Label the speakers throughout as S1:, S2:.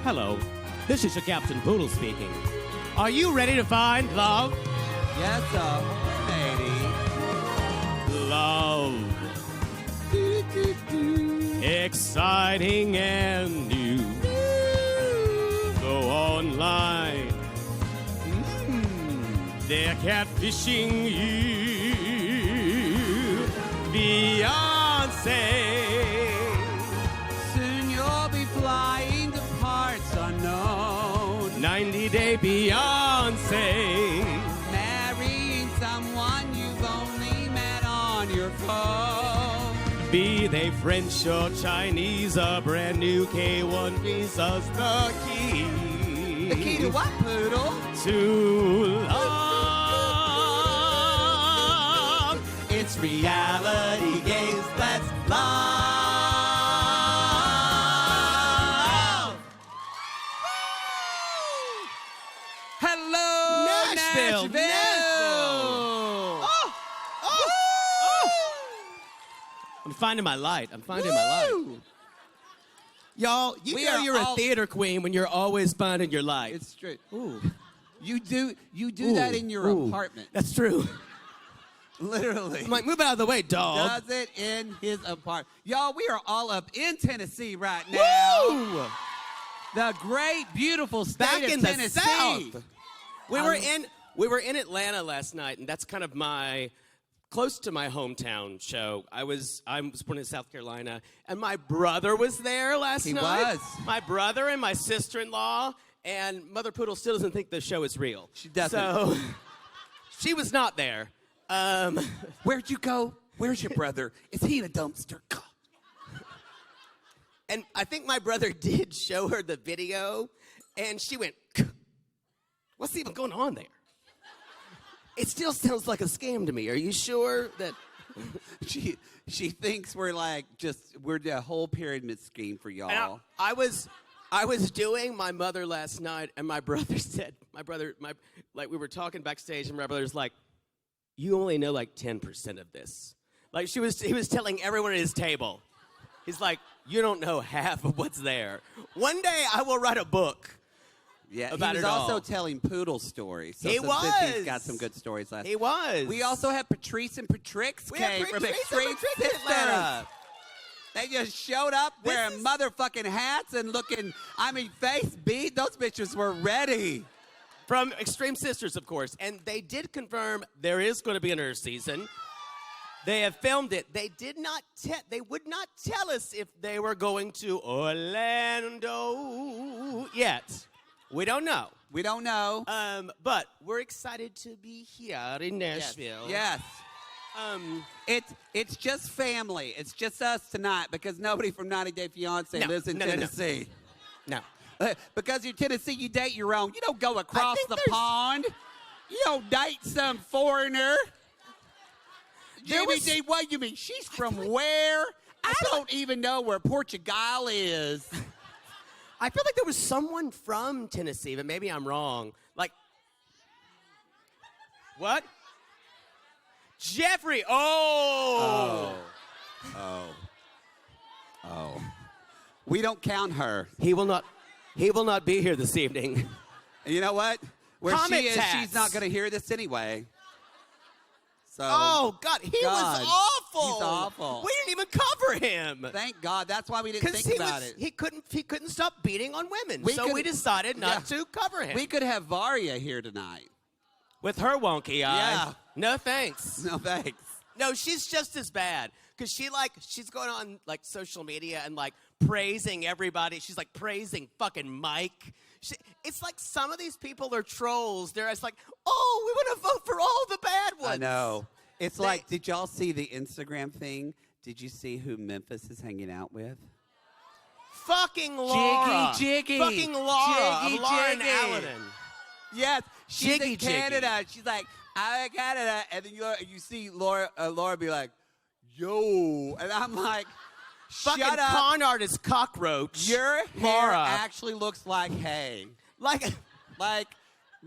S1: Hello, this is your Captain Poodle speaking. Are you ready to find love?
S2: Yes, matey.
S1: Love. Exciting and new. Go online. They're catfishing you. Fiancé.
S2: Soon you'll be flying to parts unknown.
S1: 90-day Beyonce.
S2: Marrying someone you've only met on your phone.
S1: Be they French or Chinese, a brand new K1 visa's the key.
S2: The key to what, Poodle?
S1: To love. It's reality games, let's love.
S2: Hello,
S1: Nashville. I'm finding my light. I'm finding my light. Y'all, you know you're a theater queen when you're always finding your light.
S2: It's true.
S1: Ooh.
S2: You do that in your apartment.
S1: That's true.
S2: Literally.
S1: I'm like, move out of the way, dog.
S2: Does it in his apartment. Y'all, we are all up in Tennessee right now.
S1: Woo!
S2: The great, beautiful state
S1: Back
S2: of
S1: in
S2: Tennessee.
S1: the South. We were in Atlanta last night, and that's kind of close to my hometown show. I was born in South Carolina, and my brother was there last night. He
S2: was.
S1: My brother and my sister-in-law, and Mother Poodle still doesn't think the show is real.
S2: She doesn't.
S1: So she was not there.
S2: Where'd you go? Where's your brother? Is he in a dumpster?
S1: And I think my brother did show her the video, and she went, what's even going on there? It still sounds like a scam to me. Are you sure that...
S2: She thinks we're the whole pyramid scheme for y'all.
S1: I was doing my mother last night, and my brother said, we were talking backstage, and my brother's like, you only know like 10% of this. Like he was telling everyone at his table. He's like, you don't know half of what's there. One day I will write a book.
S2: Yeah,
S1: about
S2: he was
S1: it
S2: also
S1: all.
S2: telling Poodle stories. So
S1: He was.
S2: He's got some good stories last.
S1: He was.
S2: We also have Patrice and Patrix came from Extreme Sisters. They just showed up wearing motherfucking hats and looking, face beat. Those bitches were ready.
S1: From Extreme Sisters, of course. And they did confirm there is going to be another season. They have filmed it. They would not tell us if they were going to Orlando yet. We don't know.
S2: We don't know.
S1: But we're excited to be here in Nashville.
S2: Yes. It's just family. It's just us tonight because nobody from 90 Day Fiancé lives in Tennessee.
S1: No.
S2: Because you're Tennessee, you date your own. You don't go across the pond. You don't date some foreigner. Jimmy D, what do you mean? She's from where? I don't even know where Portugal is.
S1: I feel like there was someone from Tennessee, but maybe I'm wrong. Like, what? Jeffrey. Oh.
S2: We don't count her.
S1: He will not be here this evening.
S2: You know what? Where
S1: Comic
S2: she is,
S1: tats.
S2: she's not going to hear this anyway. So.
S1: Oh, God. He was awful.
S2: He's awful.
S1: We didn't even cover him.
S2: Thank God. That's why we didn't think about it.
S1: He couldn't stop beating on women. We decided not to cover him.
S2: We could have Varia here tonight.
S1: With her wonky eye.
S2: Yeah.
S1: No thanks.
S2: No thanks.
S1: No, she's just as bad. Because she's going on like social media and like praising everybody. She's like praising fucking Mike. It's like some of these people are trolls. They're just like, oh, we want to vote for all the bad ones.
S2: I know. It's like, did y'all see the Instagram thing? Did you see who Memphis is hanging out with?
S1: Fucking Laura.
S2: Jiggy.
S1: Fucking Laura.
S2: Jiggy,
S1: Lauren
S2: Jiggy.
S1: Allanan.
S2: Yes, she's
S1: Jiggy,
S2: in Canada. She's like, I'm in Canada. And then you see Laura be like, yo. And I'm like,
S1: Fucking
S2: shut up.
S1: con artist cockroach.
S2: Your hair
S1: Laura.
S2: actually looks like hay.
S1: Like,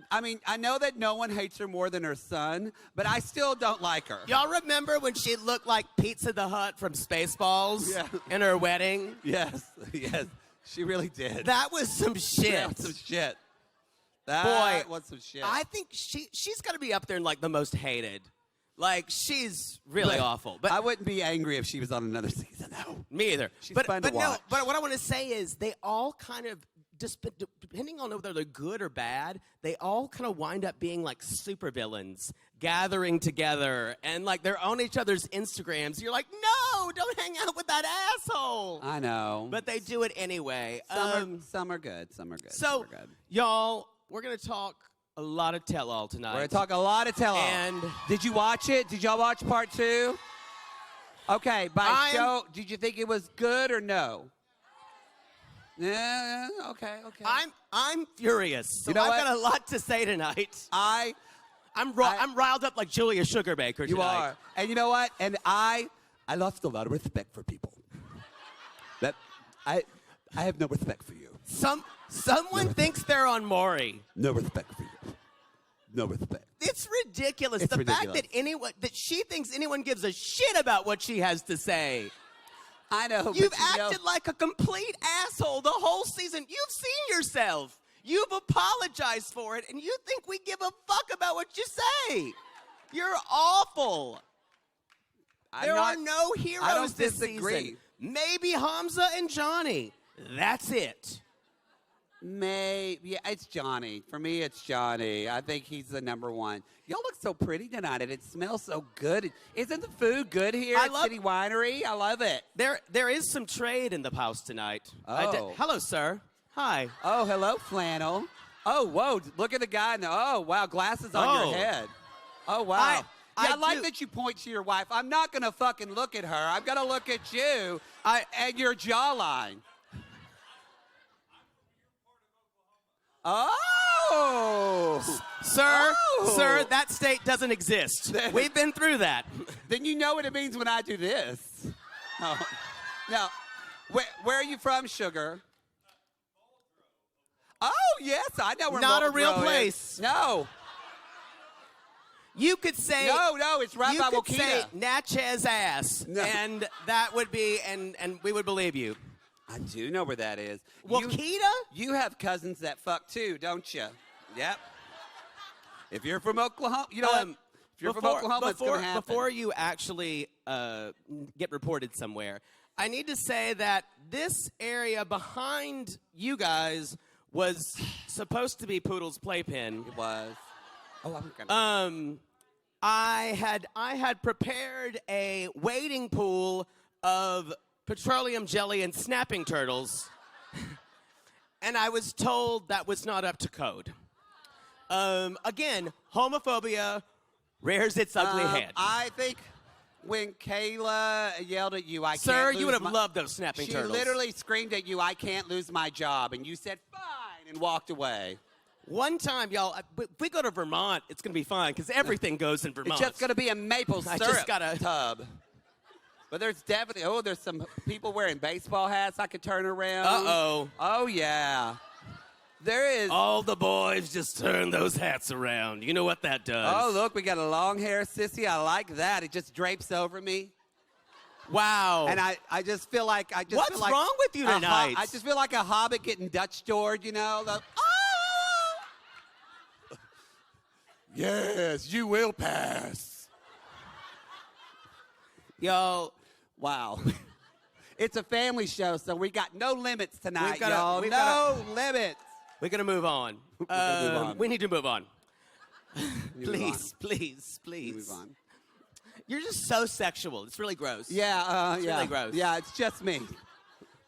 S2: I mean, I know that no one hates her more than her son, but I still don't like her.
S1: y'all remember when she looked like Pizza the Hut from Spaceballs
S2: Yeah.
S1: in her wedding?
S2: Yes, yes. She really did.
S1: That was some shit.
S2: That was some shit. That
S1: Boy,
S2: was some shit.
S1: I think she's got to be up there in like the most hated. Like she's really awful. But
S2: I wouldn't be angry if she was on another season, though.
S1: me either.
S2: She's
S1: but
S2: fun to
S1: but no.
S2: watch.
S1: But what I want to say is they all kind of depending on whether they're good or bad, they all kind of wind up being like supervillains gathering together and like they're on each other's Instagrams. You're like, no, don't hang out with that asshole.
S2: I know.
S1: But they do it anyway.
S2: Some are good. Some are good.
S1: So,
S2: some are good.
S1: y'all, we're gonna talk a lot of tell-all tonight.
S2: We're going to talk a lot of tell-all.
S1: And
S2: did you watch it? Did y'all watch part 2? Okay, show, did you think it was good or no? Yeah, okay.
S1: I'm furious. So
S2: You know
S1: I've
S2: what?
S1: got a lot to say tonight. I'm riled up like Julia Sugarbaker tonight.
S2: You are. And you know what? And I lost a lot of respect for people. That I have no respect for you.
S1: Someone thinks they're on Maury.
S2: No respect for you. No respect.
S1: It's ridiculous.
S2: It's
S1: the
S2: ridiculous.
S1: fact that she thinks anyone gives a shit about what she has to say.
S2: I know.
S1: You've acted like a complete asshole the whole season. You've seen yourself. You've apologized for it, and you think we give a fuck about what you say. You're awful. There are no heroes this season. Maybe Hamza and Johnny. That's it.
S2: Maybe. Yeah, it's Johnny. For me, it's Johnny. I think he's the number one. Y'all look so pretty tonight, and it smells so good. Isn't the food good here at City Winery? I love it.
S1: There is some trade in the house tonight.
S2: Oh.
S1: Hello, sir. Hi.
S2: Oh, hello, flannel. Oh, whoa. Look at the guy. Oh, wow. Glasses on your head. Oh, wow. I like that you point to your wife. I'm not going to fucking look at her. I'm going to look at you and your jawline. Oh!
S1: Sir, that state doesn't exist. We've been through that.
S2: Then you know what it means when I do this. Oh. Now, where are you from, Sugar? Oh, yes, I know where
S1: Not a real
S2: Muldrow
S1: place.
S2: is. No.
S1: You could say
S2: No, it's right by
S1: You could say
S2: Waukeeta.
S1: Natchez ass,
S2: No.
S1: and that would be, and we would believe you.
S2: I do know where that is.
S1: Waukeeta?
S2: You have cousins that fuck too, don't you? Yep. If you're from Oklahoma, you know what? If you're from Oklahoma, it's going to happen.
S1: Before you actually get reported somewhere, I need to say that this area behind you guys was supposed to be Poodle's playpen.
S2: It was. Oh, I'm gonna.
S1: I had prepared a wading pool of petroleum jelly and snapping turtles, and I was told that was not up to code. Again, homophobia rears its ugly head.
S2: I think when Kayla yelled at you,
S1: Sir, you would have loved those snapping turtles.
S2: She literally screamed at you, I can't lose my job, and you said, fine, and walked away.
S1: One time, y'all, if we go to Vermont, it's going to be fine, because everything goes in Vermont.
S2: It's just going to be a maple syrup
S1: tub.
S2: But there's definitely, there's some people wearing baseball hats I could turn around.
S1: Uh-oh.
S2: Oh, yeah. There is.
S1: All the boys just turn those hats around. You know what that does.
S2: Oh, look, we got a long hair sissy. I like that. It just drapes over me.
S1: Wow.
S2: And I just feel like
S1: What's wrong with you tonight?
S2: I just feel like a hobbit getting Dutch doored, you know. Yes, you will pass.
S1: Yo,
S2: wow. It's a family show, so we got no limits tonight,
S1: gotta-
S2: y'all.
S1: we've
S2: No
S1: gotta-
S2: limits.
S1: we're going to move on. We need to move on. Please.
S2: Move on.
S1: You're just so sexual. It's really gross.
S2: Yeah,
S1: It's really gross.
S2: Yeah, it's just me.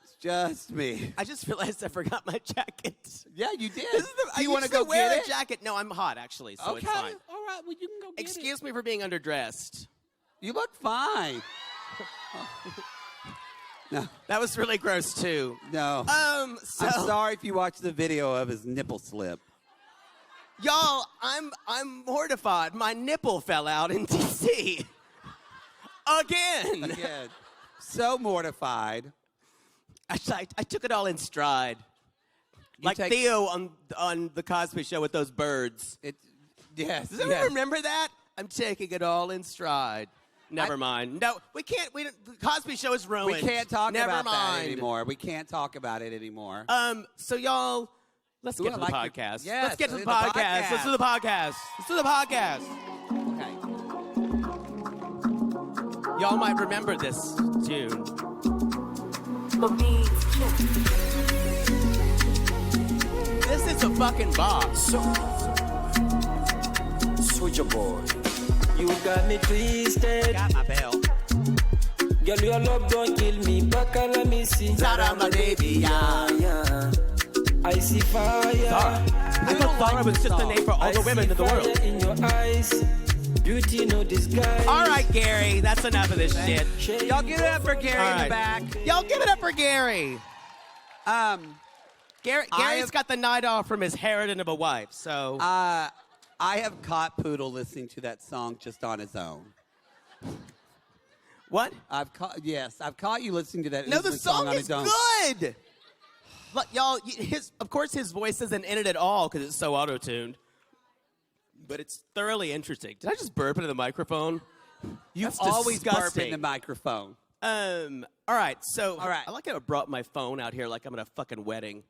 S2: It's just me.
S1: I just realized I forgot my jacket.
S2: Yeah, you did.
S1: I
S2: you want to
S1: usually
S2: go
S1: wear
S2: get
S1: a
S2: it?
S1: jacket. No, I'm hot, actually, so
S2: Okay.
S1: it's fine.
S2: All right. Well, you can go get it.
S1: Excuse me for being underdressed.
S2: You look fine. No.
S1: That was really gross, too.
S2: No.
S1: So,
S2: I'm sorry if you watched the video of his nipple slip.
S1: y'all, I'm mortified. My nipple fell out in D.C. Again.
S2: Again. So mortified.
S1: I took it all in stride. Like Theo on the Cosby Show with those birds.
S2: Yes.
S1: Does anyone remember that? I'm taking it all in stride. Never mind. No, we can't. The Cosby Show is ruined.
S2: We can't talk
S1: Never
S2: about
S1: mind.
S2: that anymore. We can't talk about it anymore.
S1: So y'all, let's get to the
S2: like
S1: podcast.
S2: Yes,
S1: let's get to the podcast. Let's do the podcast. Let's do the podcast.
S2: Okay.
S1: Y'all might remember this tune. This is a fucking bop.
S3: Soldier boy, you got me twisted.
S2: Got my bell.
S3: Girl, your love don't kill me. Back let me see.
S1: Zara, my baby, yeah.
S3: I see fire.
S1: Zara. I thought Zara was just the name for all the women in the world.
S3: In your eyes, beauty no disguise.
S1: All right, Gary, that's enough of this shit.
S2: Y'all give it up for Gary
S1: All
S2: in the
S1: right.
S2: back.
S1: Y'all give it up for Gary. Gary's got the night off from his harridan of a wife, so.
S2: I have caught Poodle listening to that song just on his own.
S1: What?
S2: I've caught you listening to that.
S1: No, the song
S2: on
S1: is
S2: his own.
S1: good. Look, y'all, of course his voice isn't in it at all because it's so auto-tuned. But it's thoroughly interesting. Did I just burp into the microphone?
S2: You've
S1: That's
S2: always burped in
S1: disgusting.
S2: the microphone.
S1: All right, so
S2: All right.
S1: I like how I brought my phone out here like I'm at a fucking wedding.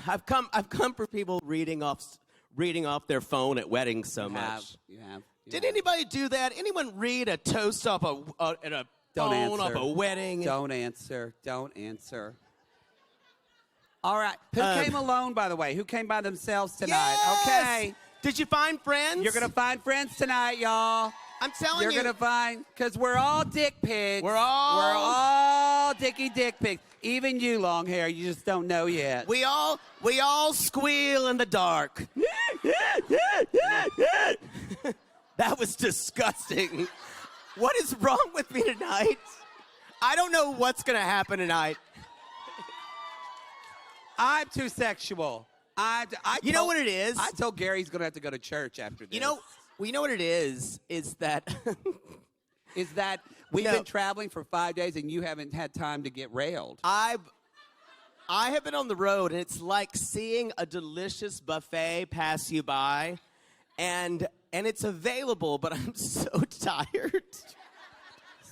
S1: I've come for people reading off their phone at weddings so much.
S2: You have.
S1: Did anybody do that? Anyone read a toast off a
S2: Don't
S1: phone
S2: answer.
S1: off a wedding?
S2: Don't answer. Don't answer. All right. Who came alone, by the way? Who came by themselves tonight?
S1: Yes!
S2: Okay.
S1: Did you find friends?
S2: You're going to find friends tonight, y'all.
S1: I'm telling
S2: You're
S1: you.
S2: going to find, because we're all dick pigs.
S1: We're all
S2: dicky dick pigs. Even you, long hair, you just don't know yet.
S1: We all squeal in the dark. That was disgusting. What is wrong with me tonight? I don't know what's going to happen tonight.
S2: I'm too sexual.
S1: You know what it is?
S2: I told Gary he's going to have to go to church after this.
S1: You know what it is that
S2: Is that we've
S1: No.
S2: been traveling for 5 days and you haven't had time to get railed.
S1: I have been on the road, and it's like seeing a delicious buffet pass you by, and it's available, but I'm so tired.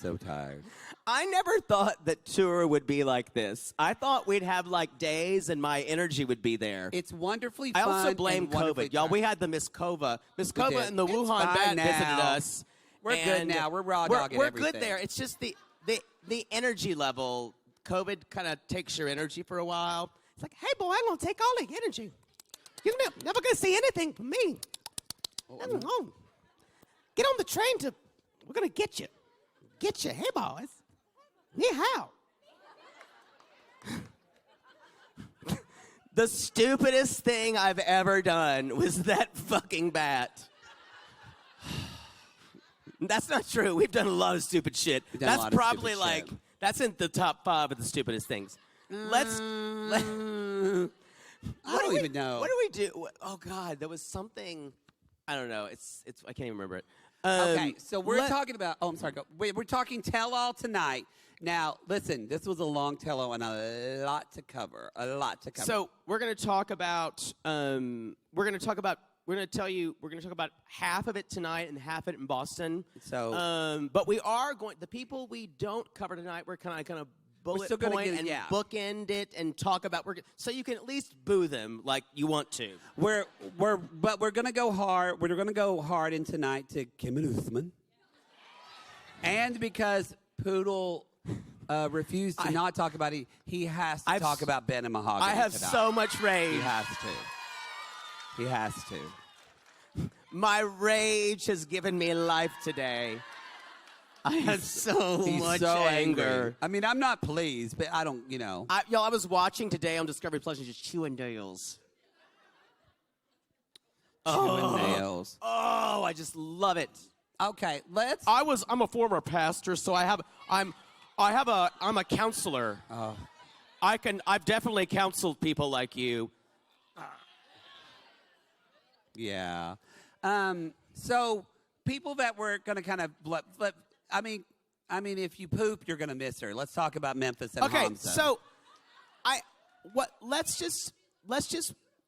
S2: So tired.
S1: I never thought that tour would be like this. I thought we'd have like days and my energy would be there.
S2: It's wonderfully
S1: I
S2: fun.
S1: also blame
S2: and wonderfully
S1: COVID. Y'all, we
S2: tiring.
S1: had the Miss Kova. Miss
S2: We
S1: Kova
S2: did.
S1: and the
S2: It's
S1: Wuhan
S2: fine
S1: bat visited
S2: now.
S1: us.
S2: We're good
S1: and
S2: now. We're raw
S1: we're,
S2: dogging
S1: We're
S2: everything.
S1: good there. It's just the energy level. COVID kind of takes your energy for a while. It's like, hey, boy, I'm going to take all the energy. You're never going to see anything from me. Nothing wrong. Get on the train we're going to get you. Get you. Hey, boys. Ni hao. The stupidest thing I've ever done was that fucking bat. That's not true. We've done a lot of stupid shit.
S2: We've done a
S1: That's
S2: lot of
S1: probably
S2: stupid
S1: like,
S2: shit.
S1: that's in the top 5 of the stupidest things.
S2: I don't even know.
S1: What do we do? Oh, God, there was something. I don't know. I can't even remember it.
S2: Okay, so we're talking about. Oh, I'm sorry. We're talking tell-all tonight. Now, listen. This was a long tell-all and a lot to cover.
S1: So we're going to talk about. We're going to talk about half of it tonight and half of it in Boston.
S2: So,
S1: but we are going. The people we don't cover tonight, we're kind of bullet
S2: still gonna
S1: point
S2: get-
S1: and
S2: yeah.
S1: bookend it and talk about. So you can at least boo them like you want to.
S2: we're gonna go hard. We're gonna go hard in tonight to Kim Usman, and because Poodle refused to not talk about it, he has to talk about Ben and Mahogany.
S1: I have
S2: tonight.
S1: so much rage.
S2: He has to. He has to.
S1: My rage has given me life today. I have so
S2: He's
S1: much
S2: so
S1: anger.
S2: angry. I mean, I'm not pleased, but I don't.
S1: I was watching today on Discovery Plus and just chewing nails.
S2: Chewing nails.
S1: Oh, I just love it.
S2: Okay, let's.
S1: I'm a former pastor, so I'm a counselor.
S2: Oh.
S1: I've definitely counseled people like you.
S2: Yeah. So people that were going to kind of, I mean, if you poop, you're going to miss her. Let's talk about Memphis and
S1: Okay,
S2: Hamza.
S1: so let's just.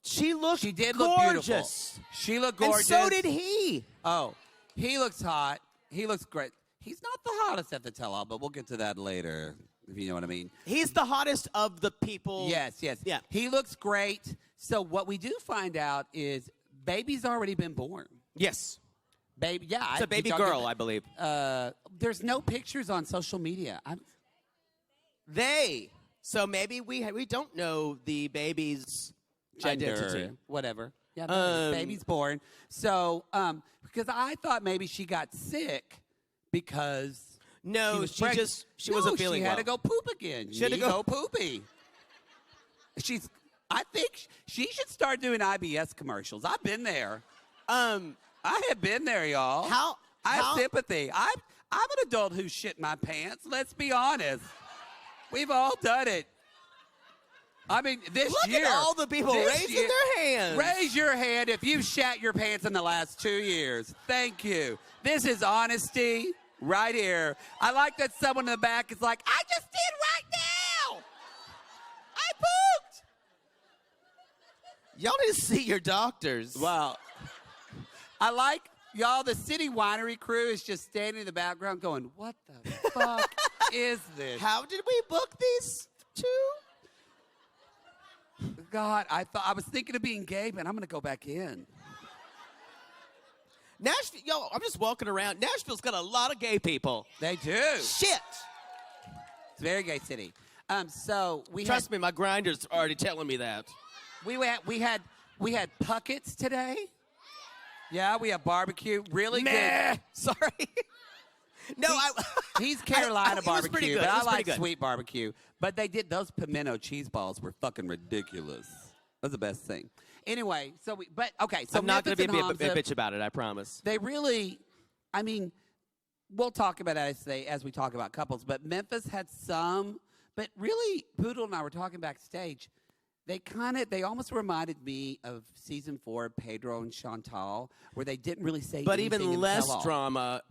S1: She looked.
S2: She did
S1: gorgeous.
S2: look beautiful. She looked gorgeous.
S1: And so did he.
S2: Oh, He looks hot. He looks great. He's not the hottest at the tell-all, but we'll get to that later, if you know what I mean.
S1: He's the hottest of the people.
S2: Yes.
S1: Yeah.
S2: He looks great. So what we do find out is baby's already been born.
S1: Yes.
S2: Baby, yeah.
S1: It's a baby girl, I believe.
S2: There's no pictures on social media.
S1: So maybe we don't know the baby's
S2: Gender,
S1: identity.
S2: whatever. Yeah, baby's born. So, because I thought maybe she got sick because
S1: No, she wasn't feeling
S2: she
S1: well.
S2: had to go poop again.
S1: She had to go
S2: poopy. I think she should start doing IBS commercials. I've been there. I have been there, y'all. I have sympathy. I'm an adult who shit my pants. Let's be honest. We've all done it. I mean, this
S1: Look
S2: year.
S1: at all the people raising their hands.
S2: Raise your hand if you've shat your pants in the last 2 years. Thank you. This is honesty right here. I like that someone in the back is like, I just did right now. I pooped.
S1: Y'all need to see your doctors.
S2: Wow. I like, y'all, the city winery crew is just standing in the background going, what the fuck is this?
S1: How did we book these two?
S2: God, I was thinking of being gay, but I'm going to go back in.
S1: Nashville, yo, I'm just walking around. Nashville's got a lot of gay people.
S2: They do.
S1: Shit.
S2: It's a very gay city. So we
S1: Trust me, my grinder's already telling me that.
S2: we had puckets today. Yeah, we have barbecue. Really good.
S1: Sorry. No,
S2: He's Carolina
S1: it was
S2: barbecue,
S1: pretty good.
S2: but
S1: It
S2: I
S1: was pretty
S2: like
S1: good.
S2: sweet barbecue. But they did those pimento cheese balls were fucking ridiculous. That's the best thing. Anyway, so
S1: I'm not going to be a
S2: Hamza,
S1: bitch about it, I promise.
S2: They really, I mean, we'll talk about it as we talk about couples, but Memphis had some, but really, Poodle and I were talking backstage. They almost reminded me of season 4 of Pedro and Chantal, where they didn't really say
S1: But
S2: anything
S1: even
S2: in
S1: less
S2: tell-all.
S1: drama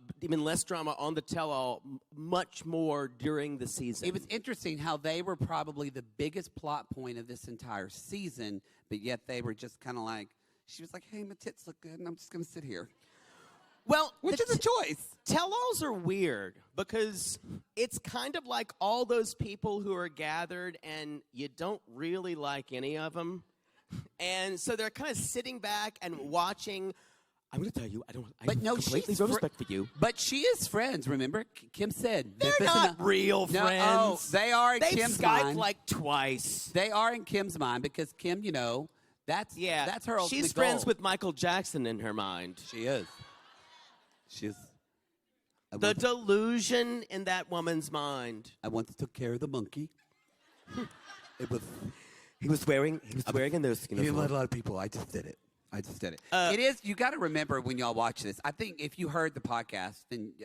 S1: on the tell-all, much more during the season.
S2: It was interesting how they were probably the biggest plot point of this entire season, but yet they were just kind of like, she was like, hey, my tits look good, and I'm just going to sit here.
S1: Well,
S2: Which is a choice.
S1: Tell-alls are weird because it's kind of like all those people who are gathered and you don't really like any of them. And so they're kind of sitting back and watching. I'm going to tell you, I
S2: But no,
S1: completely
S2: she's
S1: no respect for you.
S2: But she is friends, remember? Kim said.
S1: They're
S2: Memphis
S1: not
S2: and
S1: real
S2: No,
S1: friends.
S2: Oh, they are in
S1: They've
S2: Kim's
S1: Skyped
S2: mind.
S1: like twice.
S2: They are in Kim's mind because Kim, that's her ultimate
S1: She's
S2: goal.
S1: friends with Michael Jackson in her mind.
S2: She is. She's.
S1: The delusion in that woman's mind.
S2: I once took care of the monkey.
S1: He was wearing a nose
S2: He let a lot of people. I just did it. It is. You got to remember when y'all watch this. I think if you heard the podcast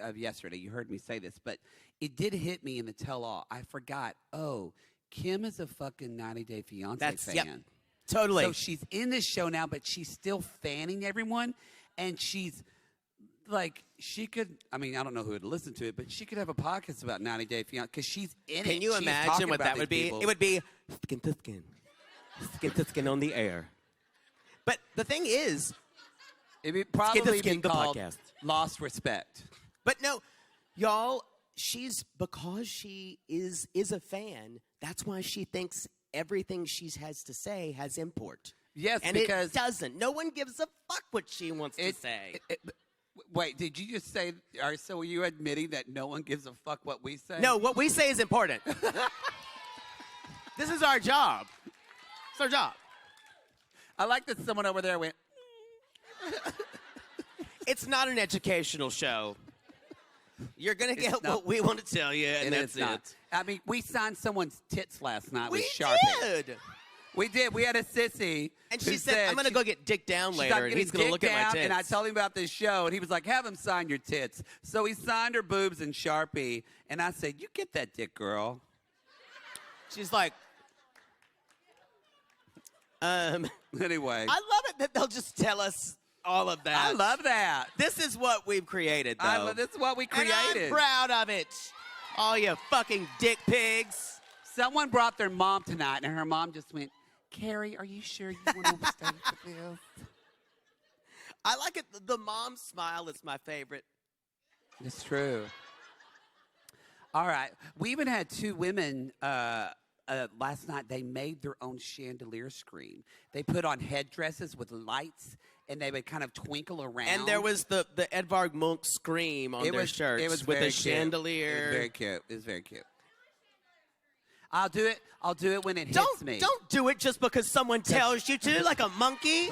S2: of yesterday, you heard me say this, but it did hit me in the tell-all. I forgot. Oh, Kim is a fucking 90 Day Fiancé fan.
S1: Yep, totally.
S2: So she's in this show now, but she's still fanning everyone, and she's like, she could. I mean, I don't know who would listen to it, but she could have a podcast about 90 Day Fiancé because she's in it.
S1: Can you
S2: She's
S1: imagine
S2: talking
S1: what
S2: about
S1: that would
S2: these
S1: be?
S2: people.
S1: It would be skin to skin on the air. But the thing is,
S2: It'd probably
S1: Skin
S2: be
S1: the
S2: called
S1: podcast.
S2: Lost Respect.
S1: but no, y'all, because she is a fan, that's why she thinks everything she has to say has import.
S2: Yes,
S1: and
S2: because
S1: it doesn't. No one gives a fuck what she wants to say.
S2: Wait, did you just say, so are you admitting that no one gives a fuck what we say?
S1: No, what we say is important. This is our job. It's our job.
S2: I like that someone over there went,
S1: It's not an educational show. You're going to get
S2: not.
S1: what we want to tell you, and that's
S2: it's not.
S1: it.
S2: I mean, we signed someone's tits last night
S1: We
S2: with Sharpie.
S1: did.
S2: We did. We had a sissy.
S1: And
S2: who
S1: she said, I'm going to go get dick down
S2: she's
S1: later,
S2: like,
S1: and
S2: "Get
S1: he's going to
S2: dick
S1: look at my
S2: down,"
S1: tits.
S2: And I told him about this show, and he was like, have him sign your tits. So he signed her boobs in Sharpie, and I said, you get that dick, girl.
S1: She's like,
S2: Anyway.
S1: I love it that they'll just tell us all of that.
S2: I love that.
S1: This is what we've created, though.
S2: This is what we created.
S1: And I'm proud of it. All you fucking dick pigs.
S2: Someone brought their mom tonight, and her mom just went, Carrie, are you sure you want to stay for this?
S1: I like it. The mom smile is my favorite.
S2: It's true. All right. We even had two women last night. They made their own chandelier screen. They put on headdresses with lights, and they would kind of twinkle around.
S1: And there was the Edvard Munch scream on their shirts with a chandelier.
S2: It was very cute. It was very cute. I'll do it. I'll do it when it hits me.
S1: Don't do it just because someone tells you to, like a monkey.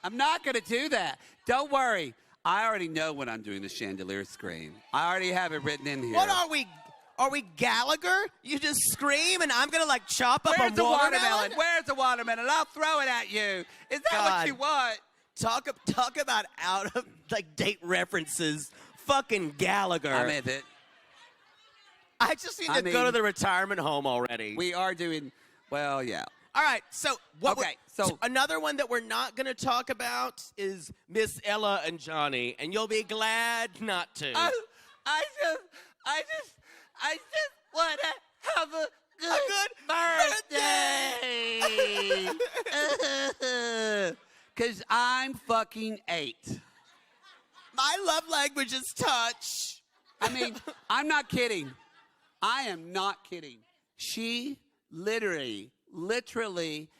S2: I'm not going to do that. Don't worry. I already know when I'm doing the chandelier scream. I already have it written in here.
S1: What are we? Are we Gallagher? You just scream and I'm going to like chop up
S2: Where's
S1: a
S2: the
S1: watermelon?
S2: Where's the watermelon? I'll throw it at you. Is that what you want?
S1: Talk about out of like date references. Fucking Gallagher.
S2: I'm in it.
S1: I just need to go to the retirement home already.
S2: We are doing, well, yeah.
S1: All right, so
S2: so
S1: another one that we're not going to talk about is Miss Ella and Johnny, and you'll be glad not to.
S2: I just want to have a good birthday. Because I'm fucking 8.
S1: My love language is touch.
S2: I mean, I'm not kidding. I am not kidding. She literally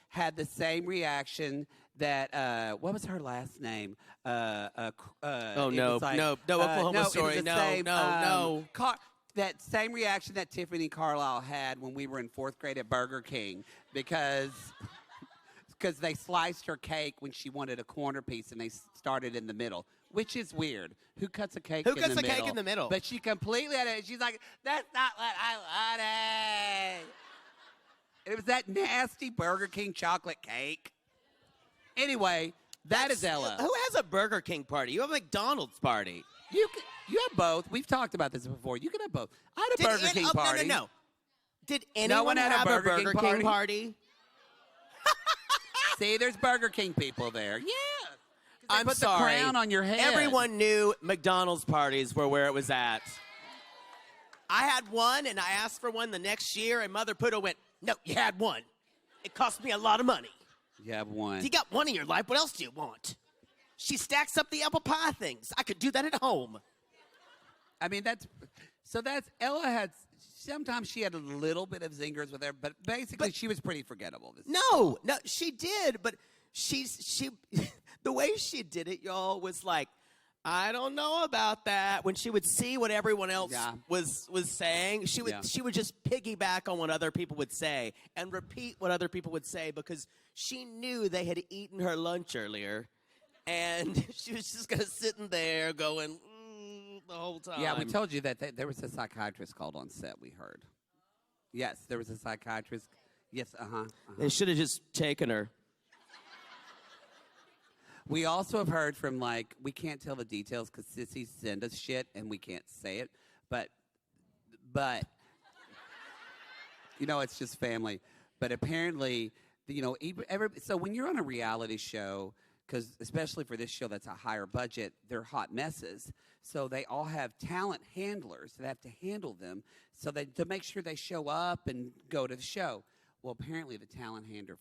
S2: had the same reaction that, what was her last name?
S1: Oklahoma Story. No.
S2: That same reaction that Tiffany Carlisle had when we were in 4th grade at Burger King because they sliced her cake when she wanted a corner piece and they started in the middle, which is weird. Who cuts a cake in the middle?
S1: Who cuts a cake in the middle?
S2: But she completely had it. She's like, that's not what I wanted. It was that nasty Burger King chocolate cake. Anyway, that is Ella.
S1: Who has a Burger King party? You have a McDonald's party.
S2: You have both. We've talked about this before. You can have both. I had a Burger King party.
S1: No. Did anyone
S2: had
S1: have a Burger King party?
S2: See, there's Burger King people there. Yeah.
S1: I'm
S2: put
S1: sorry.
S2: the crown on your head.
S1: Everyone knew McDonald's parties were where it was at. I had one, and I asked for one the next year, and Mother Poodle went, no, you had one. It cost me a lot of money.
S2: You have one.
S1: You got one in your life. What else do you want? She stacks up the apple pie things. I could do that at home.
S2: I mean, Ella had, sometimes she had a little bit of zingers with her, but basically she was pretty forgettable.
S1: No, she did, but she the way she did it, y'all, was like, I don't know about that. When she would see what everyone else was saying, she would just piggyback on what other people would say and repeat what other people would say because she knew they had eaten her lunch earlier, and she was just kind of sitting there going the whole time.
S2: Yeah, we told you that there was a psychiatrist called on set, we heard. Yes, there was a psychiatrist. Yes,
S1: They should have just taken her.
S2: We also have heard from, we can't tell the details because sissies send us shit and we can't say it, but, it's just family. But apparently, so when you're on a reality show, because especially for this show that's a higher budget, they're hot messes. So they all have talent handlers that have to handle them to make sure they show up and go to the show. Well, apparently the talent handler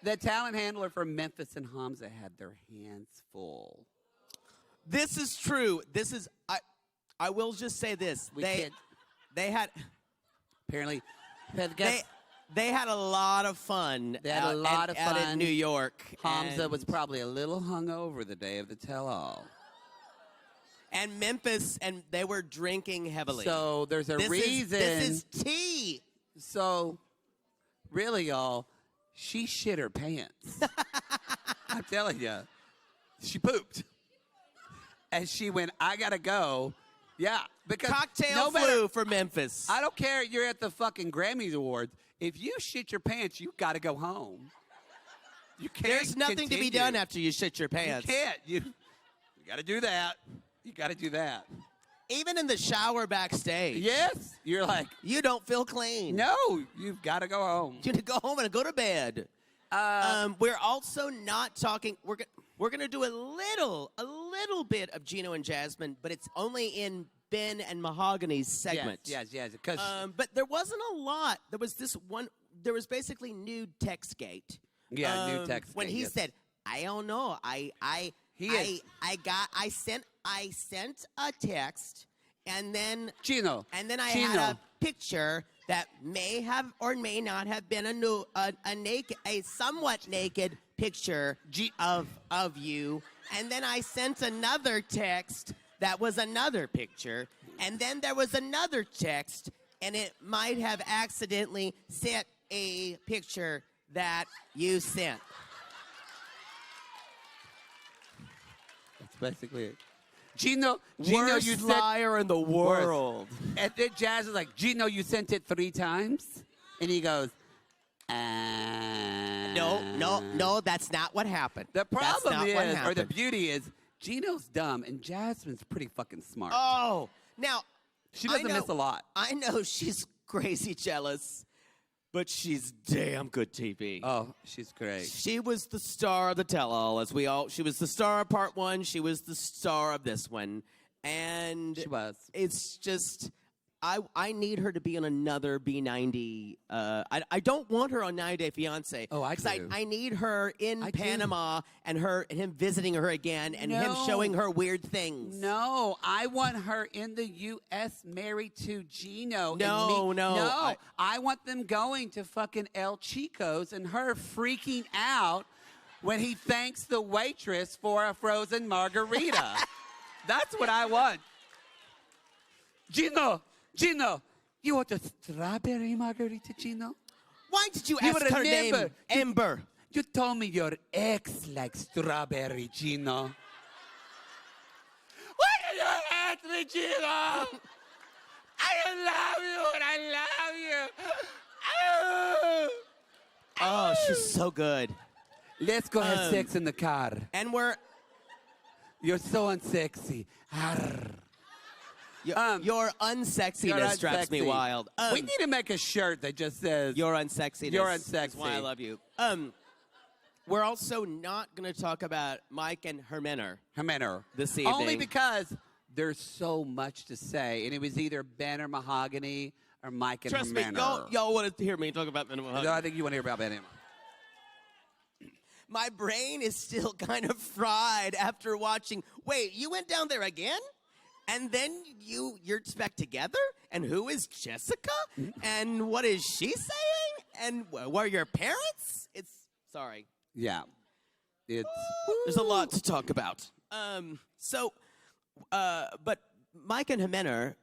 S2: The talent handler from Memphis and Hamza had their hands full.
S1: This is true. I will just say this. They had
S2: apparently
S1: they had a lot of fun.
S2: They had a lot of fun
S1: out in New York.
S2: Hamza was probably a little hungover the day of the tell-all.
S1: And Memphis, and they were drinking heavily.
S2: So there's a reason.
S1: This is tea.
S2: So, really, y'all, she shit her pants. I'm telling you. She pooped. And she went, I got to go. Yeah. Because
S1: cocktail flu for Memphis.
S2: I don't care. You're at the fucking Grammys Awards. If you shit your pants, you got to go home. You can't
S1: There's nothing to be done after you shit your pants.
S2: You can't. You got to do that. You got to do that.
S1: Even in the shower backstage.
S2: Yes. You're like,
S1: you don't feel clean.
S2: No, you've got to go home.
S1: You need to go home and go to bed. We're also not talking. We're gonna do a little bit of Gino and Jasmine, but it's only in Ben and Mahogany's segment.
S2: Yes.
S1: But there wasn't a lot. There was this there was basically nude textgate.
S2: Yeah, nude text.
S1: When he said, "I don't know, I sent a text, and then
S2: Chino,
S1: and then I
S2: Chino.
S1: had a picture that may have or may not have been a somewhat naked picture of you, and then I sent another text that was another picture, and then there was another text, and it might have accidentally sent a picture that you sent."
S2: That's basically it. Gino,
S1: Worst
S2: you said
S1: liar in the world.
S2: And then Jazz is like, Gino, you sent it 3 times? And he goes,
S1: No, that's not what happened.
S2: The
S1: That's
S2: problem
S1: not what
S2: is, or the
S1: happened.
S2: beauty is, Gino's dumb and Jasmine's pretty fucking smart.
S1: Oh, now
S2: She doesn't miss a lot.
S1: I know she's crazy jealous, but she's damn good TV.
S2: Oh, she's great.
S1: She was the star of the tell-all, she was the star of part 1. She was the star of this one, and
S2: She was.
S1: It's just. I need her to be on another B90. I don't want her on 90 Day Fiancé.
S2: Oh, I
S1: 'cause
S2: do.
S1: I need her in
S2: I do.
S1: Panama and him visiting her again and him
S2: No.
S1: showing her weird things.
S2: No, I want her in the U.S. married to Gino.
S1: No.
S2: I want them going to fucking El Chico's and her freaking out when he thanks the waitress for a frozen margarita. That's what I want. Gino, you want a strawberry margarita, Gino?
S1: Why did you
S2: You
S1: ask
S2: would
S1: her name
S2: never-
S1: Ember?
S2: You told me your ex likes strawberry, Gino. Why do you hate me, Gino? I love you and I love you.
S1: Oh, she's so good.
S2: Let's go have sex in the car.
S1: And
S2: You're so unsexy. Arr.
S1: your unsexiness drives me
S2: unsexy.
S1: wild.
S2: We need to make a shirt that just says
S1: Your unsexiness.
S2: You're
S1: Is why I
S2: unsexy.
S1: love you. We're also not going to talk about Mike and Herminer.
S2: Jimenez.
S1: This
S2: Only
S1: evening.
S2: because there's so much to say, and it was either Ben or Mahogany or Mike and
S1: Trust me,
S2: Jimenez.
S1: y'all want to hear me talk about Minimum Hug.
S2: No, I think you want to hear about Ben. Anyway.
S1: My brain is still kind of fried after watching. Wait, you went down there again? And then you're back together? And who is Jessica? And what is she saying? And were your parents? Sorry.
S2: Yeah. It's
S1: There's a lot to talk about. But Mike and Jimenez,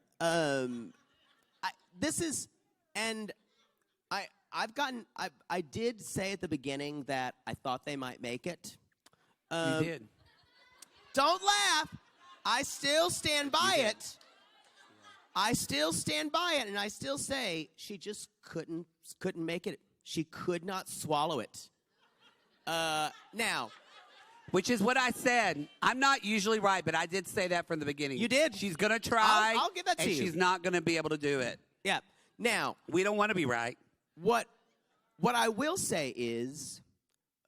S1: I did say at the beginning that I thought they might make it.
S2: you did.
S1: Don't laugh. I still stand by it. I still stand by it, and I still say she just couldn't make it. She could not swallow it. Now,
S2: Which is what I said. I'm not usually right, but I did say that from the beginning.
S1: You did.
S2: She's going to try.
S1: I'll give that to
S2: and
S1: you.
S2: she's not going to be able to do it.
S1: yeah. Now,
S2: We don't want to be right.
S1: what I will say is,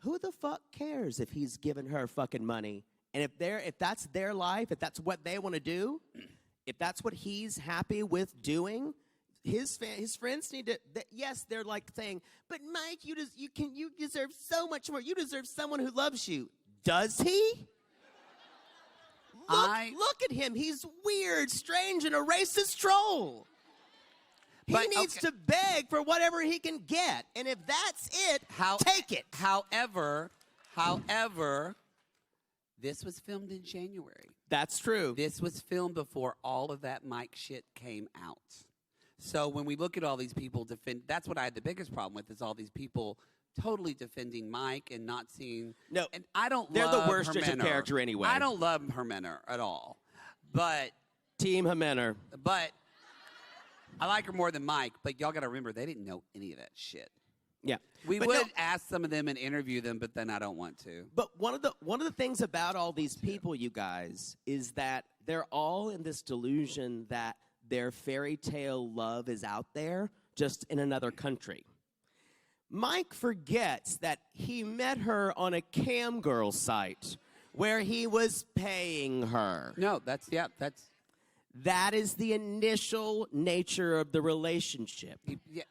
S1: who the fuck cares if he's giving her fucking money? And if that's their life, if that's what they want to do, if that's what he's happy with doing, his friends need to. Yes, they're like saying, "But Mike, you deserve so much more. You deserve someone who loves you." Does he? Look at him. He's weird, strange, and a racist troll. He needs to beg for whatever he can get, and if that's it, take it.
S2: However, this was filmed in January.
S1: That's true.
S2: This was filmed before all of that Mike shit came out. So when we look at all these people that's what I had the biggest problem with, is all these people totally defending Mike and not seeing.
S1: No,
S2: and I don't.
S1: they're
S2: love
S1: the worst judge of
S2: Jimenez.
S1: character anyway.
S2: I don't love Jimenez at all, but
S1: Team Jimenez.
S2: I like her more than Mike. But y'all got to remember, they didn't know any of that shit.
S1: Yeah,
S2: We
S1: But
S2: would
S1: no,
S2: ask some of them and interview them, but then I don't want to.
S1: But one of the things about all these people, you guys, is that they're all in this delusion that their fairy tale love is out there, just in another country. Mike forgets that he met her on a cam girl site where he was paying her.
S2: No,
S1: That is the initial nature of the relationship.
S2: yeah.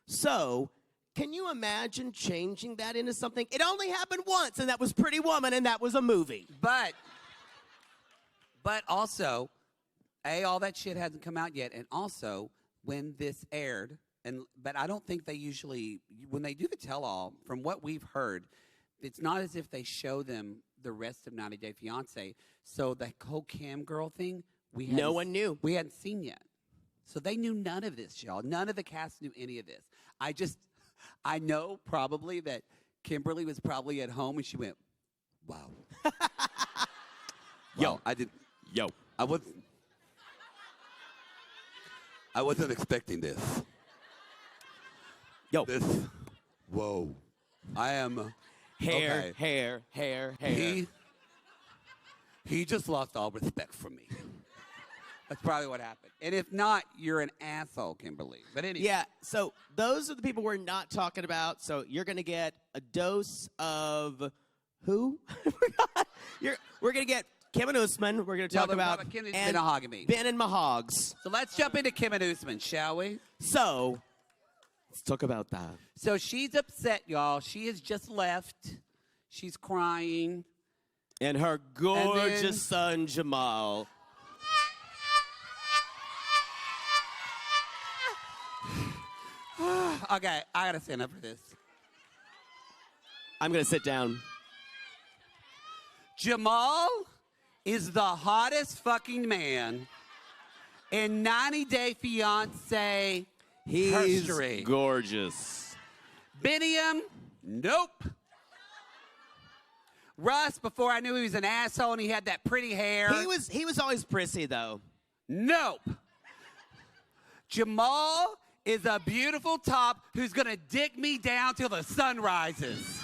S1: So Can you imagine changing that into something? It only happened once, and that was Pretty Woman, and that was a movie.
S2: But also, all that shit hasn't come out yet, and also when this aired, but I don't think they usually, when they do the tell-all, from what we've heard, it's not as if they show them the rest of 90 Day Fiancé. So the whole cam girl thing,
S1: no one knew.
S2: We hadn't seen yet. So they knew none of this, y'all. None of the cast knew any of this. I know probably that Kimberly was probably at home and she went, wow.
S1: Yo,
S2: I didn't.
S1: Yo.
S2: I wasn't expecting this.
S1: Yo.
S2: Whoa. I am.
S1: Hair.
S2: He just lost all respect from me. That's probably what happened. And if not, you're an asshole, Kimberly. But anyway.
S1: Yeah, so those are the people we're not talking about. So you're going to get a dose of who? We're going to get Kim and Usman. We're going to talk about
S2: Kim and Mahogany.
S1: Ben and Mahogs.
S2: So let's jump into Kim and Usman, shall we?
S1: So let's talk about that.
S2: So she's upset, y'all. She has just left. She's crying.
S1: And her gorgeous son, Jamal.
S2: Okay, I gotta stand up for this.
S1: I'm going to sit down.
S2: Jamal is the hottest fucking man in 90 Day Fiancé history.
S1: He's gorgeous.
S2: Biniam, nope. Russ, before I knew he was an asshole and he had that pretty hair.
S1: He was always prissy, though.
S2: Nope. Jamal is a beautiful top who's gonna dick me down till the sun rises.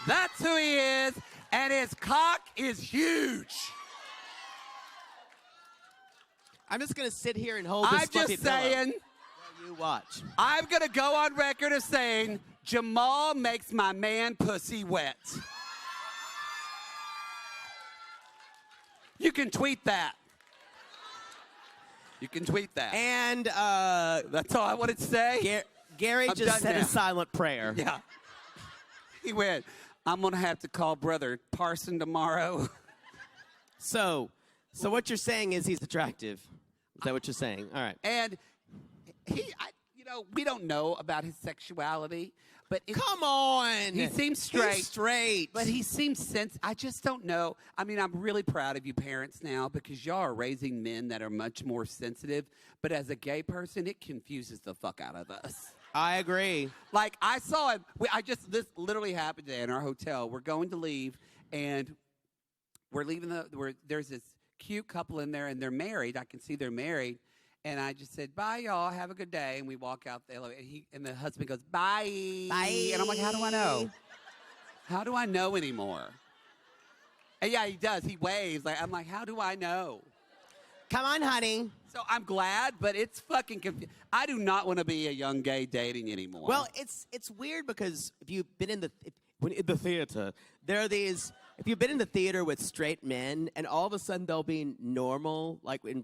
S2: That's who he is, and his cock is huge.
S1: I'm just going to sit here and hold this
S2: I'm
S1: fluffy
S2: just saying.
S1: pillow. You watch.
S2: I'm gonna go on record as saying Jamal makes my man pussy wet. You can tweet that. You can tweet that.
S1: And
S2: That's all I wanted to say.
S1: Gary
S2: I'm
S1: just
S2: done
S1: said
S2: now.
S1: a silent prayer.
S2: Yeah. He went, I'm going to have to call Brother Parson tomorrow.
S1: So what you're saying is he's attractive. Is that what you're saying? All right.
S2: And we don't know about his sexuality, but
S1: Come on.
S2: he seems straight.
S1: He's straight.
S2: But he seems I just don't know. I mean, I'm really proud of you parents now because y'all are raising men that are much more sensitive. But as a gay person, it confuses the fuck out of us.
S1: I agree.
S2: Like, I saw him. This literally happened today in our hotel. We're going to leave, and we're leaving there's this cute couple in there, and they're married. I can see they're married. And I just said, bye, y'all. Have a good day. And we walk out the elevator. And the husband goes, bye.
S1: Bye.
S2: And I'm like, how do I know? How do I know anymore? And yeah, he does. He waves. I'm like, how do I know?
S1: Come on, honey.
S2: So I'm glad, but it's fucking confusing. I do not want to be a young gay dating anymore.
S1: Well, it's weird because if you've been in the theater, there are these. If you've been in the theater with straight men, and all of a sudden they'll be normal, like in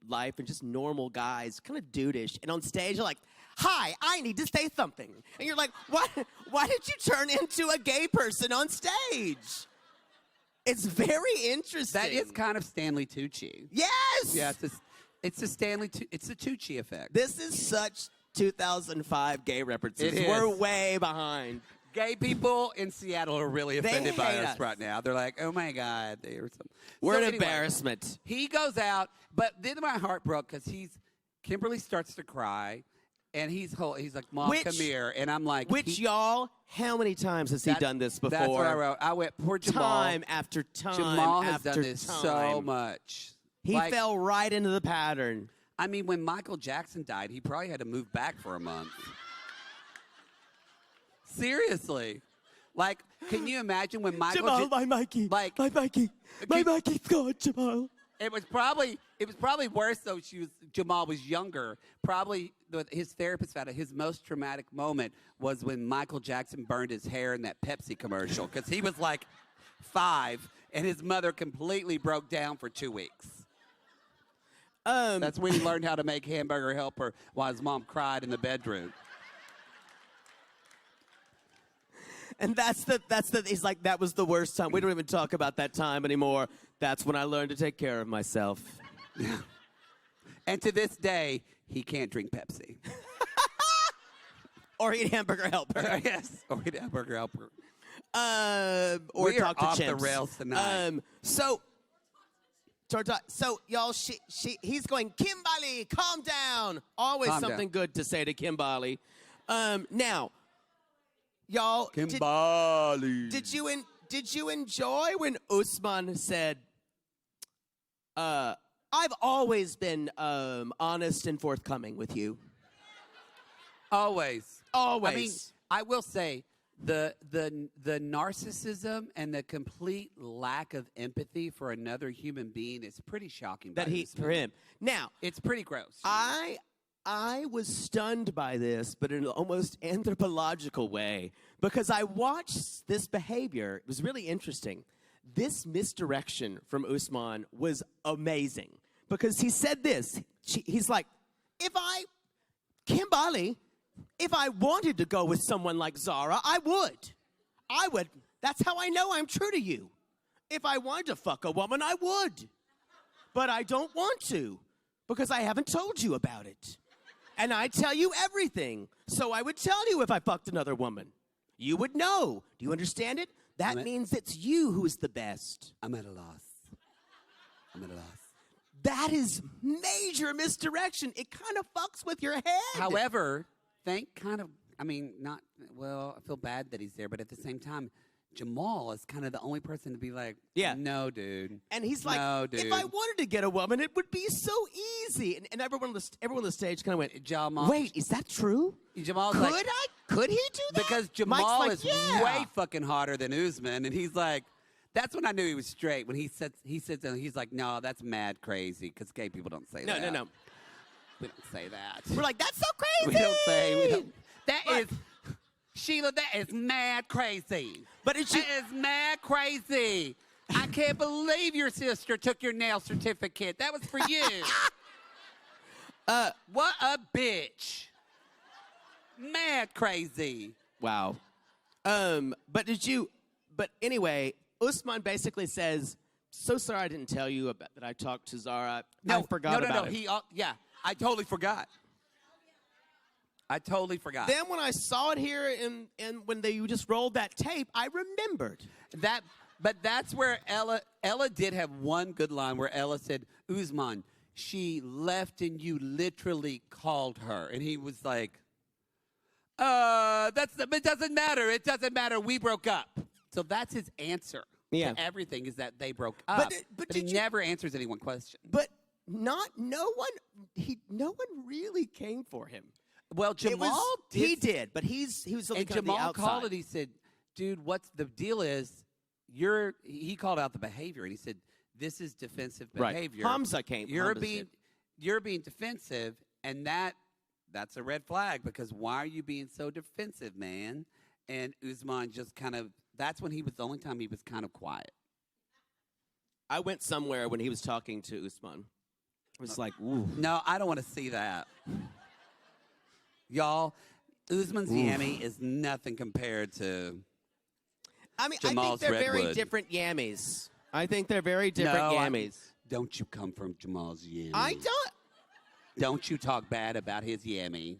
S1: life, and just normal guys, kind of dudeish, and on stage you're like, "Hi, I need to say something," and you're like, "What? Why did you turn into a gay person on stage?" It's very interesting.
S2: that is kind of Stanley Tucci.
S1: Yes.
S2: Yeah, it's a Tucci effect.
S1: This is such 2005 gay references.
S2: It is.
S1: We're way behind.
S2: Gay people in Seattle are really offended by
S1: hate
S2: us
S1: us.
S2: right now. They're like, oh my God.
S1: We're
S2: So
S1: an
S2: anyway,
S1: embarrassment.
S2: He goes out, but then my heart broke because Kimberly starts to cry, and he's like, Mom, come here. And I'm like,
S1: y'all, how many times has he done this before?
S2: That's what I wrote. I went, poor Jamal.
S1: Time after time
S2: Jamal has
S1: after
S2: done this
S1: time.
S2: so much.
S1: He fell right into the pattern.
S2: I mean, when Michael Jackson died, he probably had to move back for a month. Seriously. Like, can you imagine when Michael...
S1: Jamal, my Mikey.
S2: Like,
S1: my Mikey. My Mikey's gone, Jamal.
S2: It was probably worse though. Jamal was younger. Probably his therapist found out his most traumatic moment was when Michael Jackson burned his hair in that Pepsi commercial because he was like 5 and his mother completely broke down for 2 weeks. That's when he learned how to make hamburger helper while his mom cried in the bedroom.
S1: And he's like, that was the worst time. We don't even talk about that time anymore. That's when I learned to take care of myself.
S2: Yeah. And to this day, he can't drink Pepsi.
S1: Or eat Hamburger Helper.
S2: Yes. Or eat Hamburger Helper.
S1: Or
S2: we
S1: talk
S2: are
S1: to
S2: off
S1: chimps.
S2: the rails tonight.
S1: So y'all, he's going, Kimberly, calm down. Always
S2: Calm
S1: something
S2: down.
S1: good to say to Kimberly. Now, y'all,
S2: Kimberly.
S1: did you enjoy when Usman said, I've always been honest and forthcoming with you?
S2: Always.
S1: Always.
S2: I mean, I will say the narcissism and the complete lack of empathy for another human being is pretty shocking.
S1: For him. Now,
S2: it's pretty gross.
S1: I was stunned by this, but in an almost anthropological way, because I watched this behavior. It was really interesting. This misdirection from Usman was amazing, because he said this. He's like, Kimberly, if I wanted to go with someone like Zara, I would. That's how I know I'm true to you. If I wanted to fuck a woman, I would. But I don't want to, because I haven't told you about it. And I tell you everything. So I would tell you if I fucked another woman. You would know. Do you understand it? That means it's you who is the best.
S2: I'm at a loss.
S1: That is major misdirection. It kind of fucks with your head.
S2: However, I feel bad that he's there, but at the same time, Jamal is kind of the only person to be like,
S1: yeah,
S2: no, dude.
S1: And he's like,
S2: no, dude.
S1: If I wanted to get a woman, it would be so easy. And everyone on the stage kind of went,
S2: Jamal,
S1: wait, is that true?
S2: Jamal's
S1: Could
S2: like,
S1: Could he do that?
S2: Because Jamal
S1: like,
S2: is
S1: yeah.
S2: way fucking hotter than Usman, and he's like, that's when I knew he was straight. When he sits and he's like, no, that's mad crazy, because gay people don't say that.
S1: No.
S2: We don't say that.
S1: We're like, that's so crazy.
S2: We don't. Sheila, that is mad crazy.
S1: But that
S2: is mad crazy. I can't believe your sister took your nail certificate. That was for you. What a bitch. Mad crazy.
S1: Wow. But anyway, Usman basically says, so sorry I didn't tell you that I talked to Zara. I forgot about it.
S2: I totally forgot.
S1: Then when I saw it here and when you just rolled that tape, I remembered.
S2: But that's where Ella did have one good line where Ella said, Usman, she left and you literally called her. And he was like, it doesn't matter. It doesn't matter. We broke up. So that's his answer to everything, is that they broke up. But he never answers any one question.
S1: But no one really came for him.
S2: Well, Jamal
S1: he did, but he was looking
S2: and Jamal
S1: on the outside.
S2: called it. He said, dude, what's the deal is, he called out the behavior, and he said, this is defensive behavior.
S1: Right. Hamza came.
S2: You're being defensive, and that's a red flag, because why are you being so defensive, man? And Usman just kind of, that's when the only time he was kind of quiet.
S1: I went somewhere when he was talking to Usman. It was like, ooh.
S2: No, I don't want to see that. Y'all, Usman's yammy is nothing compared to Jamal's
S1: I think they're
S2: Redwood.
S1: very different yammies. I think they're very different yammies.
S2: Don't you come from Jamal's yammy.
S1: I don't.
S2: Don't you talk bad about his yammy.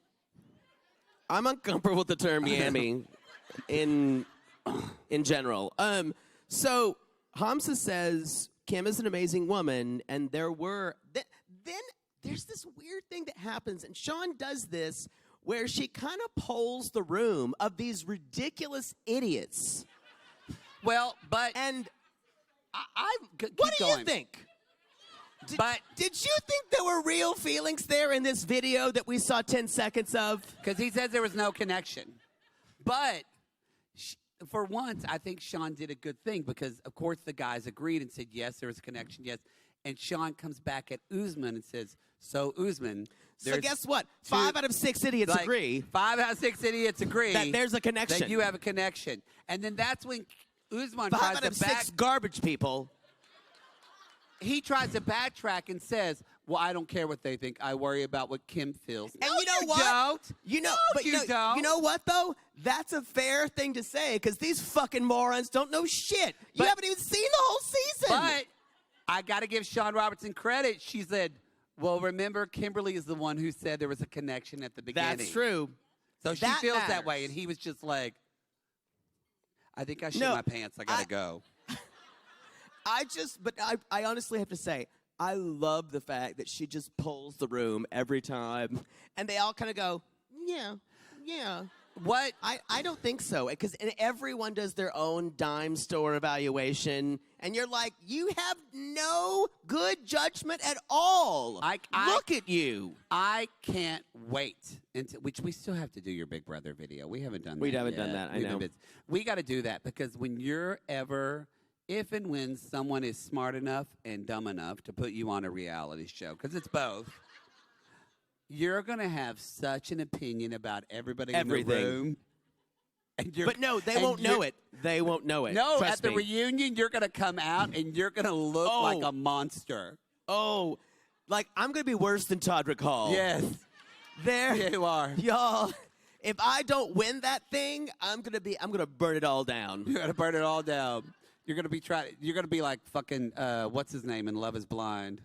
S1: I'm uncomfortable with the term yammy in general. So Hamza says Kim is an amazing woman, and then there's this weird thing that happens, and Shaun does this, where she kind of polls the room of these ridiculous idiots.
S2: Well, but
S1: what do you think? Did you think there were real feelings there in this video that we saw 10 seconds of?
S2: Because he says there was no connection. But for once, I think Shaun did a good thing, because, of course, the guys agreed and said, yes, there was a connection, yes. And Shaun comes back at Usman and says, so, Usman,
S1: so guess what? 5 out of 6 idiots agree.
S2: 5 out of 6 idiots agree.
S1: That there's a connection.
S2: That you have a connection. And then that's when Usman
S1: 5
S2: tries
S1: out of
S2: to back.
S1: 6 garbage people.
S2: he tries to backtrack and says, well, I don't care what they think. I worry about what Kim feels.
S1: And you know what?
S2: Don't.
S1: You know,
S2: No,
S1: but
S2: you don't.
S1: You know what though? That's a fair thing to say because these fucking morons don't know shit. You
S2: But-
S1: haven't even seen the whole season.
S2: But I got to give Shaun Robinson credit. She said, well, remember, Kimberly is the one who said there was a connection at the beginning.
S1: that's true.
S2: So she
S1: That
S2: feels that
S1: matters.
S2: way, and he was just like, I think I shit
S1: No,
S2: my pants. I got to go.
S1: I honestly have to say, I love the fact that she just pulls the room every time, and they all kind of go, yeah.
S2: What?
S1: I don't think so, because everyone does their own dime store evaluation, and you're like, you have no good judgment at all. Look at you.
S2: I can't wait until, which we still have to do your Big Brother video. We haven't done that.
S1: We haven't
S2: yet.
S1: done that, I
S2: We've been
S1: know.
S2: busy. We got to do that because when you're ever, if and when someone is smart enough and dumb enough to put you on a reality show, because it's both, you're going to have such an opinion about everybody
S1: Everything.
S2: in the room. And
S1: But no, they won't know it. They won't know it.
S2: No,
S1: Trust
S2: at the
S1: me.
S2: reunion, you're going to come out and you're going to look
S1: Oh.
S2: like a monster.
S1: Oh, like I'm going to be worse than Todrick Hall.
S2: Yes.
S1: There.
S2: Yeah, you are.
S1: Y'all, if I don't win that thing, I'm going to burn it all down.
S2: You're gonna burn it all down. You're gonna be like fucking what's his name in Love Is Blind?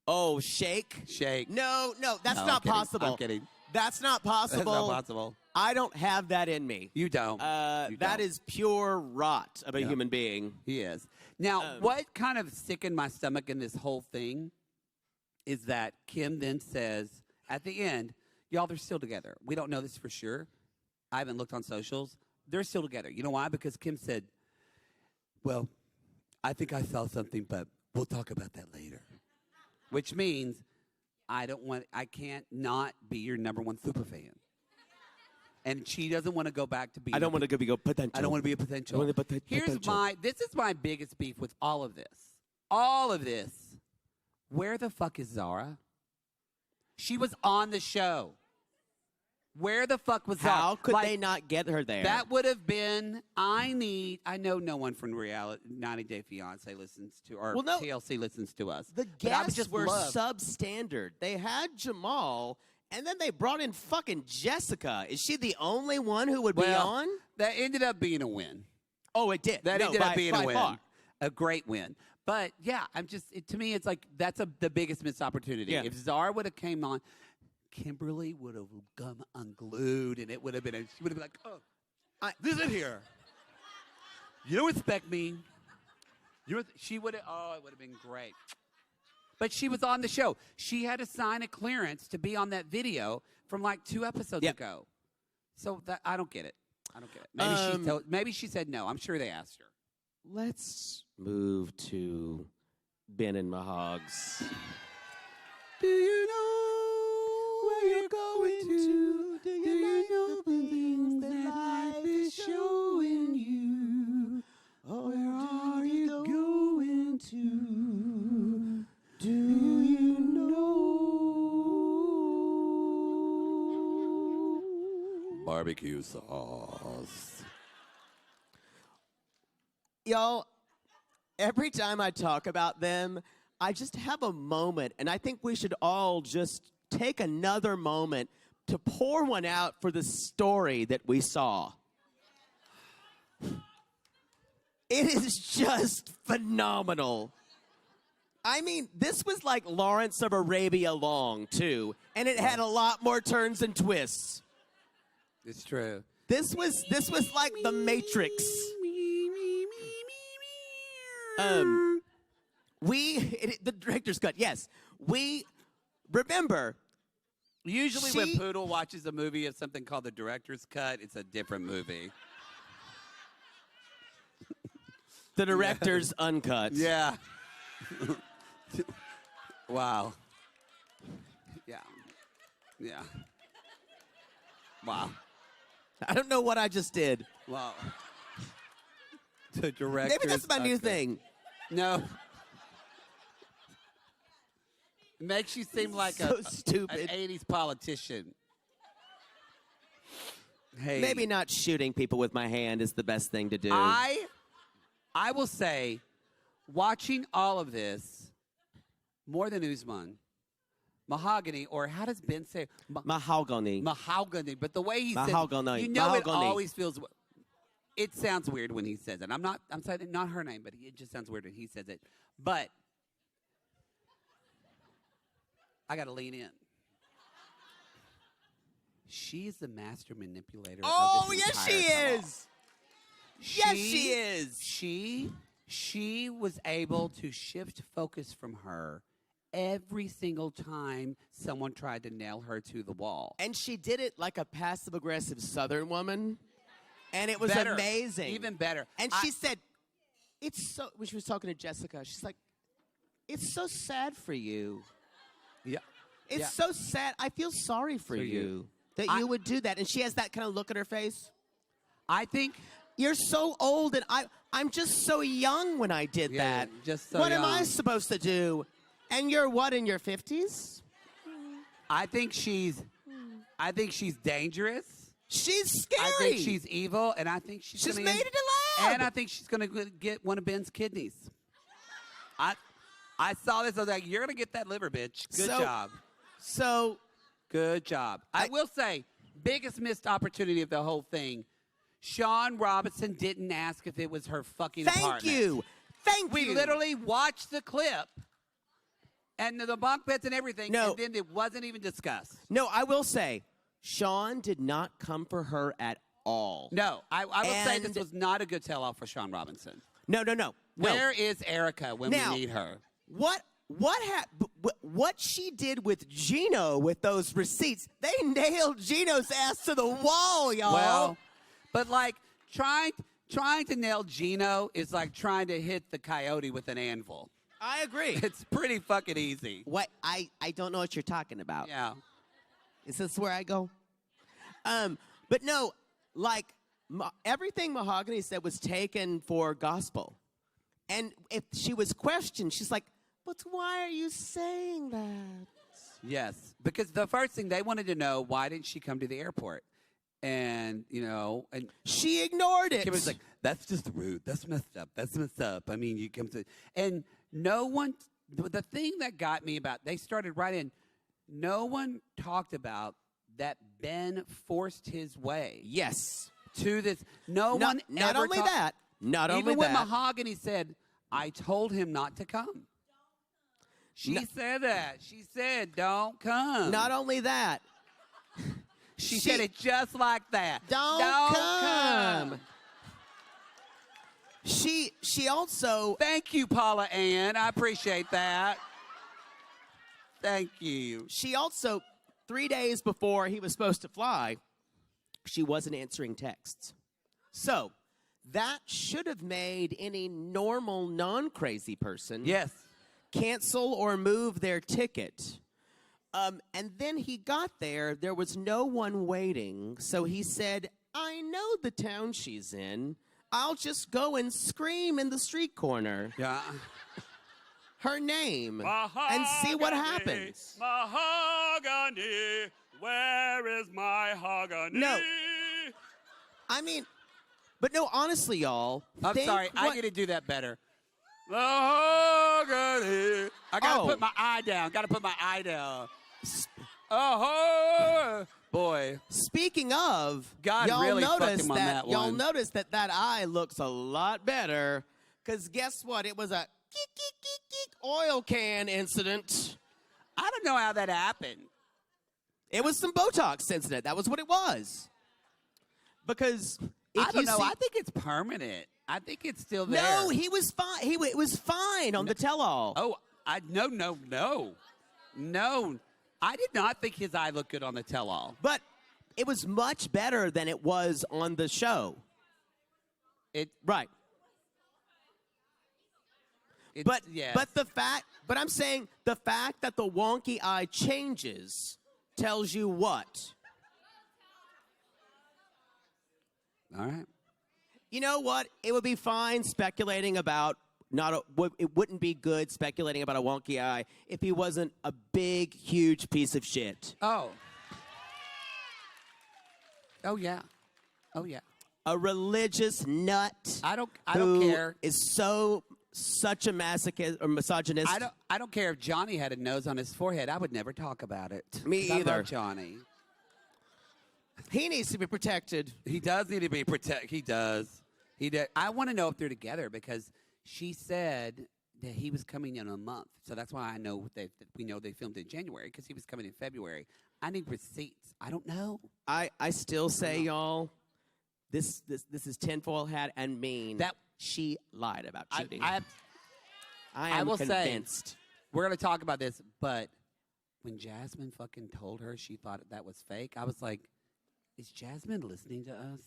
S1: Oh, Shake?
S2: Shake.
S1: No, that's
S2: No,
S1: not
S2: I'm kidding.
S1: possible.
S2: I'm kidding.
S1: That's not possible.
S2: That's not possible.
S1: I don't have that in me.
S2: You don't. You
S1: That
S2: don't.
S1: is pure rot of a human being.
S2: He is. Now, what kind of sickened my stomach in this whole thing is that Kim then says at the end, y'all, they're still together. We don't know this for sure. I haven't looked on socials. They're still together. You know why? Because Kim said, well, I think I saw something, but we'll talk about that later. Which means I can't not be your number one super fan. And she doesn't want to go back to being.
S1: I don't want to go potential.
S2: I don't want to be a potential.
S1: I wanna be potential.
S2: This is my biggest beef with all of this. All of this. Where the fuck is Zara? She was on the show. Where the fuck was Zara?
S1: How could they not get her there?
S2: That would have been, I know no one from reality 90 Day Fiancé listens to, or
S1: Well, no.
S2: TLC listens to us.
S1: The
S2: But I would
S1: guests
S2: just
S1: were
S2: love-
S1: substandard. They had Jamal, and then they brought in fucking Jessica. Is she the only one who would be on?
S2: That ended up being a win.
S1: Oh, it did.
S2: That
S1: No,
S2: ended
S1: by-
S2: up being
S1: by
S2: a win.
S1: far.
S2: A great win. But yeah, to me, it's like that's the biggest missed opportunity.
S1: Yeah.
S2: If Zara would have came on, Kimberly would have come unglued, and it would have been. She would have been like, "Oh, listen here. You don't respect me. She would have. Oh, it would have been great. But she was on the show. She had to sign a clearance to be on that video from like 2 episodes
S1: Yep.
S2: ago. So that I don't get it. I don't get it. Maybe she said no. I'm sure they asked her.
S1: Let's move to Ben and Mahog's.
S2: Do you know where you're going to? Do you know the things that life is showing you? Oh, where are you going to? Do you know? Barbecue sauce.
S1: Y'all, every time I talk about them, I just have a moment, and I think we should all just take another moment to pour one out for the story that we saw. It is just phenomenal. I mean, this was like Lawrence of Arabia long, too, and it had a lot more turns and twists.
S2: It's true.
S1: This was like The Matrix. The director's cut, yes. We remember.
S2: Usually when Poodle watches a movie of something called the director's cut, it's a different movie.
S1: The director's uncut.
S2: Yeah. Wow. Yeah. Yeah. Wow.
S1: I don't know what I just did.
S2: Wow. The director's
S1: Maybe that's my new
S2: uncut.
S1: thing.
S2: No. It makes you seem like
S1: So
S2: an
S1: stupid.
S2: 80s politician. Hey.
S1: Maybe not shooting people with my hand is the best thing to do.
S2: I will say, watching all of this, more than Usman. Mahogany, or how does Ben say?
S1: Mahogany.
S2: Mahogany. But the way he
S1: Mahogany.
S2: says, you know,
S1: Mahogany.
S2: it always feels. It sounds weird when he says it. I'm saying not her name, but it just sounds weird when he says it. But I got to lean in. She is the master manipulator.
S1: Oh,
S2: of this
S1: yes,
S2: entire
S1: she
S2: tell-all.
S1: is. Yes, she is.
S2: She was able to shift focus from her every single time someone tried to nail her to the wall.
S1: And she did it like a passive-aggressive Southern woman. And it was
S2: Better.
S1: amazing.
S2: Even better.
S1: And she said, it's so, when she was talking to Jessica, she's like, it's so sad for you.
S2: Yeah.
S1: It's so sad. I feel sorry for you that you would do that. And she has that kind of look at her face.
S2: I think
S1: You're so old, and I'm just so young when I did that.
S2: just so
S1: what am I
S2: young.
S1: supposed to do? And you're what, in your 50s?
S2: I think she's dangerous.
S1: She's scary.
S2: I think she's evil, and I think she's
S1: She's
S2: gonna
S1: made
S2: end-
S1: it allowed.
S2: And I think she's going to get one of Ben's kidneys. I saw this. I was like, you're going to get that liver, bitch. Good job.
S1: So,
S2: Good job. I will say, biggest missed opportunity of the whole thing, Shaun Robinson didn't ask if it was her fucking apartment.
S1: thank you.
S2: We literally watched the clip and the bunk beds and everything,
S1: No.
S2: and then it wasn't even discussed.
S1: No, I will say, Shaun did not come for her at all.
S2: No, I will say this
S1: And-
S2: was not a good tell-off for Shaun Robinson.
S1: No. No.
S2: Where is Erica when
S1: Now,
S2: we need her?
S1: What she did with Gino with those receipts? They nailed Gino's ass to the wall, y'all.
S2: Well, but like trying to nail Gino is like trying to hit the coyote with an anvil.
S1: I agree.
S2: It's pretty fucking easy.
S1: What I don't know what you're talking about.
S2: Yeah.
S1: Is this where I go? But no, like everything Mahogany said was taken for gospel. And if she was questioned, she's like, but why are you saying that?
S2: Yes, because the first thing they wanted to know, why didn't she come to the airport? And, and
S1: She ignored it.
S2: Kim was like, that's just rude. That's messed up. That's messed up. I mean, you come to, and no one, the thing that got me about, they started right in, no one talked about that Ben forced his way.
S1: Yes.
S2: To this. No one
S1: Not
S2: ever
S1: only
S2: talked-
S1: that. Not
S2: Even
S1: only
S2: when
S1: that.
S2: Mahogany said, I told him not to come. She said that. She said, don't come.
S1: Not only that.
S2: She said it just like that.
S1: Don't come. She also.
S2: Thank you, Paula Ann. I appreciate that. Thank you.
S1: She also, 3 days before he was supposed to fly, she wasn't answering texts. So, that should have made any normal, non-crazy person
S2: Yes.
S1: cancel or move their ticket. And then he got there. There was no one waiting. So he said, I know the town she's in. I'll just go and scream in the street corner
S2: Yeah.
S1: her name and see what happens.
S4: Mahogany, where is my mahogany?
S1: No. I mean, but no, honestly, y'all.
S2: I'm
S1: think
S2: sorry. I
S1: what-
S2: need to do that better.
S4: Mahogany.
S2: I got to
S1: Oh.
S2: put my eye down. Got to put my eye down. Oh, boy.
S1: Speaking of,
S2: God
S1: y'all
S2: really fucked
S1: notice
S2: him on that
S1: y'all
S2: one.
S1: notice that eye looks a lot better. Because guess what? It was a geek, geek, geek, geek oil can incident.
S2: I don't know how that happened.
S1: It was some Botox incident. That was what it was. Because if
S2: I don't
S1: you
S2: know.
S1: see-
S2: I think it's permanent. I think it's still there.
S1: No, he was fine. It was fine on the tell-all.
S2: Oh, no. I did not think his eye looked good on the tell-all.
S1: But it was much better than it was on the show. Right. But I'm saying the fact that the wonky eye changes tells you what?
S2: All right.
S1: You know what? It would be fine speculating about it wouldn't be good speculating about a wonky eye if he wasn't a big, huge piece of shit.
S2: Oh. Oh yeah. Oh yeah.
S1: A religious nut.
S2: I don't
S1: who
S2: care.
S1: Is so such a masochist or misogynist.
S2: I don't care if Johnny had a nose on his forehead. I would never talk about it.
S1: Me
S2: 'Cause
S1: either.
S2: I love Johnny.
S1: He needs to be protected.
S2: He does need to be protected. He does. He did. I want to know if they're together because she said that he was coming in a month. So that's why I know we know they filmed in January because he was coming in February. I need receipts. I don't know.
S1: I still say, y'all, this is tinfoil hat and mean.
S2: That
S1: she lied about cheating.
S2: I
S1: am
S2: will
S1: convinced.
S2: say, we're going to talk about this, but when Jasmine fucking told her she thought that was fake, I was like, is Jasmine listening to us?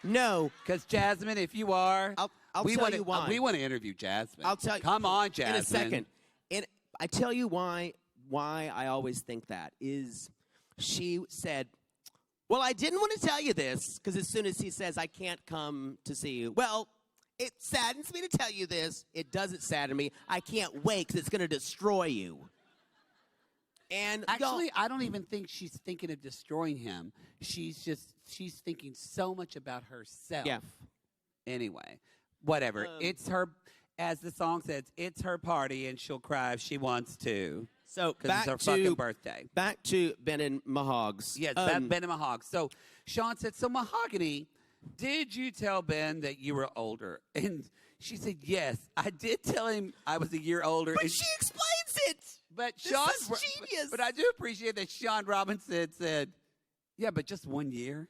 S1: No.
S2: Because Jasmine, if you are,
S1: I'll tell you why.
S2: We want to interview Jasmine.
S1: I'll tell you.
S2: Come on, Jasmine.
S1: In a second. And I tell you why I always think that is she said, well, I didn't want to tell you this because as soon as he says, I can't come to see you. Well, it saddens me to tell you this. It doesn't sadden me. I can't wait because it's going to destroy you. And
S2: actually, I don't even think she's thinking of destroying him. She's thinking so much about herself.
S1: Yeah.
S2: Anyway, whatever. It's her, as the song says, it's her party and she'll cry if she wants to.
S1: So
S2: because it's her fucking birthday.
S1: Back to Ben and Mahogs.
S2: Yes, Ben and Mahogs. So Shaun said, so Mahogany, did you tell Ben that you were older? And she said, yes, I did tell him I was a year older.
S1: But she explains it.
S2: But
S1: this
S2: Shaun,
S1: is genius.
S2: But I do appreciate that Shaun Robinson said, yeah, but just 1 year.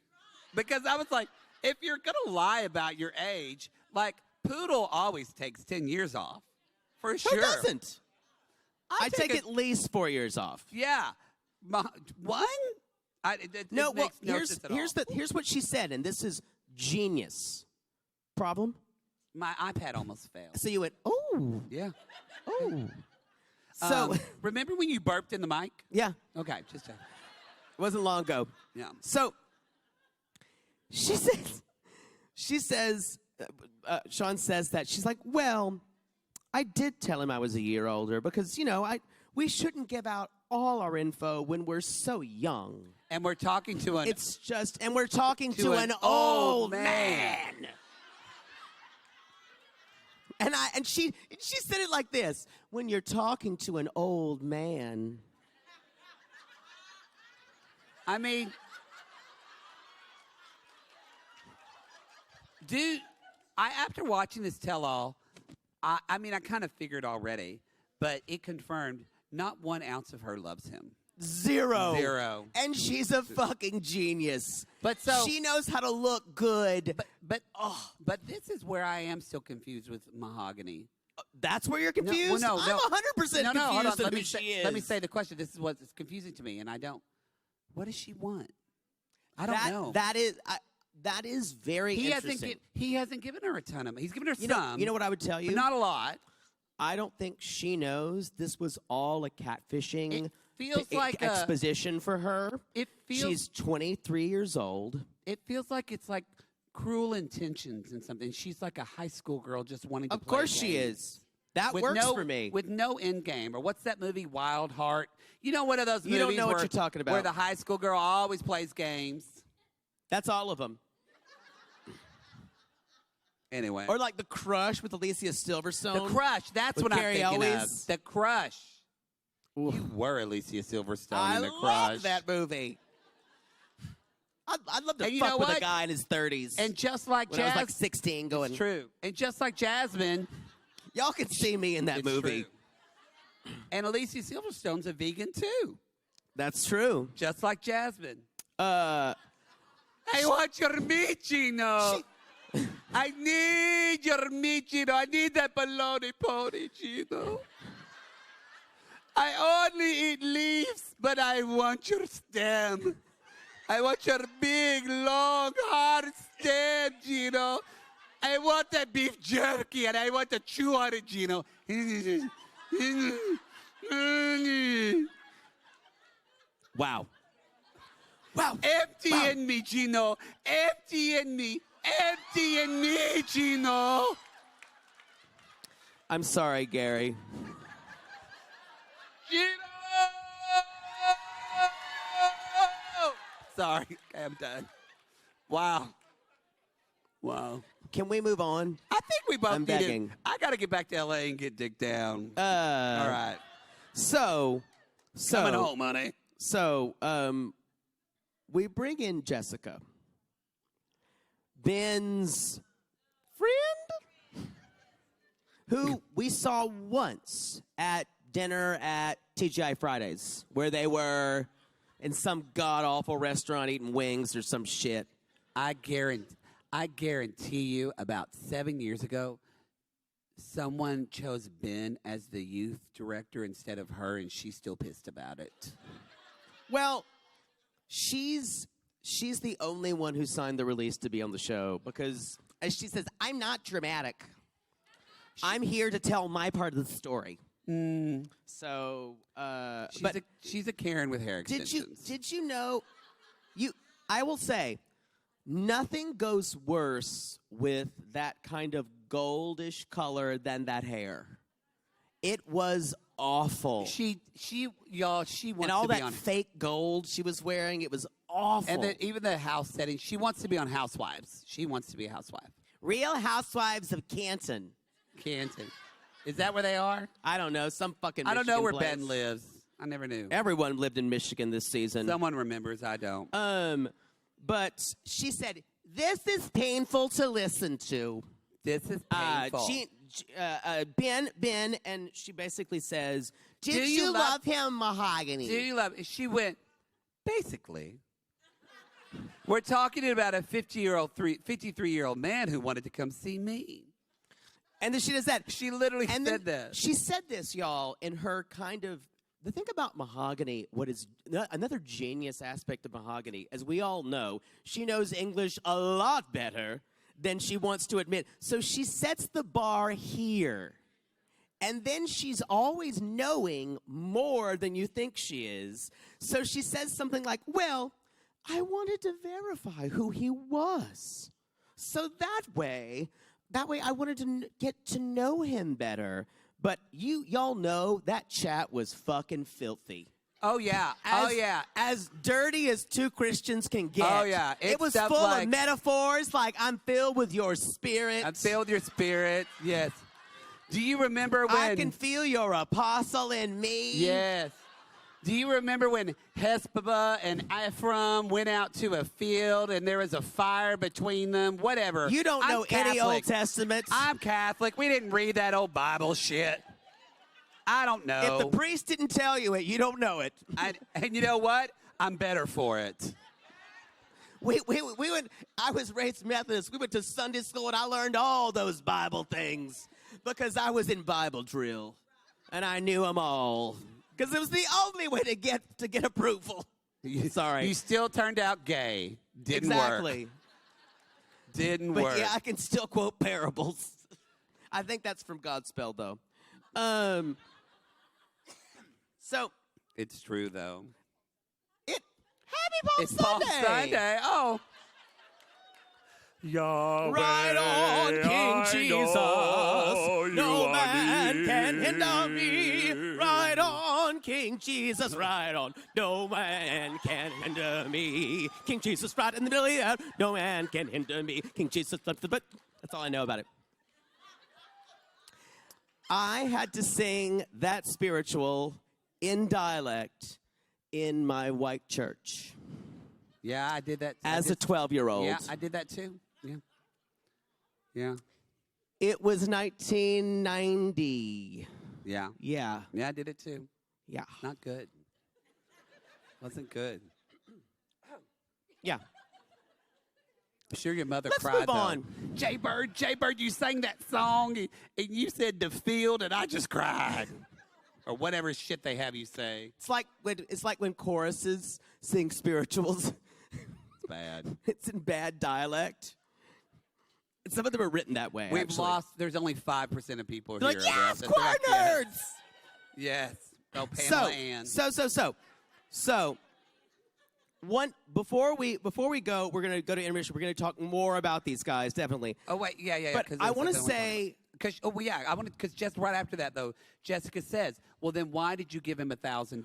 S2: Because I was like, if you're going to lie about your age, like Poodle always takes 10 years off. For sure.
S1: Who doesn't? I take at least 4 years off.
S2: Yeah. One?
S1: No, well,
S2: makes no sense at all.
S1: here's what she said, and this is genius. Problem?
S2: My iPad almost failed.
S1: So you went, oh.
S2: Yeah.
S1: Oh. So
S2: remember when you burped in the mic?
S1: Yeah.
S2: Okay, just checking.
S1: It wasn't long ago.
S2: Yeah.
S1: So she says, Shaun says that she's like, well, I did tell him I was a year older because, you know, we shouldn't give out all our info when we're so young.
S2: And we're talking to an...
S1: It's just, and we're talking to an old man. And she said it like this, when you're talking to an old man.
S2: I mean, dude, after watching this tell-all, I mean, I kind of figured already, but it confirmed not 1 ounce of her loves him.
S1: Zero. And she's a fucking genius.
S2: But so
S1: she knows how to look good.
S2: But this is where I am still confused with Mahogany.
S1: That's where you're confused?
S2: No,
S1: I'm 100% confused
S2: hold on.
S1: with who she is.
S2: Let me say the question. This is what's confusing to me, and I don't. What does she want? I don't know.
S1: That is very interesting.
S2: He hasn't given her a ton of. He's given her some.
S1: You know what I would tell you?
S2: But not a lot.
S1: I don't think she knows this was all a catfishing.
S2: It feels like
S1: exposition for her. She's 23 years old.
S2: It feels like it's like cruel intentions and something. She's like a high school girl just wanting to play
S1: Of course
S2: games.
S1: she is. That works for me.
S2: With no end game. Or what's that movie, Wild Heart? You know, one of those movies
S1: You don't know what you're talking about.
S2: where the high school girl always plays games.
S1: That's all of them.
S2: Anyway.
S1: Or like The Crush with Alicia Silverstone.
S2: The Crush. That's
S1: with
S2: what
S1: Carrie
S2: I'm thinking
S1: Elwes.
S2: of. The Crush.
S1: Oof.
S2: You were Alicia Silverstone in The Crush.
S1: I love that movie. I'd love to fuck with a guy in his 30s.
S2: And just like
S1: when I was like 16 going.
S2: It's true. And just like Jasmine.
S1: Y'all can see me in that
S2: it's
S1: movie.
S2: True. And Alicia Silverstone's a vegan too.
S1: That's true.
S2: Just like Jasmine.
S1: I
S2: want your meat, Gino. I need your meat, Gino. I need that bologna pony, Gino. I only eat leaves, but I want your stem. I want your big, long, hard stem, Gino. I want that beef jerky, and I want to chew on it, Gino.
S1: Wow. Wow.
S2: Empty in me, Gino. Empty in me. Empty in me, Gino.
S1: I'm sorry, Gary.
S2: Gino! Sorry. Okay, I'm done. Wow.
S1: Can we move on?
S2: I think we both
S1: I'm
S2: need
S1: begging.
S2: I I got to get back to L.A. and get dick down. All right.
S1: So,
S2: Coming home, honey.
S1: So, we bring in Jessica, Ben's friend, who we saw once at dinner at TGI Fridays, where they were in some god-awful restaurant eating wings or some shit.
S2: I guarantee you about 7 years ago, someone chose Ben as the youth director instead of her, and she's still pissed about it.
S1: Well, she's the only one who signed the release to be on the show because, as she says, I'm not dramatic. I'm here to tell my part of the story. So,
S2: she's a Karen with hair extensions.
S1: Did you know? I will say, nothing goes worse with that kind of goldish color than that hair. It was awful.
S2: She wants
S1: and all
S2: to be
S1: that
S2: on
S1: fake gold she was wearing, it was awful.
S2: And then even the house setting, she wants to be on Housewives. She wants to be a housewife.
S1: Real Housewives of Canton.
S2: Canton. Is that where they are?
S1: I don't know. Some fucking
S2: I don't know where
S1: place.
S2: Ben lives. I never knew.
S1: Everyone lived in Michigan this season.
S2: Someone remembers. I don't.
S1: But she said, this is painful to listen to.
S2: This is painful.
S1: Ben, and she basically says, did you love him, Mahogany?
S2: Do you love him? She went, basically. We're talking about a 53-year-old man who wanted to come see me.
S1: And then she does that.
S2: She literally said that.
S1: She said this, y'all, in her kind of, the thing about Mahogany, what is another genius aspect of Mahogany, as we all know, she knows English a lot better than she wants to admit. So she sets the bar here. And then she's always knowing more than you think she is. So she says something like, well, I wanted to verify who he was. So that way I wanted to get to know him better. But y'all know that chat was fucking filthy.
S2: Oh, yeah.
S1: As dirty as two Christians can get.
S2: Oh, yeah.
S1: It was full of metaphors like, I'm filled with your spirit.
S2: I'm filled with your spirit, yes. Do you remember when...
S1: I can feel your apostle in me.
S2: Yes. Do you remember when Hespabah and Ephraim went out to a field and there was a fire between them? Whatever.
S1: You don't know any Old Testament.
S2: I'm Catholic. We didn't read that old Bible shit. I don't know.
S1: If the priest didn't tell you it, you don't know it.
S2: And you know what? I'm better for it.
S1: We went. I was raised Methodist. We went to Sunday school, and I learned all those Bible things because I was in Bible drill, and I knew them all because it was the only way to get approval. Sorry,
S2: you still turned out gay. Didn't work. Didn't work.
S1: But yeah, I can still quote parables. I think that's from Godspell, though. So
S2: it's true, though.
S1: Happy Palm Sunday.
S2: Palm Sunday. Oh.
S4: Yahweh,
S1: Right on, King Jesus. No man can hinder me. Right on, King Jesus. Right on. No man can hinder me. King Jesus, right in the middle of the air. No man can hinder me. King Jesus, but that's all I know about it. I had to sing that spiritual in dialect in my white church.
S2: Yeah, I did that.
S1: As a 12-year-old.
S2: Yeah, I did that too. Yeah. Yeah.
S1: It was 1990.
S2: Yeah.
S1: Yeah.
S2: Yeah, I did it too.
S1: Yeah.
S2: Not good. Wasn't good.
S1: Yeah.
S2: I'm sure your mother
S1: Let's
S2: cried,
S1: move on.
S2: Jay Bird, you sang that song, and you said the field, and I just cried. Or whatever shit they have you say.
S1: It's like when choruses sing spirituals.
S2: It's bad.
S1: It's in bad dialect. And some of them are written that way.
S2: We've lost. There's only 5% of people
S1: They're
S2: here.
S1: like, yes,
S2: They're
S1: choir
S2: like,
S1: nerds.
S2: Yes. Oh, Pamela Ann.
S1: So. Before we go, we're gonna go to intermission. We're gonna talk more about these guys, definitely.
S2: Oh wait, yeah.
S1: But I want to say,
S2: because just right after that though, Jessica says, "Well, then why did you give him $1,000?"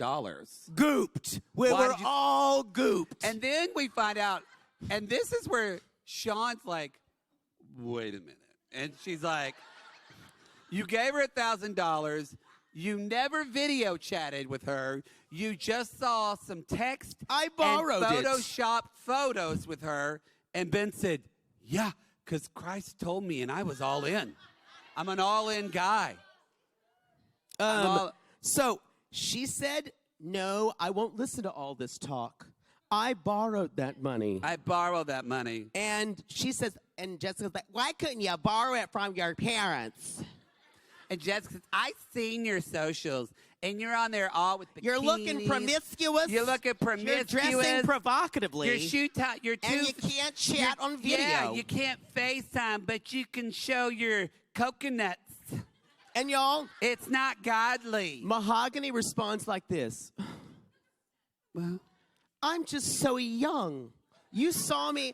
S1: gooped. We were all gooped.
S2: And then we find out, and this is where Shaun's like, "Wait a minute," and she's like, You gave her $1,000. You never video chatted with her. You just saw some text
S1: I borrowed
S2: and
S1: it.
S2: Photoshop photos with her. And Ben said, yeah, because Christ told me and I was all in. I'm an all-in guy.
S1: So she said, no, I won't listen to all this talk. I borrowed that money.
S2: I borrowed that money.
S1: And she says, and Jessica's like, why couldn't you borrow it from your parents?
S2: And Jessica says, I seen your socials, and you're on there all with bikinis.
S1: You're looking promiscuous.
S2: You're looking promiscuous.
S1: You're dressing provocatively.
S2: You're
S1: and you can't chat on video.
S2: Yeah, you can't FaceTime, but you can show your coconuts.
S1: And y'all,
S2: It's not godly.
S1: Mahogany responds like this.
S2: Well,
S1: I'm just so young. You saw me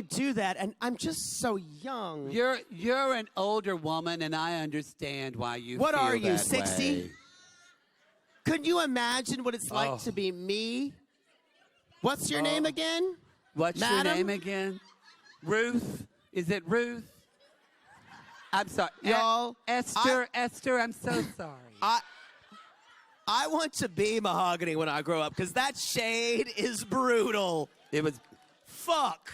S1: do that, and I'm just so young.
S2: you're an older woman, and I understand why you
S1: What
S2: feel
S1: are you,
S2: that
S1: 60?
S2: way.
S1: Could you imagine what it's like to be me? What's your name again?
S2: What's
S1: Madam?
S2: your name again? Ruth? Is it Ruth? I'm sorry.
S1: Y'all,
S2: Esther, I'm so sorry.
S1: I want to be Mahogany when I grow up, because that shade is brutal.
S2: It was,
S1: Fuck.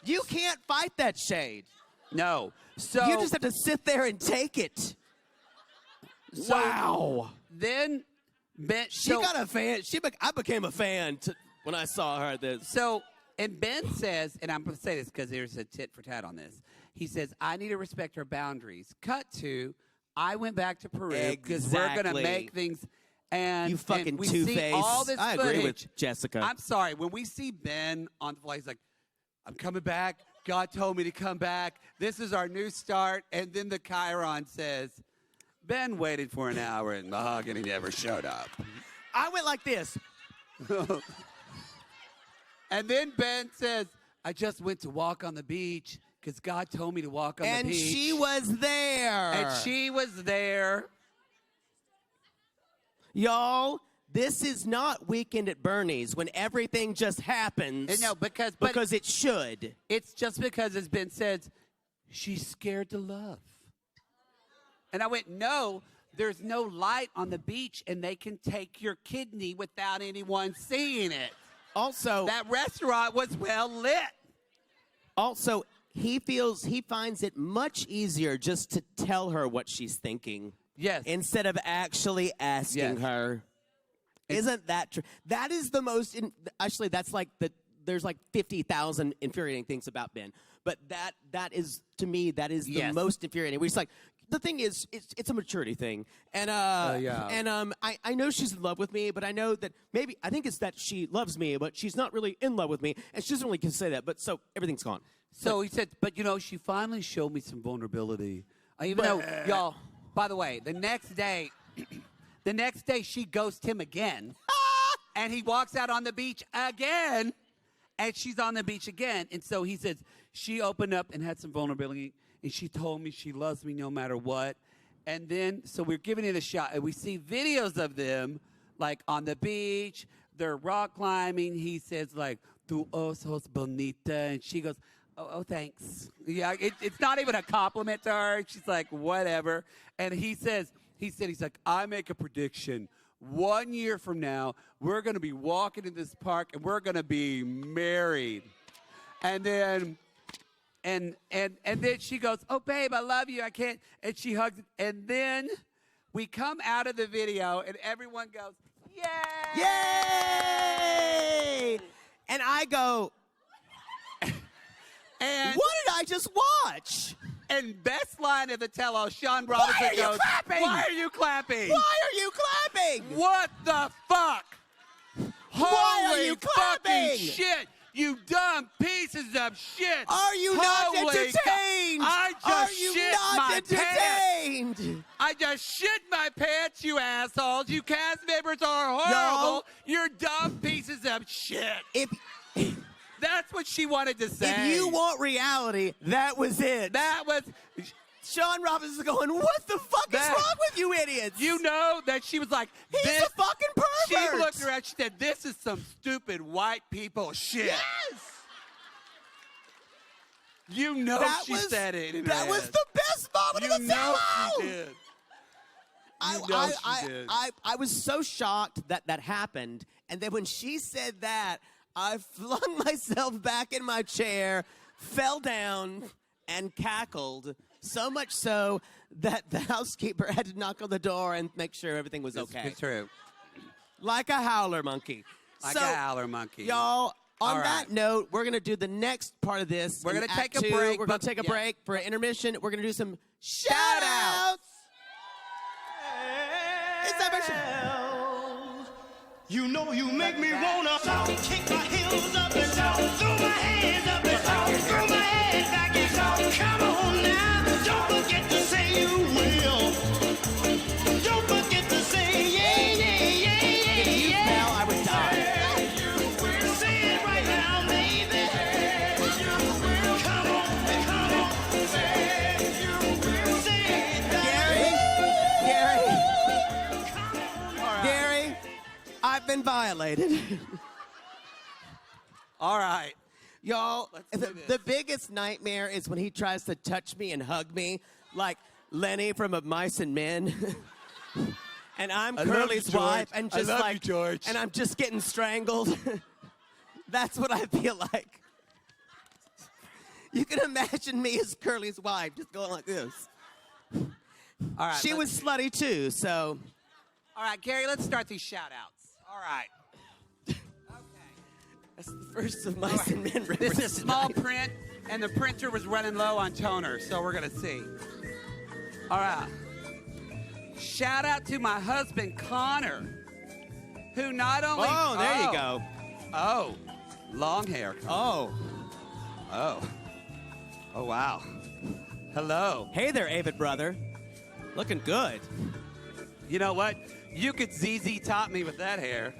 S1: You can't fight that shade.
S2: no. So
S1: You just have to sit there and take it.
S2: So
S1: Wow.
S2: Then, Ben,
S1: She got a fan. I became a fan when I saw her.
S2: And Ben says, and I'm going to say this because there's a tit for tat on this. He says, I need to respect her boundaries. Cut to, I went back to Peru because we're going to
S1: Exactly.
S2: make things. And
S1: You fucking
S2: and we see
S1: two-face.
S2: all this
S1: I agree with
S2: footage.
S1: Jessica.
S2: I'm sorry. When we see Ben on the flight, he's like, I'm coming back. God told me to come back. This is our new start. And then the Chiron says, Ben waited for an hour and Mahogany never showed up.
S1: I went like this.
S2: And then Ben says, I just went to walk on the beach because God told me to walk on the
S1: And
S2: beach.
S1: she was there.
S2: And she was there.
S1: Y'all, this is not Weekend at Bernie's when everything just happens.
S2: No, because
S1: it should.
S2: it's just because, as Ben says, she's scared to love. And I went, no, there's no light on the beach, and they can take your kidney without anyone seeing it.
S1: Also,
S2: That restaurant was well lit.
S1: he finds it much easier just to tell her what she's thinking.
S2: Yes.
S1: Instead of actually asking
S2: Yes.
S1: her. Isn't that true? That is the most, actually, that's like there's like 50,000 infuriating things about Ben. But that is, to me, that is the
S2: Yes.
S1: most infuriating. We're just like, the thing is, it's a maturity thing. And
S2: yeah.
S1: and I know she's in love with me, but I know that I think it's that she loves me, but she's not really in love with me, and she doesn't really say that. But so everything's gone.
S2: So he said, but she finally showed me some vulnerability. Even though, y'all, by the way, the next day she ghosts him again, and he walks out on the beach again, and she's on the beach again. And so he says, she opened up and had some vulnerability, and she told me she loves me no matter what. And then, so we're giving it a shot, and we see videos of them, like, on the beach. They're rock climbing. He says, like, tu ojos bonita, and she goes, oh, thanks. Yeah, it's not even a compliment to her. She's like, whatever. And he's like, I make a prediction. 1 year from now, we're going to be walking in this park, and we're going to be married. And then... And then she goes, oh, babe, I love you. I can't. And she hugs it. And then we come out of the video, and everyone goes, yay!
S1: Yay! And I go,
S2: And
S1: what did I just watch?
S2: And best line of the tell-all, Shaun Robinson
S1: Why are you
S2: goes,
S1: clapping?
S2: why are you clapping?
S1: Why are you clapping?
S2: What the fuck?
S1: Why are
S2: Holy
S1: you
S2: fucking
S1: clapping?
S2: shit! You dumb pieces of shit!
S1: Are you not
S2: Holy
S1: entertained?
S2: I just
S1: Are you
S2: shit
S1: not
S2: my
S1: entertained?
S2: pants. I just shit my pants, you assholes. You cast members are horrible.
S1: Y'all.
S2: You're dumb pieces of shit.
S1: If
S2: That's what she wanted to say.
S1: you want reality, that was it.
S2: That was...
S1: Shaun Robinson going, what the fuck is
S2: That-
S1: wrong with you idiots?
S2: You know that she was like,
S1: He's
S2: this...
S1: a fucking
S2: She
S1: pervert.
S2: looked around, she said, this is some stupid white people shit.
S1: Yes.
S2: You know
S1: That
S2: she
S1: was,
S2: said it in her
S1: That was
S2: head.
S1: the best moment
S2: You
S1: of the
S2: know
S1: show.
S2: she did. You know she did.
S1: I was so shocked that that happened. And then when she said that, I flung myself back in my chair, fell down, and cackled. So much so that the housekeeper had to knock on the door and make sure everything was okay.
S2: It's true.
S1: Like a howler monkey.
S2: Like
S1: So,
S2: a howler monkey.
S1: Y'all, on
S2: All
S1: that
S2: right.
S1: note, we're going to do the next part of this.
S2: We're
S1: in
S2: gonna
S1: Act
S2: take a
S1: 2.
S2: break,
S1: We're going
S2: but-
S1: to take a
S2: yeah.
S1: break for an intermission. We're going to do some
S2: Shout-outs.
S1: shout-outs. It's that
S5: You know you make me wanna kick my heels up and throw my hands up and throw my head back and come on now. Don't forget to say you will. Don't forget to say yeah, yeah, yeah, yeah,
S1: If you
S5: yeah.
S1: fell, I would die.
S5: Say it right now, baby. Come on. Say it.
S1: Gary, I've been violated.
S2: All right.
S1: Y'all,
S2: Let's do this.
S1: the biggest nightmare is when he tries to touch me and hug me, like Lenny from Of Mice and Men. And I'm
S2: I love
S1: Curly's
S2: you, George.
S1: wife, and
S2: I
S1: just
S2: love you,
S1: like,
S2: George.
S1: and I'm just getting strangled. That's what I feel like. You can imagine me as Curly's wife, just going like this.
S2: All right.
S1: She was slutty too, so.
S2: All right, Gary, let's start these shout-outs. All right.
S1: That's the first of Mice and Men
S2: This
S1: references
S2: is small
S1: tonight.
S2: print, and the printer was running low on toner, so we're going to see. All right. Shout out to my husband, Connor, who not only...
S1: Oh, there you go.
S2: Oh, long hair.
S1: Oh.
S2: Oh. Oh, wow. Hello.
S1: Hey there, Avid brother. Looking good.
S2: You know what? You could ZZ Top me with that hair.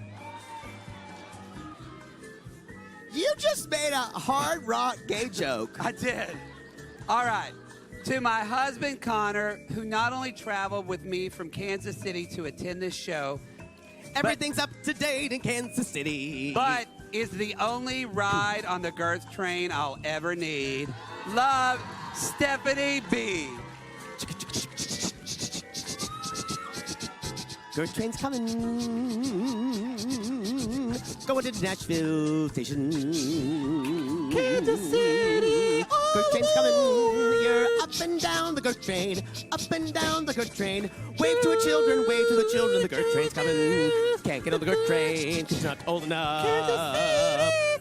S1: You just made a hard rock gay joke.
S2: I did. All right. To my husband, Connor, who not only traveled with me from Kansas City to attend this show,
S1: Everything's up to date in Kansas City.
S2: but is the only ride on the girth train I'll ever need. Love, Stephanie B.
S1: Girth train's coming. Going to the Nashville station. Kansas City. Girth train's coming. You're up and down the girth train. Up and down the girth train. Wave to the children. Wave to the children. The girth train's coming. Can't get on the girth train because you're not old enough.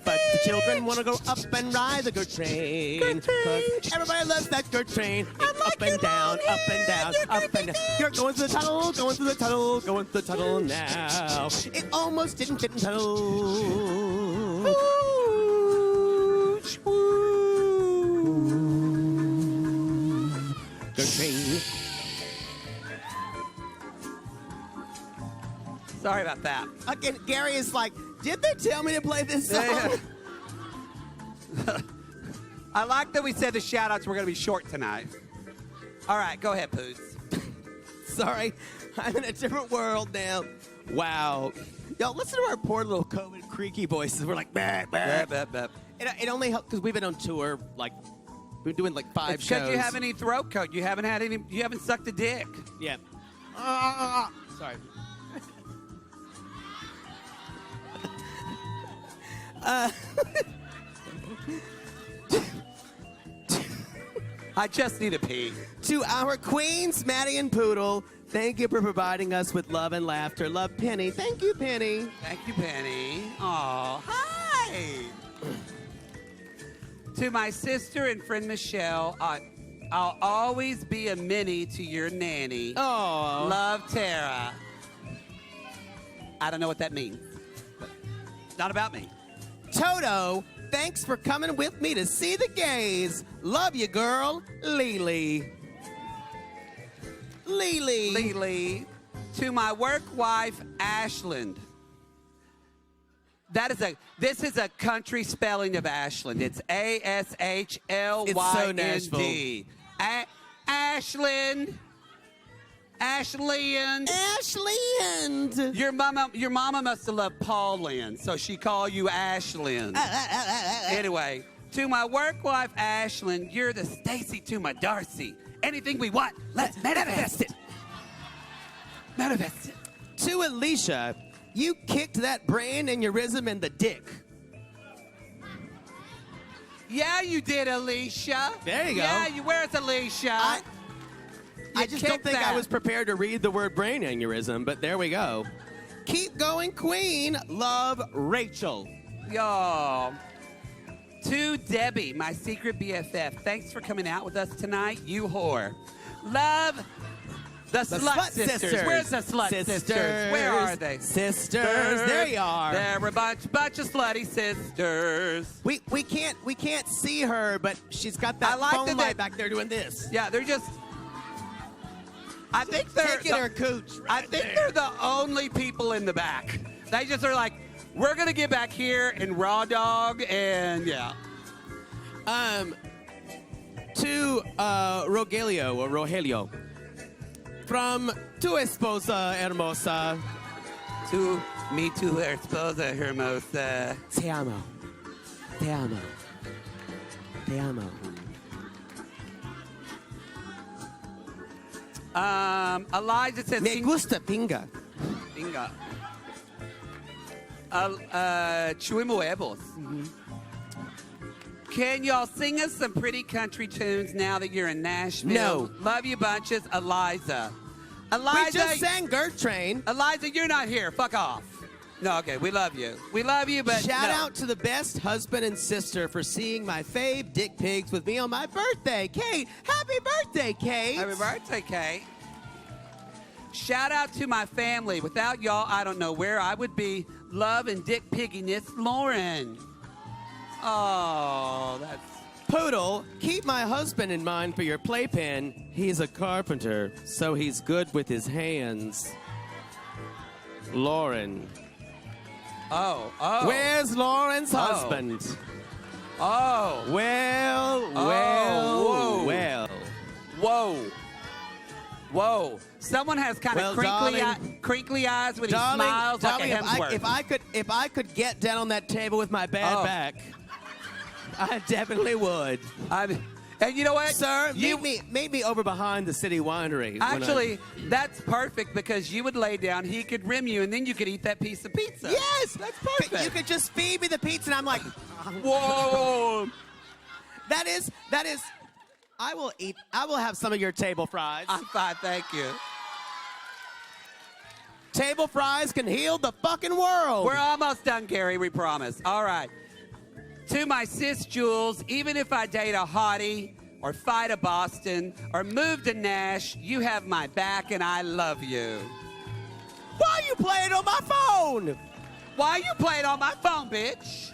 S1: But the children want to go up and ride the girth train. Because everybody loves that girth train. It's up and down, up and down, up and down. You're going through the tunnel, going through the tunnel, going through the tunnel now. It almost didn't fit in the tunnel. Girth train.
S2: Sorry about that.
S1: Again, Gary is like, did they tell me to play this song?
S2: I like that we said the shout-outs were going to be short tonight. All right, go ahead, Poos.
S1: Sorry, I'm in a different world now. Wow. Y'all, listen to our poor little COVID creaky voices. We're like, bah, bah. It only helps because we've been on tour, like, we've been doing like 5
S2: It's
S1: shows.
S2: because you have any throat coat. You haven't had any. You haven't sucked a dick.
S1: Yeah. Sorry.
S2: I just need a pee.
S1: To our queens, Maddie and Poodle, thank you for providing us with love and laughter. Love, Penny. Thank you, Penny.
S2: Thank you, Penny. Aw, hi. To my sister and friend Michelle, I'll always be a mini to your nanny.
S1: Oh.
S2: Love, Tara. I don't know what that means. But not about me.
S1: Toto, thanks for coming with me to see the gays. Love you, girl. Lily. Lily.
S2: Lily. To my work wife, Ashland. This is a country spelling of Ashland. It's Ashlynd.
S1: It's so Nashville.
S2: Ashland. Ashland.
S1: Ashland.
S2: Your mama must have loved Paul Lynn, so she called you Ashland. Anyway, To my work wife, Ashlyn, you're the Stacy to my Darcy. Anything we want, let's manifest it. Manifest it.
S1: To Alicia, you kicked that brain aneurysm in the dick.
S2: Yeah, you did, Alicia.
S1: There you go.
S2: Yeah, where's Alicia?
S1: I
S2: You
S1: just don't
S2: kicked
S1: think I
S2: that.
S1: was prepared to read the word brain aneurysm, but there we go. Keep going, Queen. Love, Rachel.
S2: Yo. To Debbie, my secret BFF, thanks for coming out with us tonight, you whore. Love, the Slut Sisters. Where's the Slut Sisters? Where are they?
S1: Sisters. There you are.
S2: They're a bunch of slutty sisters.
S1: We can't see her, but she's got
S2: I
S1: that
S2: like
S1: phone
S2: that
S1: light back there doing this.
S2: Yeah, they're just. I think they're.
S1: Taking her cooch.
S2: I think they're the only people in the back. They just are like, we're gonna get back here and raw dog and yeah.
S1: To Rogelio. From Tu Esposa Hermosa.
S2: To me to her esposa hermosa.
S1: Te amo. Te amo. Te amo.
S2: Eliza says.
S1: Me gusta pinga.
S2: Bingo. Chuimuevos. Can y'all sing us some pretty country tunes now that you're in Nashville?
S1: No.
S2: Love you bunches, Eliza.
S1: We
S2: Eliza,
S1: just sang Gert Train.
S2: Eliza, you're not here. Fuck off. No, okay, we love you. We love you, but
S1: Shout
S2: no.
S1: out to the best husband and sister for seeing my fave dick pigs with me on my birthday. Kate, happy birthday, Kate.
S2: Happy birthday, Kate. Shout out to my family. Without y'all, I don't know where I would be. Love and dick pigginess, Lauren. Oh, that's...
S1: Poodle, keep my husband in mind for your playpen. He's a carpenter, so he's good with his hands. Lauren.
S2: Oh.
S1: Where's Lauren's husband?
S2: Oh.
S1: Well.
S2: Whoa. Someone has kind of
S1: Well,
S2: crinkly eyes when he smiles like a Hemsworth.
S1: if I could get down on that table with my bad back, I definitely would.
S2: And you know what?
S1: Sir, meet me over behind the city winery.
S2: Actually, that's perfect because you would lay down, he could rim you, and then you could eat that piece of pizza.
S1: Yes,
S2: that's perfect.
S1: You could just feed me the pizza, and I'm like,
S2: whoa.
S1: that is. I will eat. I will have some of your table fries.
S2: I'm fine, thank you.
S1: Table fries can heal the fucking world.
S2: We're almost done, Gary, we promise. All right. To my sis Jules, even if I date a hottie or fight a Boston or move to Nash, you have my back and I love you.
S1: Why are you playing on my phone?
S2: Why you playing on my phone, bitch?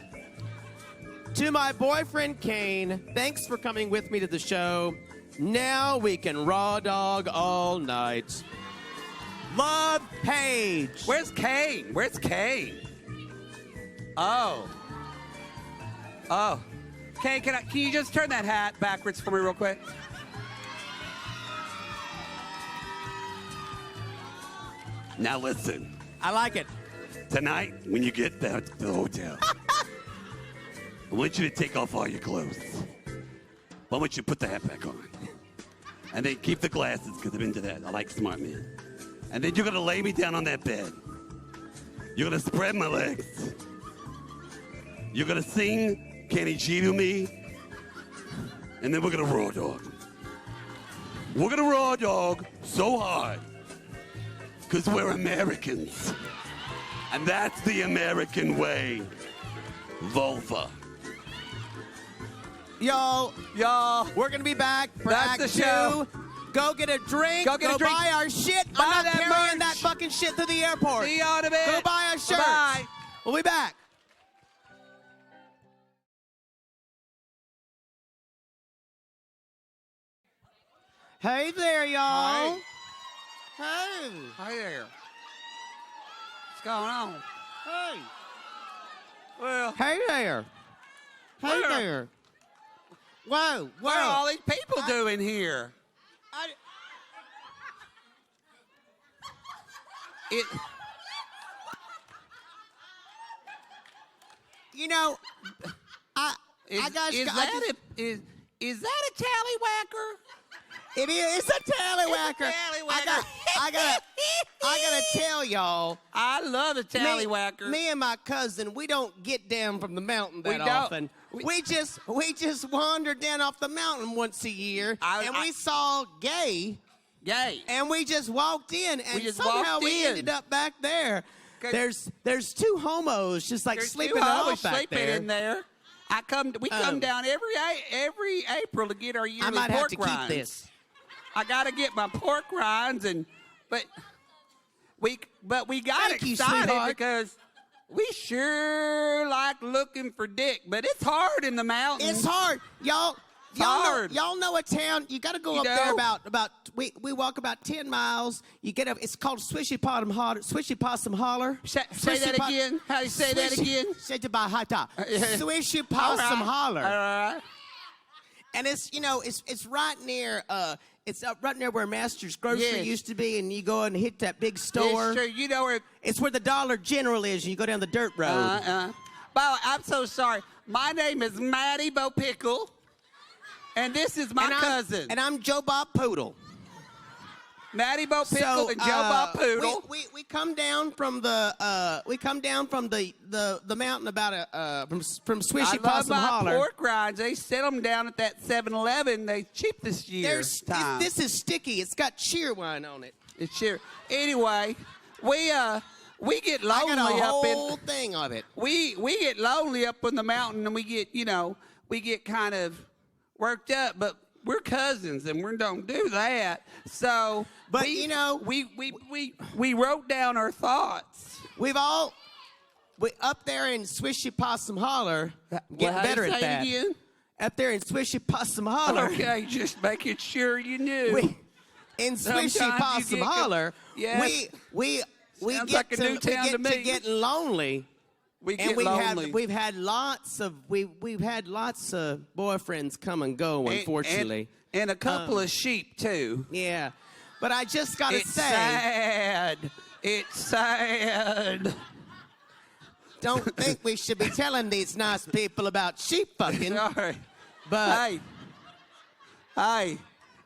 S1: To my boyfriend Kane, thanks for coming with me to the show. Now we can raw dog all night. Love, Paige.
S2: Where's Kane? Oh. Kane, can you just turn that hat backwards for me real quick? Now listen.
S1: I like it.
S2: Tonight, when you get back to the hotel, I want you to take off all your clothes. I want you to put the hat back on. And then keep the glasses, because I'm into that. I like smart men. And then you're going to lay me down on that bed. You're going to spread my legs. You're going to sing Kenny G to me. And then we're going to raw dog. We're going to raw dog so hard. Because we're Americans. And that's the American way. Vulva.
S1: Y'all, we're going to be back for
S2: That's
S1: Act
S2: the show.
S1: 2. Go get a drink.
S2: Go get a drink.
S1: Buy our shit.
S2: Buy
S1: I'm not
S2: that
S1: carrying
S2: merch.
S1: that fucking shit to the airport.
S2: See you in a bit.
S1: Go buy our shirts.
S2: Bye.
S1: We'll be back. Hey there, y'all. Hey.
S2: Hi there. What's going on?
S1: Hey.
S2: Well,
S1: Hey there. Hey
S2: Where?
S1: there. Whoa.
S2: what are all these people doing here?
S1: You know,
S2: Is that a tallywhacker?
S1: It is a tallywhacker.
S2: Tallywhacker.
S1: I gotta tell y'all.
S2: I love a tallywhacker.
S1: Me and my cousin, we don't get down from the mountain that
S2: We don't.
S1: often. We just wandered down off the mountain once a year, and we saw Gay.
S2: Gay.
S1: And we just walked in, and
S2: just
S1: somehow
S2: walked
S1: we
S2: in.
S1: ended up back there.
S2: 'Cause
S1: There's two homos just like
S2: There's
S1: sleeping
S2: two hours
S1: off back
S2: sleeping
S1: there.
S2: in there. We come down every April to get our yearly
S1: I might
S2: pork
S1: have to keep
S2: rinds.
S1: this.
S2: I gotta get my pork rinds, but we got
S1: Thank you,
S2: excited
S1: sweetheart.
S2: because we sure like looking for dick, but it's hard in the mountains.
S1: It's hard, y'all.
S2: hard.
S1: Y'all know a town. You got to go up there about. We walk about 10 miles. You get up. It's called Swishy Possum Holler.
S2: Say that again. How do you say that again?
S1: Swishy Possum Holler.
S2: All right.
S1: And it's right near it's up right near where Master's Grocery used to be, and you go and hit that big store.
S2: Yes, sure. You know where
S1: It's where the Dollar General is, and you go down the dirt road.
S2: By the way, I'm so sorry. My name is Mattie Bo Pickle, and this is my cousin.
S1: And I'm Joe Bob Poodle.
S2: Mattie Bo Pickle and Joe Bob Poodle.
S1: We come down from the mountain about from Swishy Possum
S2: I love
S1: Holler.
S2: my pork rinds. They set them down at that 7-Eleven. They cheap this year.
S1: This is sticky. It's got cheer wine on it.
S2: It's cheer. Anyway, we get lonely
S1: I got a
S2: up
S1: whole
S2: in
S1: thing of it.
S2: we get lonely up on the mountain, and we get kind of worked up, but we're cousins and we don't do that. So,
S1: But,
S2: we wrote down our thoughts.
S1: We up there in Swishy Possum Holler. Getting
S2: Well,
S1: better
S2: say
S1: at
S2: it
S1: that.
S2: again?
S1: Up there in Swishy Possum Holler.
S2: Okay, just making sure you knew.
S1: In
S2: Sometimes
S1: Swishy
S2: you
S1: Possum
S2: get
S1: Holler,
S2: Yes.
S1: we
S2: Sounds
S1: get
S2: like a new town to me.
S1: get lonely.
S2: we
S1: And
S2: get lonely.
S1: we've had lots of boyfriends come and go, unfortunately.
S2: And a couple of sheep too.
S1: Yeah. But I just gotta
S2: It's
S1: say,
S2: sad. It's sad.
S1: don't think we should be telling these nice people about sheep fucking.
S2: Sorry.
S1: But
S2: Hey,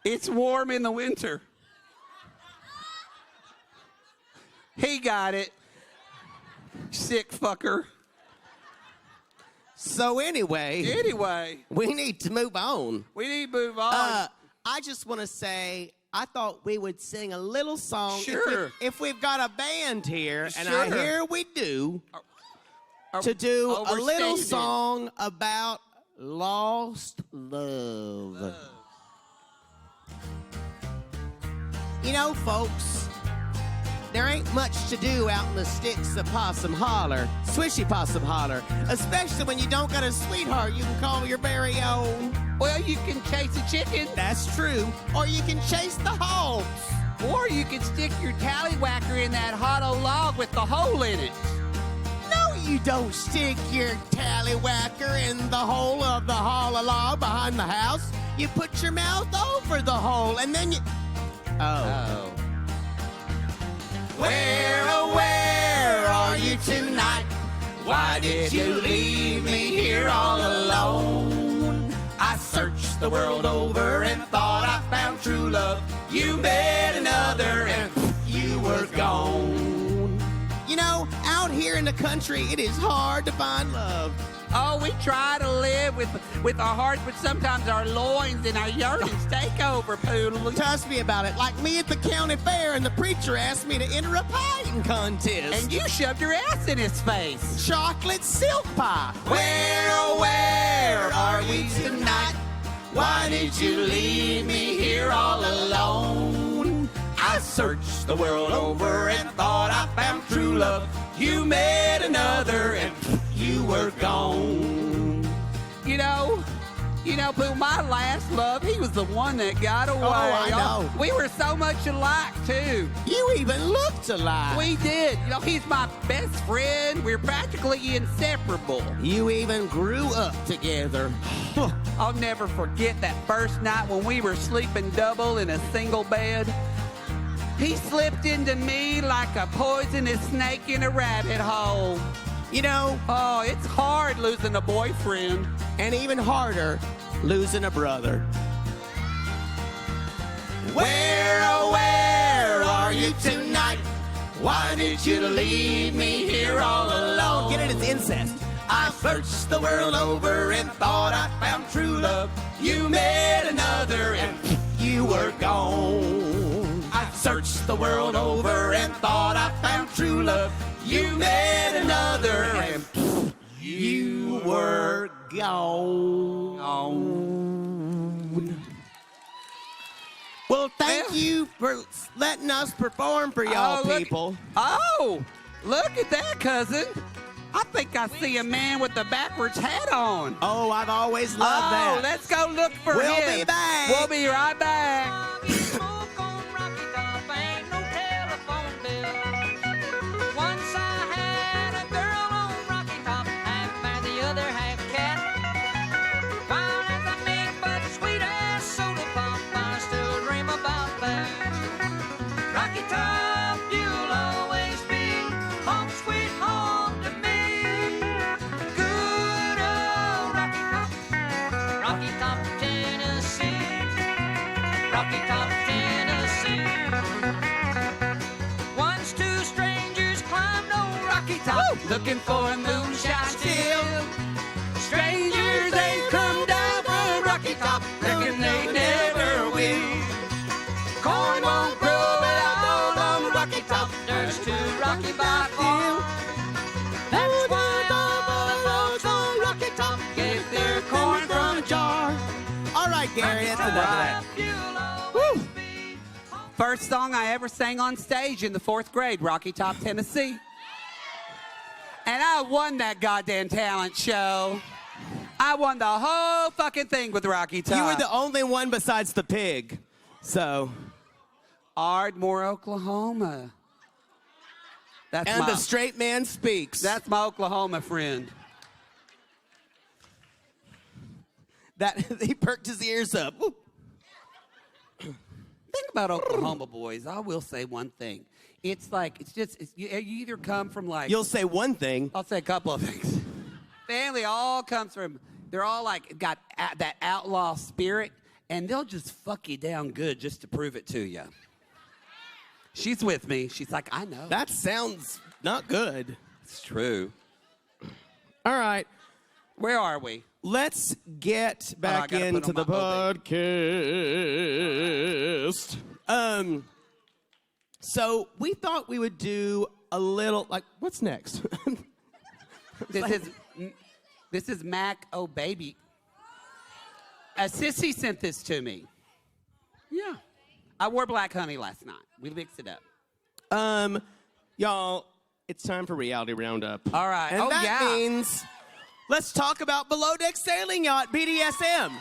S2: it's warm in the winter. He got it. Sick fucker.
S1: so anyway, we need to move on.
S2: We need to move on.
S1: I just want to say, I thought we would sing a little song.
S2: Sure.
S1: If we've got a band here, and
S2: Sure.
S1: I hear we do,
S2: Are-
S1: to do a little
S2: overstated.
S1: song about lost love. You know, folks, there ain't much to do out in the sticks of Possum Holler, Swishy Possum Holler, especially when you don't got a sweetheart you can call your very own.
S2: Well, you can chase a chicken,
S1: That's true. Or you can chase the hogs.
S2: or you can stick your tallywhacker in that hot old log with the hole in it.
S1: No, you don't stick your tallywhacker in the hole of the hollow log behind the house. You put your mouth over the hole, and then you... Oh. Where, oh, where are you tonight? Why did you leave me here all alone? I searched the world over and thought I found true love. You met another and you were gone. You know, out here in the country, it is hard to find love.
S2: Oh, we try to live with our hearts, but sometimes our loins and our yearnings take over, Poodle.
S1: Trust me about it. Like me at the county fair, and the preacher asked me to enter a pieing contest.
S2: And you shoved your ass in his face.
S1: Chocolate silk pie. Where, oh, where are we tonight? Why did you leave me here all alone? I searched the world over and thought I found true love. You met another and you were gone.
S2: You know, Pooh, my last love, he was the one that got away.
S1: I know.
S2: We were so much alike, too.
S1: You even looked alike.
S2: We did. You know, he's my best friend. We're practically inseparable.
S1: You even grew up together.
S2: I'll never forget that first night when we were sleeping double in a single bed. He slipped into me like a poisonous snake in a rabbit hole.
S1: You know,
S2: Oh, it's hard losing a boyfriend.
S1: and even harder, losing a brother.
S2: Where, oh, where are you tonight? Why did you leave me here all alone?
S1: Get it, it's incest.
S2: I searched the world over and thought I found true love. You met another and you were gone. I searched the world over and thought I found true love. You met another and you were gone.
S1: Well, thank you for letting us perform for y'all people.
S2: Look at that, cousin. I think I see a man with a backwards hat on.
S1: Oh, I've always loved that.
S2: Let's go look for him.
S1: We'll be back.
S2: We'll be right back.
S6: Once I had a girl on Rocky Top, half man, the other half cat. Fine as a meat, but sweet as soda pop, I still dream about that. Rocky Top, you'll always be home sweet home to me. Good old Rocky Top, Rocky Top, Tennessee. Rocky Top, Tennessee. Once two strangers climbed on Rocky Top,
S2: Looking for a moonshine
S6: still.
S2: Strangers, they come down from Rocky Top, reckon they never will.
S6: Corn won't grow without on Rocky Top. There's too rocky by far. That's why all the folks on Rocky Top get their corn from a jar.
S1: All right, Gary, that's enough of that.
S6: You'll always be
S2: First song I ever sang on stage in the 4th grade, Rocky Top, Tennessee. And I won that goddamn talent show. I won the whole fucking thing with Rocky Top.
S1: You were the only one besides the pig. So,
S2: Ardmore, Oklahoma. That's
S1: and
S2: my,
S1: the straight man speaks.
S2: that's my Oklahoma friend.
S1: That he perked his ears up. Woo.
S2: Thing about Oklahoma boys, I will say one thing. It's like, you either come from like,
S1: You'll say one thing.
S2: I'll say a couple of things. Family all comes from, they're all like, got that outlaw spirit, and they'll just fuck you down good just to prove it to you. She's with me. She's like, I know.
S1: That sounds not good.
S2: That's true.
S1: All right.
S2: Where are we?
S1: Let's get back
S2: gotta put
S1: into
S2: on
S1: the
S2: my
S1: podcast. So we thought we would do a little, like, what's next?
S2: This is Mac Oh Baby. A sissy sent this to me. Yeah. I wore black honey last night. We mixed it up.
S1: Y'all, it's time for Reality Roundup.
S2: All right.
S1: And
S2: Oh,
S1: that
S2: yeah.
S1: means let's talk about Below Deck Sailing Yacht, BDSM.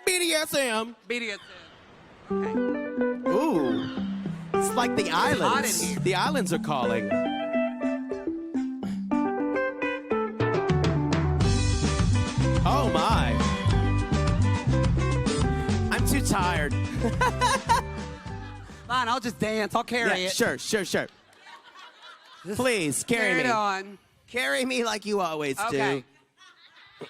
S1: BDSM.
S2: BDSM.
S1: Ooh. It's like the islands.
S2: hot in here.
S1: The islands are calling. Oh my. I'm too tired.
S2: Fine, I'll just dance. I'll carry it.
S1: Sure. Please, carry
S2: it
S1: me.
S2: on.
S1: Carry me like you always
S2: Okay.
S1: do.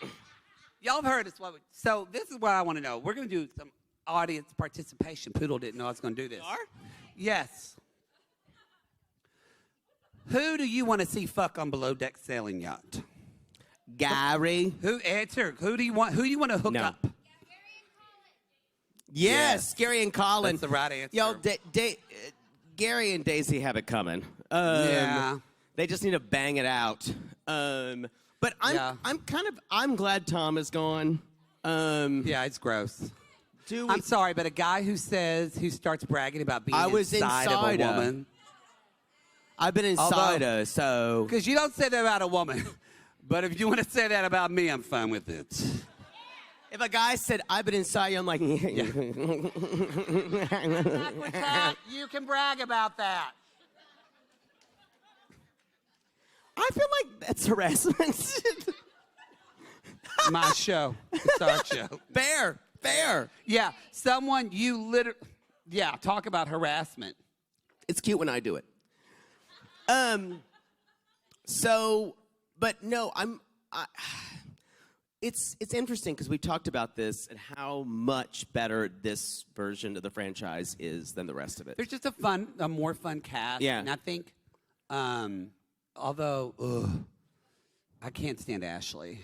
S2: Y'all have heard this. So this is what I want to know. We're going to do some audience participation. Poodle didn't know I was going to do this. Yes. Who do you want to see fuck on Below Deck Sailing Yacht?
S1: Gary.
S2: Who answer? Who do you want to hook
S1: No.
S2: up?
S1: Yes, Gary and Colin.
S2: That's the right answer.
S1: Yo, Gary and Daisy have it coming.
S2: Yeah.
S1: They just need to bang it out. But I'm glad Tom is gone.
S2: Yeah, it's gross. I'm sorry, but a guy who starts bragging about being inside of a woman.
S1: I've been inside her, so.
S2: Because you don't say that about a woman. But if you want to say that about me, I'm fine with it.
S1: If a guy said, I've been inside you, I'm like,
S2: You can brag about that.
S1: I feel like that's harassment.
S2: My show. It's our show.
S1: Fair.
S2: Yeah, someone you literally, talk about harassment.
S1: It's cute when I do it. So But no, it's interesting because we talked about this and how much better this version of the franchise is than the rest of it.
S2: There's just a more fun cast.
S1: Yeah.
S2: And I think, although, I can't stand Ashley.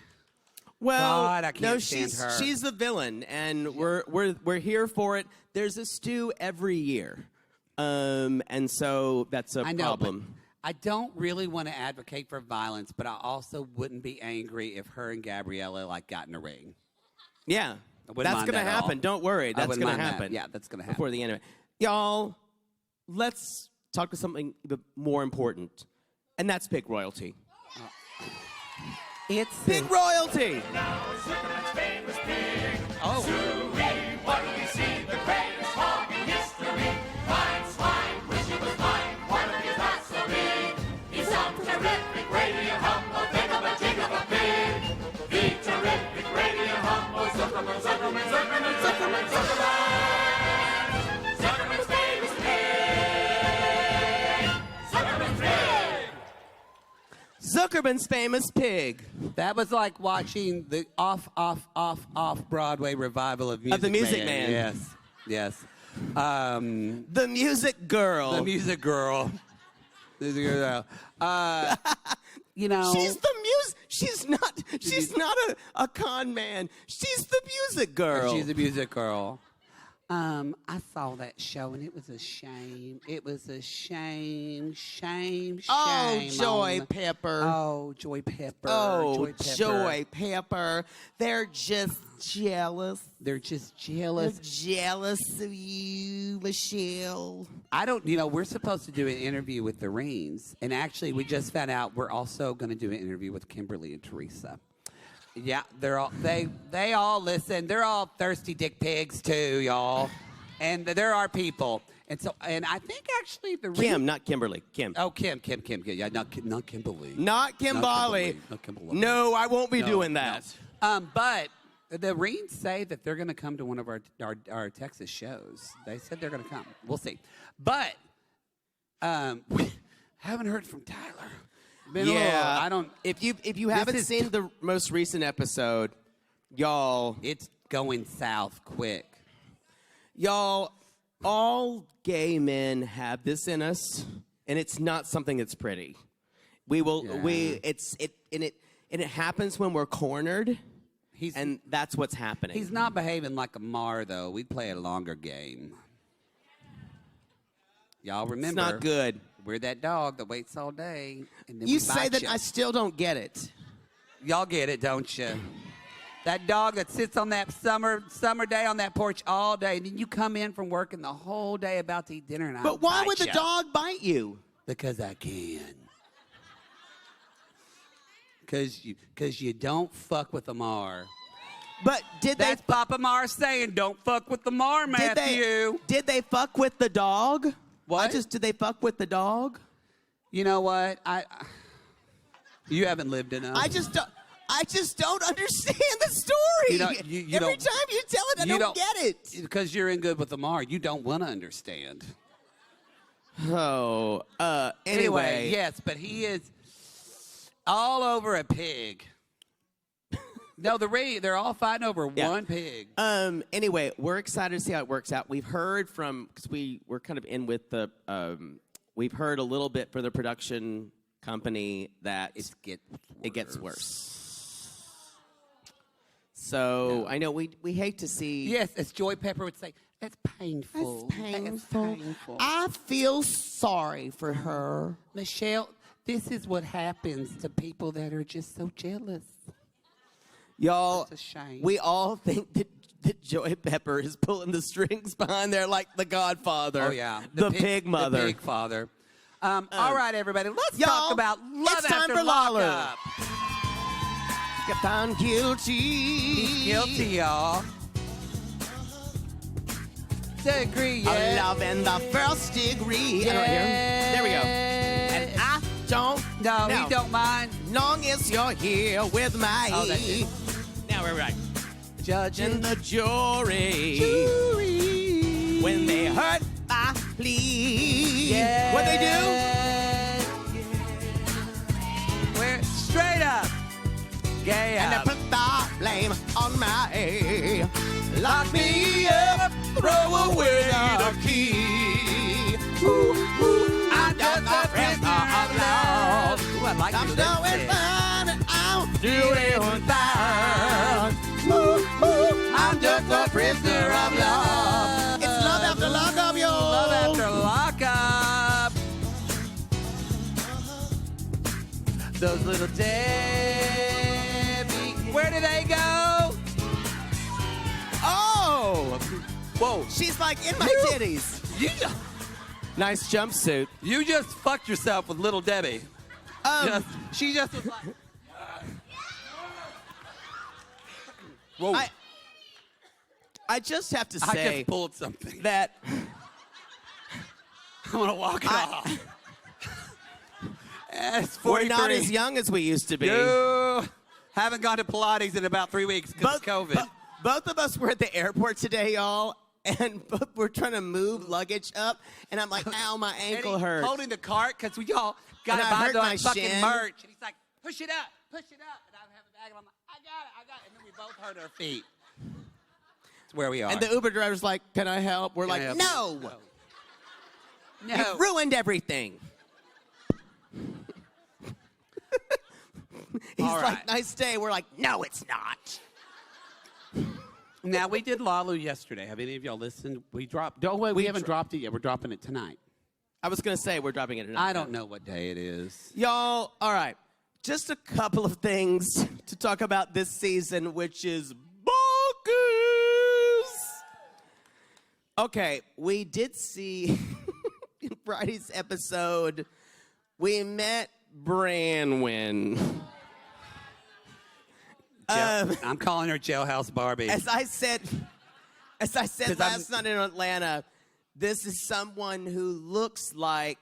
S1: Well,
S2: God, I can't
S1: no,
S2: stand her.
S1: she's the villain, and we're here for it. There's a stew every year, and so that's a problem.
S2: I don't really want to advocate for violence, but I also wouldn't be angry if her and Gabriella got in a ring.
S1: Yeah,
S2: wouldn't
S1: that's
S2: mind
S1: going to
S2: that at all.
S1: happen. Don't worry, that's
S2: wouldn't
S1: going to
S2: mind that.
S1: happen.
S2: Yeah, that's going to happen.
S1: Before the end of it. Y'all, let's talk to something even more important, and that's pig royalty.
S2: It's
S1: Pig royalty!
S2: Oh.
S1: Zuckerman's famous pig.
S2: That was like watching the off Broadway revival of
S1: The Music Man.
S2: Yes.
S1: The Music Girl.
S2: The Music Girl. You know,
S1: She's the music. She's not a con man. She's the Music Girl.
S2: She's a music girl. I saw that show and it was a shame. It was a shame.
S1: Oh, Joy
S2: on-
S1: Pepper.
S2: Oh, Joy Pepper.
S1: Oh,
S2: Joy Pepper.
S1: Joy Pepper. They're just jealous.
S2: They're just
S1: They're
S2: jealous.
S1: jealous of you, Michelle.
S2: I don't, we're supposed to do an interview with the Reens. And actually, we just found out we're also going to do an interview with Kimberly and Teresa. Yeah, they all listen. They're all thirsty dick pigs too, y'all. And they're our people. And I think actually the
S1: Kim, not Kimberly. Kim.
S2: Oh, Kim. Yeah, not Kimberly.
S1: Not Kimbali.
S2: Not Kimberly.
S1: No, I won't be doing that.
S2: But the Reens say that they're going to come to one of our Texas shows. They said they're going to come. We'll see. But we haven't heard from Tyler. I don't.
S1: If you haven't seen the most recent episode, y'all,
S2: It's going south quick.
S1: y'all, all gay men have this in us, and it's not something that's pretty. It happens when we're cornered, and that's what's happening.
S2: He's not behaving like a Mar though. We'd play a longer game. Y'all remember?
S1: It's not good.
S2: We're that dog that waits all day. And then
S1: You
S2: we
S1: say
S2: bite
S1: that,
S2: you.
S1: I still don't get it.
S2: Y'all get it, don't you? That dog that sits on that summer day on that porch all day, and then you come in from working the whole day about to eat dinner, and I
S1: But why
S2: bite
S1: would the
S2: ya.
S1: dog bite you?
S2: Because I can. Because you don't fuck with the Mar.
S1: But did
S2: That's Papa Mar saying, don't fuck with the Mar, Matthew.
S1: Did they fuck with the dog?
S2: What?
S1: Did they fuck with the dog?
S2: You know what? You haven't lived enough.
S1: I just don't understand the story.
S2: You
S1: Every
S2: don't-
S1: time you tell it, I don't get it.
S2: Because you're in good with the Mar. You don't want to understand.
S1: Oh, anyway.
S2: Yes, but he is all over a pig. No, they're all fighting over one pig.
S1: Anyway, we're excited to see how it works out. We've heard from, because we're kind of in with the, we've heard a little bit for the production company that it gets worse. So I know we hate to see.
S2: Yes, as Joy Pepper would say, it's painful.
S1: It's painful.
S2: It's painful.
S1: I feel sorry for her.
S2: Michelle, this is what happens to people that are just so jealous.
S1: Y'all,
S2: It's a shame.
S1: we all think that Joy Pepper is pulling the strings behind there like the Godfather.
S2: Oh, yeah.
S1: The pig mother.
S2: The pig father. All right, everybody. Let's
S1: y'all,
S2: talk about Love
S1: it's time
S2: After
S1: for Lawler.
S2: Lockup.
S1: Get found guilty.
S2: He's guilty, y'all. Degree, yeah.
S1: Love in the first degree. I don't hear him. There we go. And I don't
S2: No,
S1: know.
S2: he don't mind.
S1: Long as you're here with me.
S2: Oh, that's it.
S1: Now we're right.
S2: Judging
S1: In the jury. When they hurt my plea.
S2: Yeah.
S1: What they do?
S2: We're straight up. Yeah.
S5: And they put the blame on me. Lock me up, throw away the key. I'm just a prisoner of love.
S2: Ooh, I like
S5: I'm
S2: your
S5: doing
S2: lipstick.
S5: fine and I'm doing fine. I'm just a prisoner of love. It's love after lockup, yo.
S2: Love after lockup. Those little Debbie. Where did they go?
S1: Oh!
S2: Whoa.
S1: She's like in my titties. Nice jumpsuit.
S2: You just fucked yourself with little Debbie. She just was like. Whoa.
S1: I just have to
S2: I
S1: say
S2: just pulled something.
S1: that
S2: I'm gonna walk it off. It's
S1: we're
S2: 43.
S1: not as young as we used to be.
S2: You haven't gone to Pilates in about 3 weeks because of COVID.
S1: Both of us were at the airport today, y'all, and we're trying to move luggage up, and I'm like, ow, my ankle
S2: Eddie
S1: hurts.
S2: holding the cart because we all got
S1: And
S2: to
S1: I
S2: buy
S1: hurt
S2: the
S1: my
S2: fucking
S1: shin.
S2: merch. And he's like, push it up. And I have a bag, and I'm like, I got it. And then we both hurt our feet. It's where we are.
S1: And the Uber driver's like, can I help? We're
S2: Can I
S1: like,
S2: help
S1: no.
S2: No.
S1: You ruined everything. He's
S2: All
S1: like,
S2: right.
S1: nice day. We're like, no, it's not.
S2: Now, we did Lalu yesterday. Have any of y'all listened? We dropped. Don't wait, we haven't dropped it yet. We're dropping it tonight.
S1: I was going to say we're dropping it tonight.
S2: I don't know what day it is.
S1: Y'all, all right. Just a couple of things to talk about this season, which is bonkers. Okay, we did see in Friday's episode, we met Branwen.
S2: I'm calling her Jailhouse Barbie.
S1: As I said
S2: 'Cause
S1: last night in Atlanta, this is someone who looks like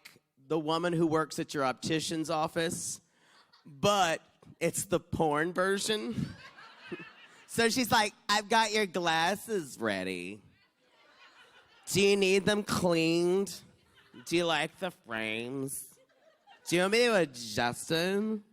S1: the woman who works at your optician's office, but it's the porn version. So she's like, I've got your glasses ready. Do you need them cleaned? Do you like the frames? Do you want me to adjust them?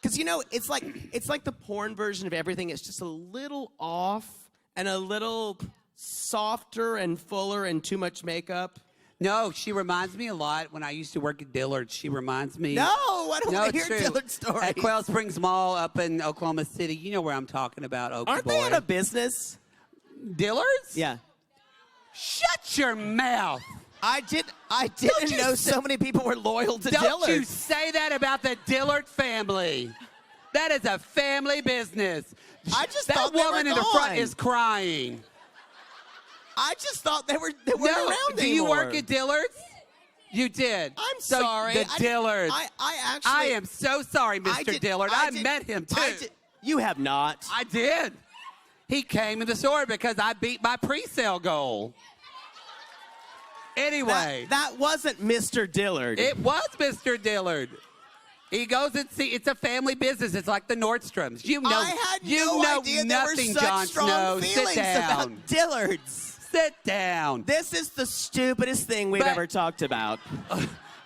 S1: Because, you know, it's like the porn version of everything. It's just a little off and a little softer and fuller and too much makeup.
S2: No, she reminds me a lot when I used to work at Dillard's. She reminds me.
S1: No, I don't want to
S2: it's
S1: hear
S2: true.
S1: Dillard stories.
S2: At Quail Springs Mall up in Oklahoma City. You know where I'm talking about, Okie
S1: Aren't
S2: boy.
S1: they out of business?
S2: Dillard's?
S1: Yeah.
S2: Shut your mouth.
S1: I didn't
S2: you
S1: know
S2: say-
S1: so many people were loyal to
S2: Don't
S1: Dillard.
S2: you say that about the Dillard family. That is a family business.
S1: I just
S2: that
S1: thought they
S2: woman
S1: were
S2: in the front
S1: gone.
S2: is crying.
S1: I just thought they weren't
S2: No,
S1: around
S2: do you
S1: anymore.
S2: work at Dillard's? You did.
S1: I'm
S2: So
S1: sorry.
S2: The Dillards.
S1: I actually.
S2: I am so sorry, Mr.
S1: did-
S2: Dillard. I met him too.
S1: You have not.
S2: I did. He came in the store because I beat my pre-sale goal. Anyway,
S1: That wasn't Mr. Dillard.
S2: it was Mr. Dillard. He goes and see. It's a family business. It's like the Nordstroms. You know.
S1: I had
S2: you
S1: no
S2: know
S1: idea there were
S2: nothing,
S1: such
S2: Jon
S1: strong
S2: Snow.
S1: feelings
S2: Sit down.
S1: about Dillard's.
S2: Sit down.
S1: This is the stupidest thing we've
S2: But-
S1: ever talked about.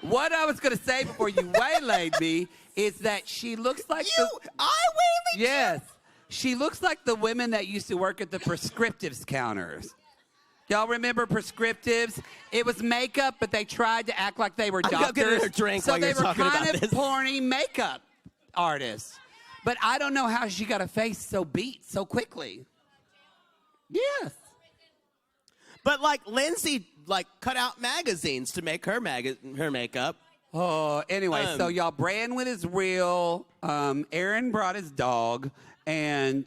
S2: What I was going to say before you waylaid me is that she looks like
S1: I waylaid you?
S2: Yes. She looks like the women that used to work at the prescriptives counters. Y'all remember prescriptives? It was makeup, but they tried to act like they were
S1: I'm
S2: doctors.
S1: gonna get a drink
S2: so
S1: while
S2: they
S1: you're
S2: were
S1: talking
S2: kind
S1: about
S2: of
S1: this.
S2: porny makeup artists. But I don't know how she got a face so beat so quickly. Yes.
S1: But like Lindsay, cut out magazines to make her makeup.
S2: Oh, anyway, so y'all, Branwen is real. Aaron brought his dog, and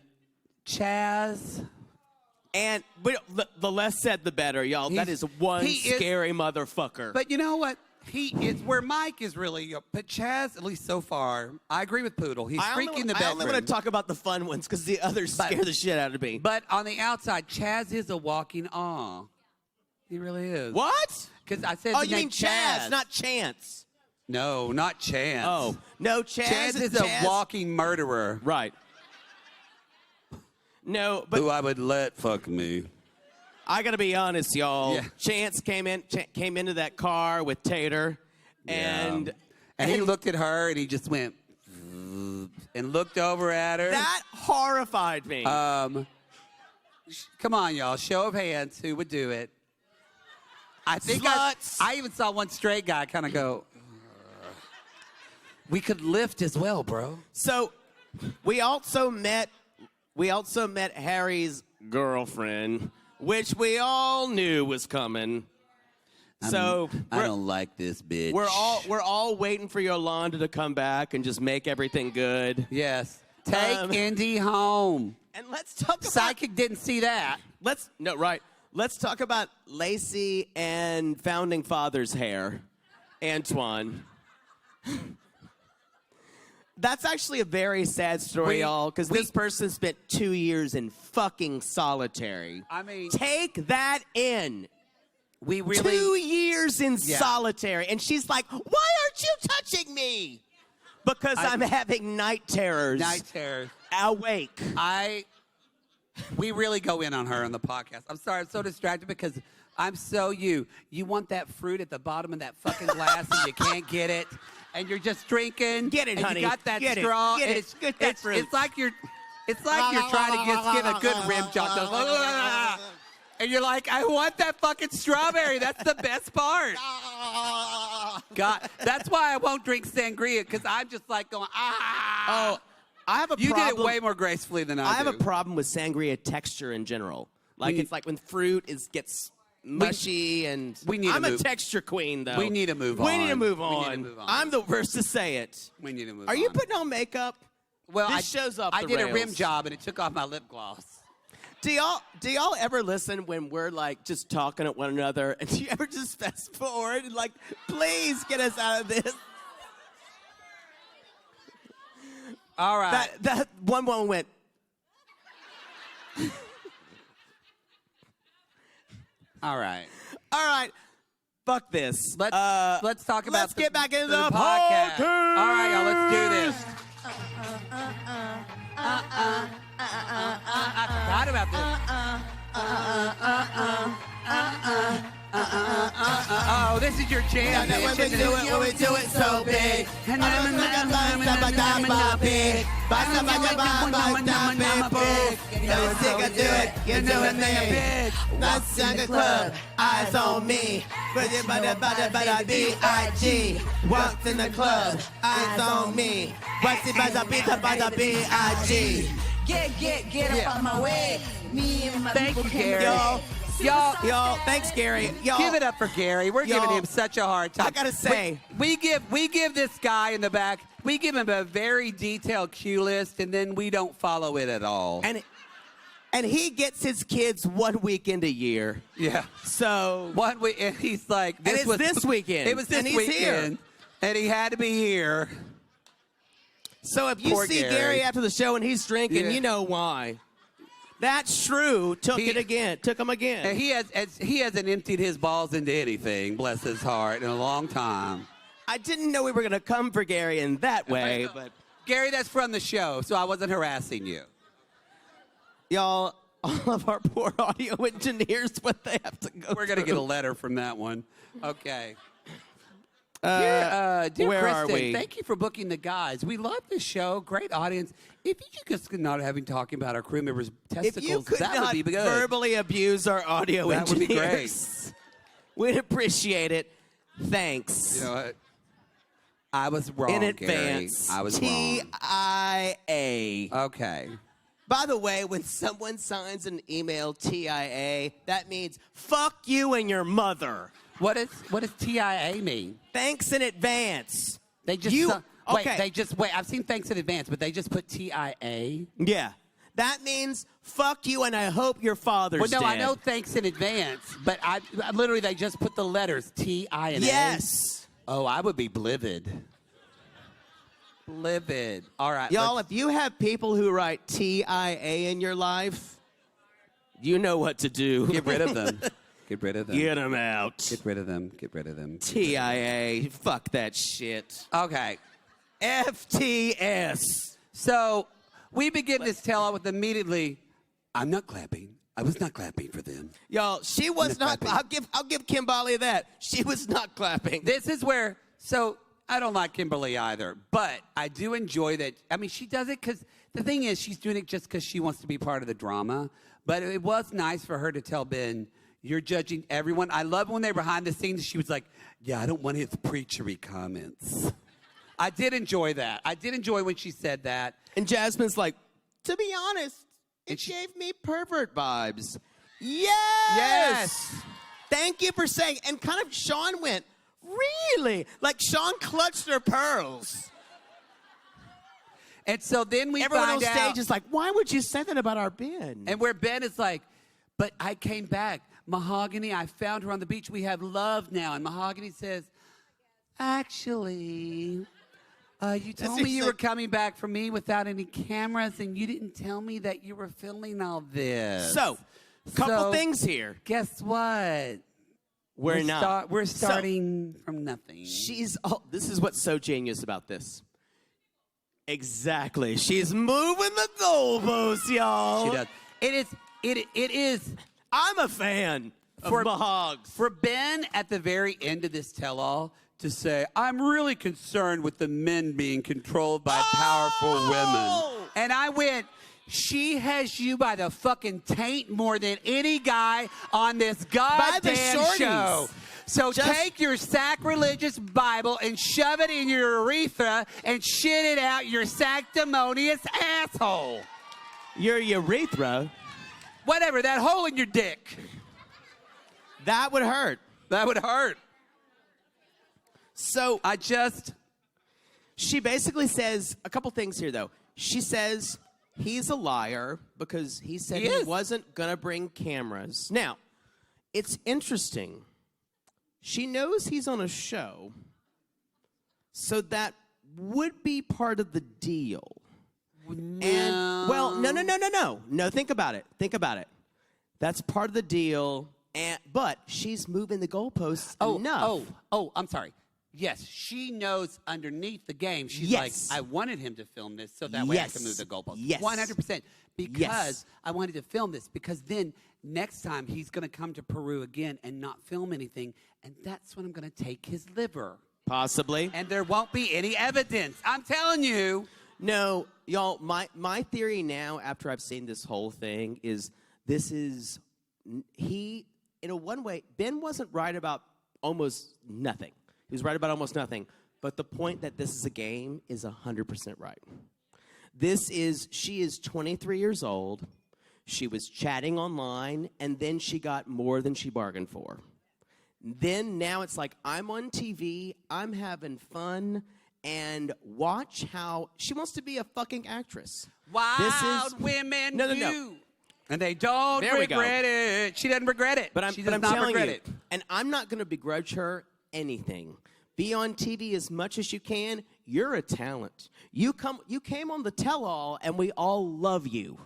S2: Chaz.
S1: And the less said, the better, y'all. That is one scary motherfucker.
S2: But you know what? He is where Mike is really. But Chaz, at least so far, I agree with Poodle. He's freaking the bedroom.
S1: I only want to talk about the fun ones because the others scare the shit out of me.
S2: But on the outside, Chaz is a walking awe. He really is.
S1: What?
S2: Because I said
S1: Oh,
S2: the
S1: you
S2: name
S1: mean Chaz, not Chance.
S2: No, not Chance.
S1: Oh, no,
S2: Chaz is a walking murderer.
S1: Right. No, but
S2: Who I would let fuck me.
S1: I gotta be honest, y'all.
S2: Yeah.
S1: Chance came into that car with Tater, and
S2: he looked at her and he just went. and looked over at her.
S1: That horrified me.
S2: Come on, y'all. Show of hands. Who would do it? I think I even saw one straight guy kind of go, we could lift as well, bro.
S1: So we also met Harry's girlfriend, which we all knew was coming. So
S2: I don't like this bitch.
S1: We're all waiting for Yolanda to come back and just make everything good.
S2: Yes. Take Indy home.
S1: And let's talk about
S2: Psychic didn't see that.
S1: Let's talk about Lacey and Founding Father's hair, Antoine. That's actually a very sad story, y'all, because this person spent 2 years in fucking solitary.
S2: I mean,
S1: take that in.
S2: We really
S1: 2 years in solitary, and she's like, "Why aren't you touching me?" Because I'm having night terrors.
S2: Night terrors.
S1: Awake.
S2: We really go in on her on the podcast. I'm sorry, I'm so distracted because I'm so you. You want that fruit at the bottom of that fucking glass and you can't get it, and you're just drinking.
S1: Get it,
S2: and
S1: honey.
S2: You got that
S1: Get
S2: straw.
S1: It. Get
S2: and
S1: it. Get that fruit.
S2: It's like you're trying to just get a good rim job. And you're like, I want that fucking strawberry. That's the best part. God, that's why I won't drink sangria, because I'm just like going,
S1: Oh, I have a
S2: You
S1: problem.
S2: did it way more gracefully than I do.
S1: I have a problem with sangria texture in general. Like, it's like when fruit gets mushy and... I'm a texture queen, though.
S2: We need to move on.
S1: We need to move on.
S2: We need to move on.
S1: I'm the first to say it.
S2: We need to move on.
S1: Are you putting on makeup?
S2: Well,
S1: this shows off
S2: I
S1: the
S2: did
S1: rails.
S2: a rim job, and it took off my lip gloss.
S1: Do y'all ever listen when we're like just talking at one another, and do you ever just fast forward and like, please get us out of this?
S2: All right.
S1: That one woman went.
S2: All right.
S1: All right. Fuck this.
S2: Let's talk about.
S1: Let's get back into the
S2: podcast.
S1: podcast.
S2: All right, y'all. Let's do this. I forgot about this. Oh, this is your jam.
S1: When we do it so big. You do it big. Let's sing a club. Eyes on me. B-I-G. Walks in the club. Eyes on me. What's it by the B-I-G?
S7: Get up on my way. Me and my
S2: Thank
S7: people
S2: you,
S7: can
S2: Gary.
S1: Y'all, thanks, Gary. Y'all,
S2: Give it up for Gary. We're giving him such a hard time.
S1: I gotta say,
S2: we give this guy in the back. We give him a very detailed cue list, and then we don't follow it at all.
S1: And he gets his kids 1 weekend a year.
S2: Yeah.
S1: So
S2: 1 week, and he's like,
S1: and it's this weekend.
S2: It was this
S1: and he's
S2: weekend,
S1: here.
S2: and he had to be here.
S1: So if you
S2: Poor
S1: see Gary after the show and he's drinking, you know why. That shrew took him again.
S2: And he hasn't emptied his balls into anything, bless his heart, in a long time.
S1: I didn't know we were gonna come for Gary in that way, but
S2: Gary, that's from the show, so I wasn't harassing you.
S1: y'all, all of our poor audio engineers, what they have to go
S2: We're gonna
S1: through.
S2: get a letter from that one. Okay.
S1: Where
S2: Dear
S1: are
S2: Kristen,
S1: we?
S2: thank you for booking the guys. We love this show. Great audience. If you could just not having talking about our crew members' testicles,
S1: If you could
S2: that
S1: not
S2: would be good.
S1: verbally abuse our audio
S2: That would be
S1: engineers, we'd appreciate it. Thanks.
S2: You know what? I was wrong,
S1: in
S2: Gary.
S1: advance.
S2: I was wrong.
S1: TIA.
S2: Okay.
S1: By the way, when someone signs an email TIA, that means fuck you and your mother.
S2: What does TIA mean?
S1: Thanks in advance.
S2: They just
S1: okay.
S2: wait. I've seen thanks in advance, but they just put TIA.
S1: Yeah. That means fuck you and I hope your father's
S2: Well, no,
S1: dead.
S2: I know thanks in advance, but I literally they just put the letters T I and A.
S1: Yes.
S2: Oh, I would be livid. Livid. All right,
S1: Y'all, if you have people who write TIA in your life, you know what to do.
S2: get rid of them. Get rid of them.
S1: Get them out.
S2: Get rid of them. Get rid of them.
S1: TIA. Fuck that shit.
S2: Okay.
S1: FTS.
S2: So we begin this tell with immediately. I'm not clapping. I was not clapping for them.
S1: Y'all, she was not.
S2: clapping.
S1: I'll give Kim Bolly that. She was not clapping.
S2: This is where. So like Kimberly either, but I do enjoy that. I mean, she does it because the thing is, she's doing it just because she wants to be part of the drama. But it was nice for her to tell Ben, you're judging everyone. I love when they're behind the scenes. She was like, yeah, I don't want his preachery comments. I did enjoy that. I did enjoy when she said that.
S1: And Jasmine's like, to be honest, it gave me pervert vibes. Yes! Thank you for saying. And kind of Shaun went, really? Like Shaun clutched her pearls.
S2: And so then we
S1: Everyone
S2: find
S1: on
S2: out.
S1: stage is like, why would you say that about our Ben?
S2: And where Ben is like, but I came back. Mahogany, I found her on the beach. We have love now. And Mahogany says, actually, you told me you were coming back for me without any cameras, and you didn't tell me that you were filming all this.
S1: So, couple things here.
S2: Guess what?
S1: We're not.
S2: We're starting from nothing.
S1: This is what's so genius about this. Exactly. She's moving the goalposts, y'all.
S2: She does. It is.
S1: I'm a fan of Mahogs.
S2: For Ben at the very end of this tell-all to say, I'm really concerned with the men being controlled by powerful women. And I went, she has you by the fucking taint more than any guy on this goddamn show. So take your sacrilegious Bible and shove it in your urethra and shit it out your sanctimonious asshole.
S1: Your urethra?
S2: Whatever, that hole in your dick.
S1: That would hurt.
S2: That would hurt.
S1: So she basically says a couple things here, though. She says he's a liar because he said he wasn't going to bring cameras. Now, it's interesting. She knows he's on a show, so that would be part of the deal.
S2: No.
S1: And, well, no. No, think about it. Think about it. That's part of the deal, but she's moving the goalposts enough.
S2: I'm sorry. Yes, she knows underneath the game. She's like, I wanted him to film this so that way I can move the goalposts.
S1: Yes.
S2: 100%. Because I wanted to film this. Because then next time he's going to come to Peru again and not film anything. And that's when I'm going to take his liver.
S1: Possibly.
S2: And there won't be any evidence. I'm telling you.
S1: No, y'all, my theory now after I've seen this whole thing is in a one way, Ben wasn't right about almost nothing. He was right about almost nothing. But the point that this is a game is 100% right. She is 23 years old. She was chatting online, and then she got more than she bargained for. Then now it's like, I'm on TV, I'm having fun, and watch how she wants to be a fucking actress.
S2: Wild women do. And they don't regret it. She doesn't regret it.
S1: But I'm
S2: telling
S1: telling you, and I'm not going to begrudge her anything. Be on TV as much as you can. You're a talent. You came on the tell-all, and we all love you.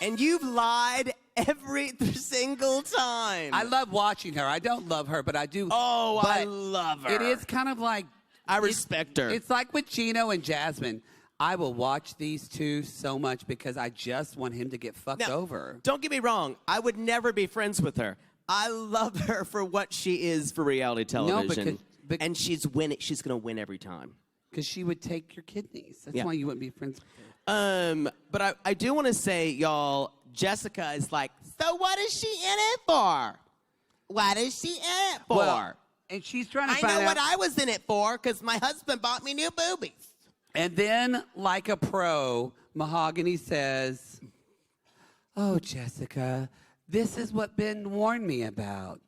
S1: And you've lied every single time.
S2: I love watching her. I don't love her, but I do.
S1: Oh, I love her.
S2: It is kind of like...
S1: I respect her.
S2: It's like with Gino and Jasmine. I will watch these two so much because I just want him to get fucked over.
S1: Don't get me wrong. I would never be friends with her. I love her for what she is for reality television. No, and she's winning. She's going to win every time.
S2: Because she would take your kidneys. That's why you wouldn't be friends with her.
S1: But I do want to say, y'all, Jessica is like, so what is she in it for? What is she in it for?
S2: Well, and she's trying to find out.
S1: I know what I was in it for because my husband bought me new boobies.
S2: And then, like a pro, Mahogany says, oh, Jessica, this is what Ben warned me about.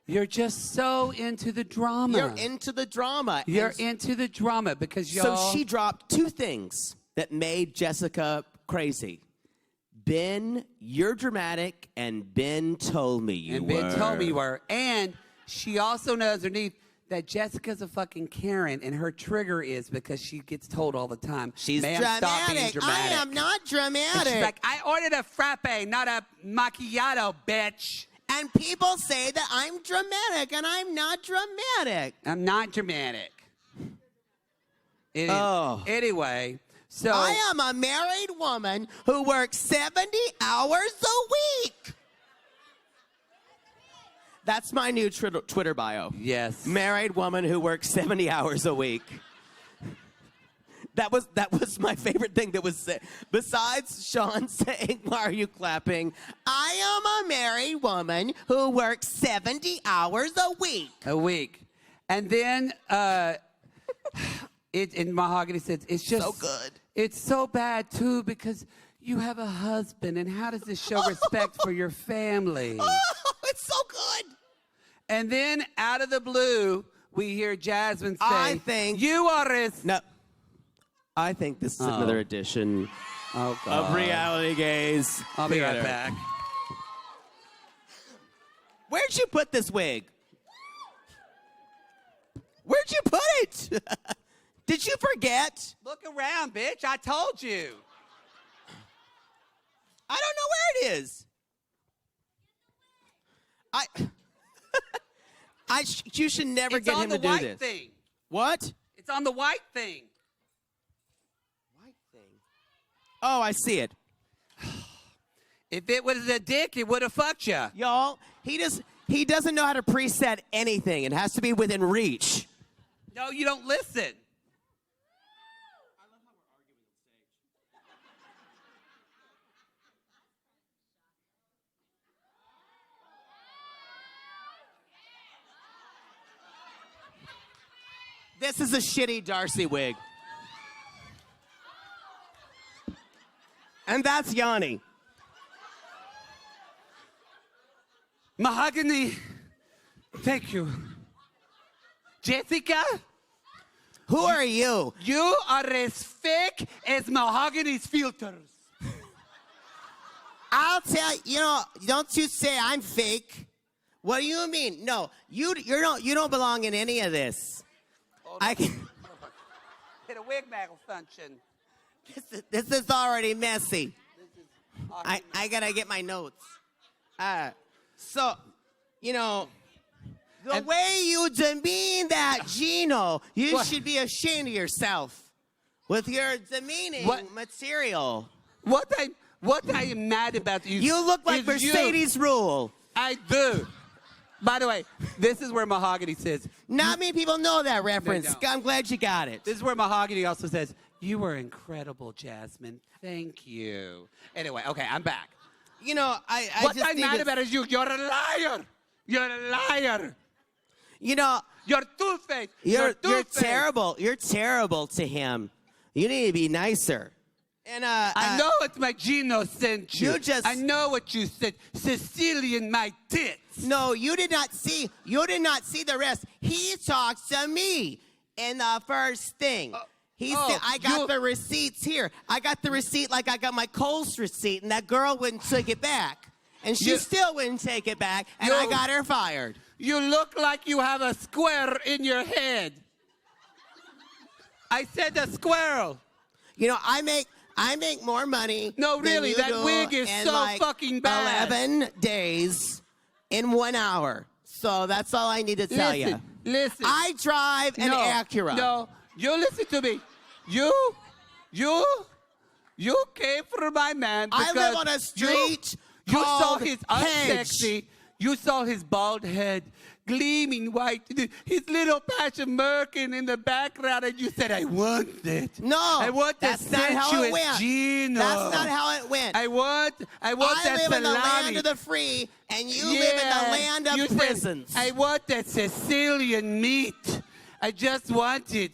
S2: You're just so into the drama.
S1: You're into the drama.
S2: You're into the drama because y'all...
S1: So she dropped two things that made Jessica crazy. Ben, you're dramatic, and Ben told me you were.
S2: And Ben told me you were. And she also knows underneath that Jessica's a fucking Karen, and her trigger is because she gets told all the time,
S1: she's
S2: dramatic. Stop being dramatic.
S1: I am not dramatic.
S2: And she's like, I ordered a frappe, not a macchiato, bitch.
S1: And people say that I'm dramatic, and I'm not dramatic.
S2: I'm not dramatic. Anyway, so...
S1: I am a married woman who works 70 hours a week. That's my new Twitter bio.
S2: Yes.
S1: Married woman who works 70 hours a week. That was my favorite thing that was said. Besides Shaun saying, "Why are you clapping?" I am a married woman who works 70 hours a week.
S2: A week. And then in Mahogany says, it's just
S1: So good.
S2: It's so bad, too, because you have a husband, and how does this show respect for your family?
S1: Oh, it's so good.
S2: And then, out of the blue, we hear Jasmine say,
S1: I think
S2: you are as...
S1: No. I think this is another edition
S2: God.
S1: of Reality Gaze.
S2: I'll be right
S1: Theater.
S2: back.
S1: Where'd you put this wig? Where'd you put it? Did you forget?
S2: Look around, bitch. I told you.
S1: I don't know where it is. You should never
S2: It's
S1: get
S2: on
S1: him
S2: the
S1: to do
S2: white
S1: this.
S2: thing.
S1: What?
S2: It's on the white thing.
S1: White thing. Oh, I see it.
S2: If it was a dick, it would have fucked you.
S1: Y'all, he doesn't know how to preset anything. It has to be within reach.
S2: No, you don't listen.
S1: This is a shitty Darcy wig. And that's Yanni.
S2: Mahogany, thank you. Jessica,
S1: Who are you?
S2: you are as fake as Mahogany's filters.
S1: I'll tell you, don't you say I'm fake. What do you mean? No, you don't belong in any of this. I can.
S2: Hit a wig malfunction.
S1: This is already messy. I gotta get my notes. So, the way you demean that Gino, you
S2: What?
S1: should be ashamed of yourself with your demeaning material.
S2: What I am mad about
S1: You look like
S2: is
S1: Mercedes Rule.
S2: I do. By the way, this is where Mahogany says.
S1: Not many people know that reference.
S2: don't.
S1: I'm glad you got it.
S2: This is where Mahogany also says, "You were incredible, Jasmine. Thank you." Anyway, okay, I'm back.
S1: I
S2: What
S1: just
S2: I'm
S1: think
S2: mad
S1: it's-
S2: about is you. You're a liar. You're a liar. You're two-faced.
S1: You're
S2: two-faced.
S1: terrible. You're terrible to him. You need to be nicer. And
S2: I know what my Gino sent you.
S1: You just-
S2: I know what you said. Sicilian my tits.
S1: No, you did not see. You did not see the rest. He talked to me in the first thing. He said, "I got the receipts here. I got the receipt like I got my Kohl's receipt, and that girl wouldn't take it back, and she still wouldn't take it back, and I got her fired."
S2: You look like you have a square in your head. I said a squirrel.
S1: I make more money.
S2: No,
S1: than
S2: really,
S1: you
S2: that
S1: do
S2: wig is
S1: in
S2: so
S1: like
S2: fucking bad.
S1: 11 days in 1 hour. So that's all I need to tell you.
S2: Listen.
S1: I drive an Acura.
S2: No, you listen to me. You came for my man because
S1: I live on a street
S2: you saw
S1: called
S2: his
S1: Hedge.
S2: unsexy. You saw his bald head, gleaming white, his little patch of merkin in the background, and you said, "I want it."
S1: No,
S2: I want
S1: that's
S2: that
S1: not how it
S2: sensuous
S1: went.
S2: Gino.
S1: That's not how it went.
S2: I want
S1: I
S2: that
S1: live in the land
S2: salami.
S1: of the free, and you live in the land
S2: you
S1: of
S2: said,
S1: prisons.
S2: I want that Sicilian meat. I just want it.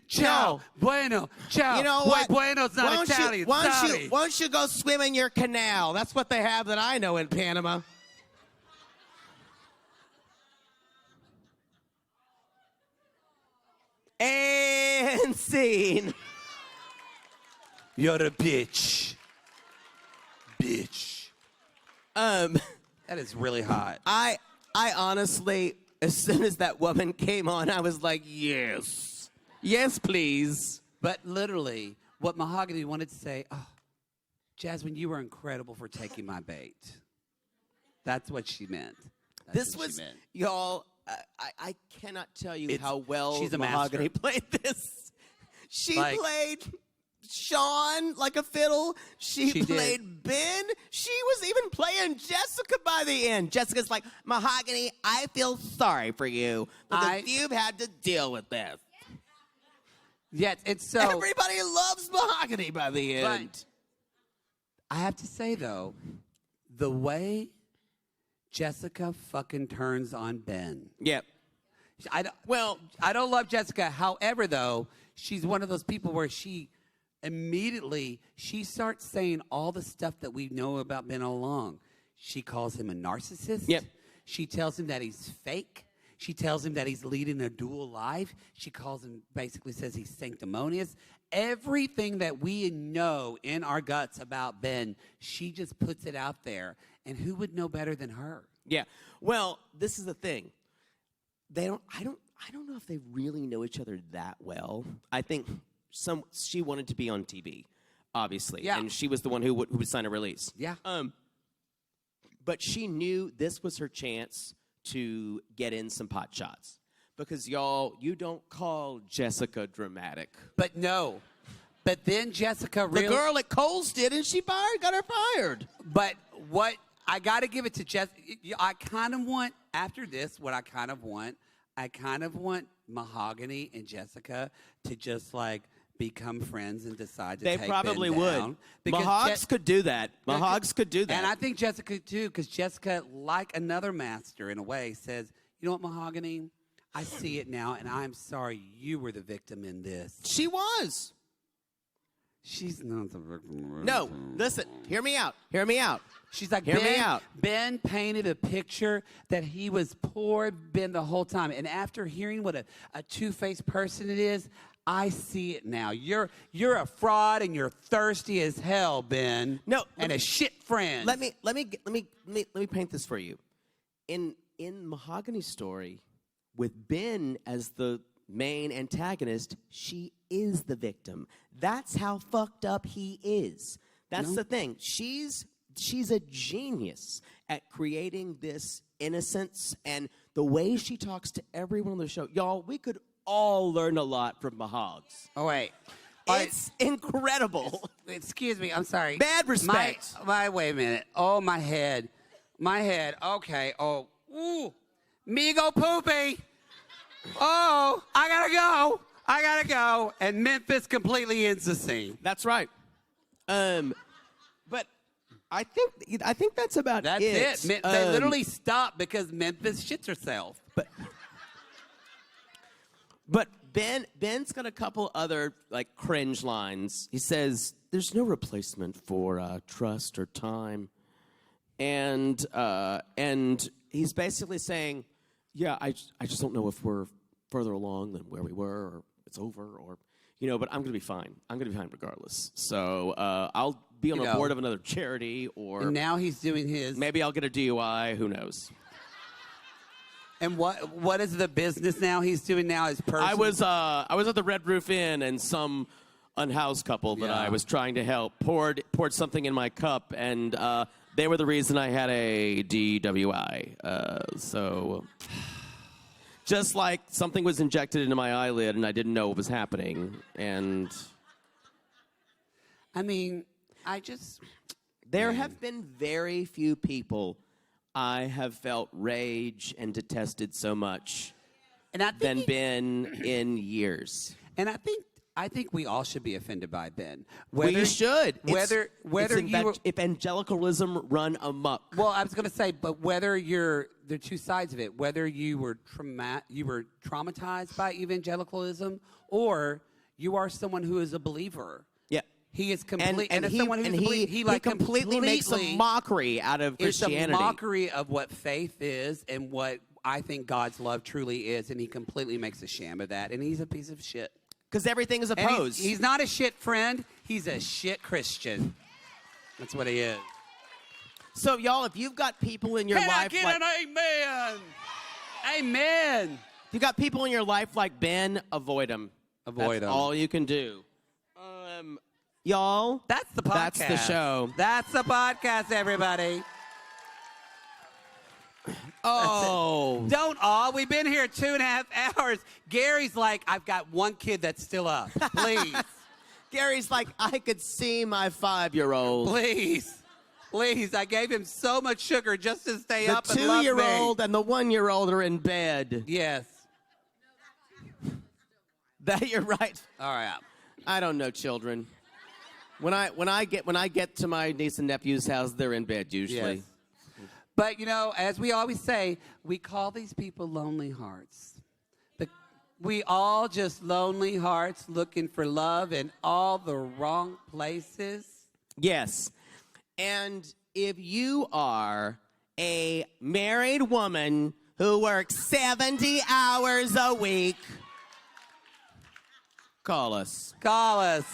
S2: Ciao.
S1: No.
S2: Bueno. Ciao.
S1: You know what?
S2: Bueno's not Italian. Sorry.
S1: Why don't you go swim in your canal? That's what they have that I know in Panama. And scene.
S2: You're a bitch. Bitch. That is really hot.
S1: I honestly, as soon as that woman came on, I was like, yes. Yes, please.
S2: But literally, what Mahogany wanted to say, "Oh, Jasmine, you were incredible for taking my bait." That's what she meant.
S1: This was, y'all, I cannot tell you how well
S2: she's a
S1: Mahogany
S2: master.
S1: played this. She
S2: Like-
S1: played Shaun like a fiddle. She
S2: She
S1: played
S2: did.
S1: Ben. She was even playing Jessica by the end. Jessica's like, Mahogany, I feel sorry for you because you've had to deal with this.
S2: Yes, it's so.
S1: Everybody loves Mahogany by the end.
S2: But I have to say, though, the way Jessica fucking turns on Ben.
S1: Yep.
S2: I don't love Jessica. However, though, she's one of those people where she starts saying all the stuff that we know about Ben all along. She calls him a narcissist.
S1: Yep.
S2: She tells him that he's fake. She tells him that he's leading a dual life. She calls him, basically says he's sanctimonious. Everything that we know in our guts about Ben, she just puts it out there. And who would know better than her?
S1: Yeah. Well, this is the thing. I don't know if they really know each other that well. I think she wanted to be on TV, obviously.
S2: Yeah.
S1: And she was the one who would sign a release.
S2: Yeah.
S1: But she knew this was her chance to get in some pot shots. Because, y'all, you don't call Jessica dramatic.
S2: But no. But then Jessica really...
S1: The girl at Kohl's did, and she got her fired.
S2: But what... I got to give it to Jessica. I kind of want, after this, I kind of want Mahogany and Jessica to just, like, become friends and decide to take Ben down.
S1: They probably would. Mahogs could do that. Mahogs could do that.
S2: And I think Jessica, too, because Jessica, like another master in a way, says, you know what, Mahogany? I see it now, and I'm sorry you were the victim in this.
S1: She was.
S2: She's not the victim.
S1: No, listen, hear me out. Hear me out.
S2: She's like,
S1: Hear me out.
S2: Ben painted a picture that he was poor Ben the whole time. And after hearing what a two-faced person it is, I see it now. You're a fraud and you're thirsty as hell, Ben.
S1: No,
S2: and a shit friend.
S1: Let me paint this for you. In Mahogany's story, with Ben as the main antagonist, she is the victim. That's how fucked up he is. That's the thing. She's a genius at creating this innocence, and the way she talks to everyone on the show. Y'all, we could all learn a lot from Mahogs.
S2: Oh, wait.
S1: It's incredible.
S2: Excuse me. I'm sorry.
S1: Mad respect.
S2: Wait a minute. Oh, my head. My head. Okay. Oh. Ooh. Migo poopy. Oh, I gotta go. And Memphis completely ends the scene.
S1: That's right. But I think that's about
S2: That's it. They literally stop because Memphis shits herself.
S1: But Ben's got a couple other like cringe lines. He says, "There's no replacement for trust or time," and he's basically saying, "Yeah, I just don't know if we're further along than where we were, or it's over, or but I'm gonna be fine. I'm gonna be fine regardless. So I'll be on a board of another charity, or
S2: and now he's doing his.
S1: Maybe I'll get a DUI. Who knows?"
S2: And what is the business now he's doing now? His person?
S1: I was at the Red Roof Inn, and some unhoused couple that I was trying to help poured something in my cup, and they were the reason I had a DWI. So just like something was injected into my eyelid, and I didn't know what was happening, and
S2: I mean,
S1: there have been very few people I have felt rage and detested so much than Ben in years.
S2: And I think we all should be offended by Ben.
S1: We should.
S2: Whether
S1: evangelicalism run amok.
S2: Well, I was going to say, but whether there are two sides of it. Whether you were traumatized by evangelicalism, or you are someone who is a believer. Yeah. He is completely,
S1: he completely makes a mockery out of Christianity.
S2: It's a mockery of what faith is and what I think God's love truly is, and he completely makes a sham of that, and he's a piece of shit.
S1: Because everything is a pose.
S2: He's not a shit friend. He's a shit Christian. That's what he is.
S1: So, y'all, if you've got people in your life
S2: Can I get an amen? Amen.
S1: If you've got people in your life like Ben, avoid them. That's all you can do. Y'all,
S2: that's the podcast.
S1: That's the show.
S2: That's the podcast, everybody.
S1: Oh.
S2: Don't all. We've been here 2.5 hours. Gary's like, I've got one kid that's still up. Please.
S1: Gary's like, I could see my 5-year-old.
S2: Please. Please, I gave him so much sugar just to stay
S1: The
S2: up and love me.
S1: 2-year-old and the 1-year-old are in bed.
S2: Yes.
S1: That you're right.
S2: All right.
S1: I don't know children. When I get to my niece and nephew's house, they're in bed usually.
S2: Yes. But, you know, as we always say, we call these people lonely hearts. We all just lonely hearts looking for love in all the wrong places.
S1: Yes. And if you are a married woman who works 70 hours a week, call us.
S2: Call us.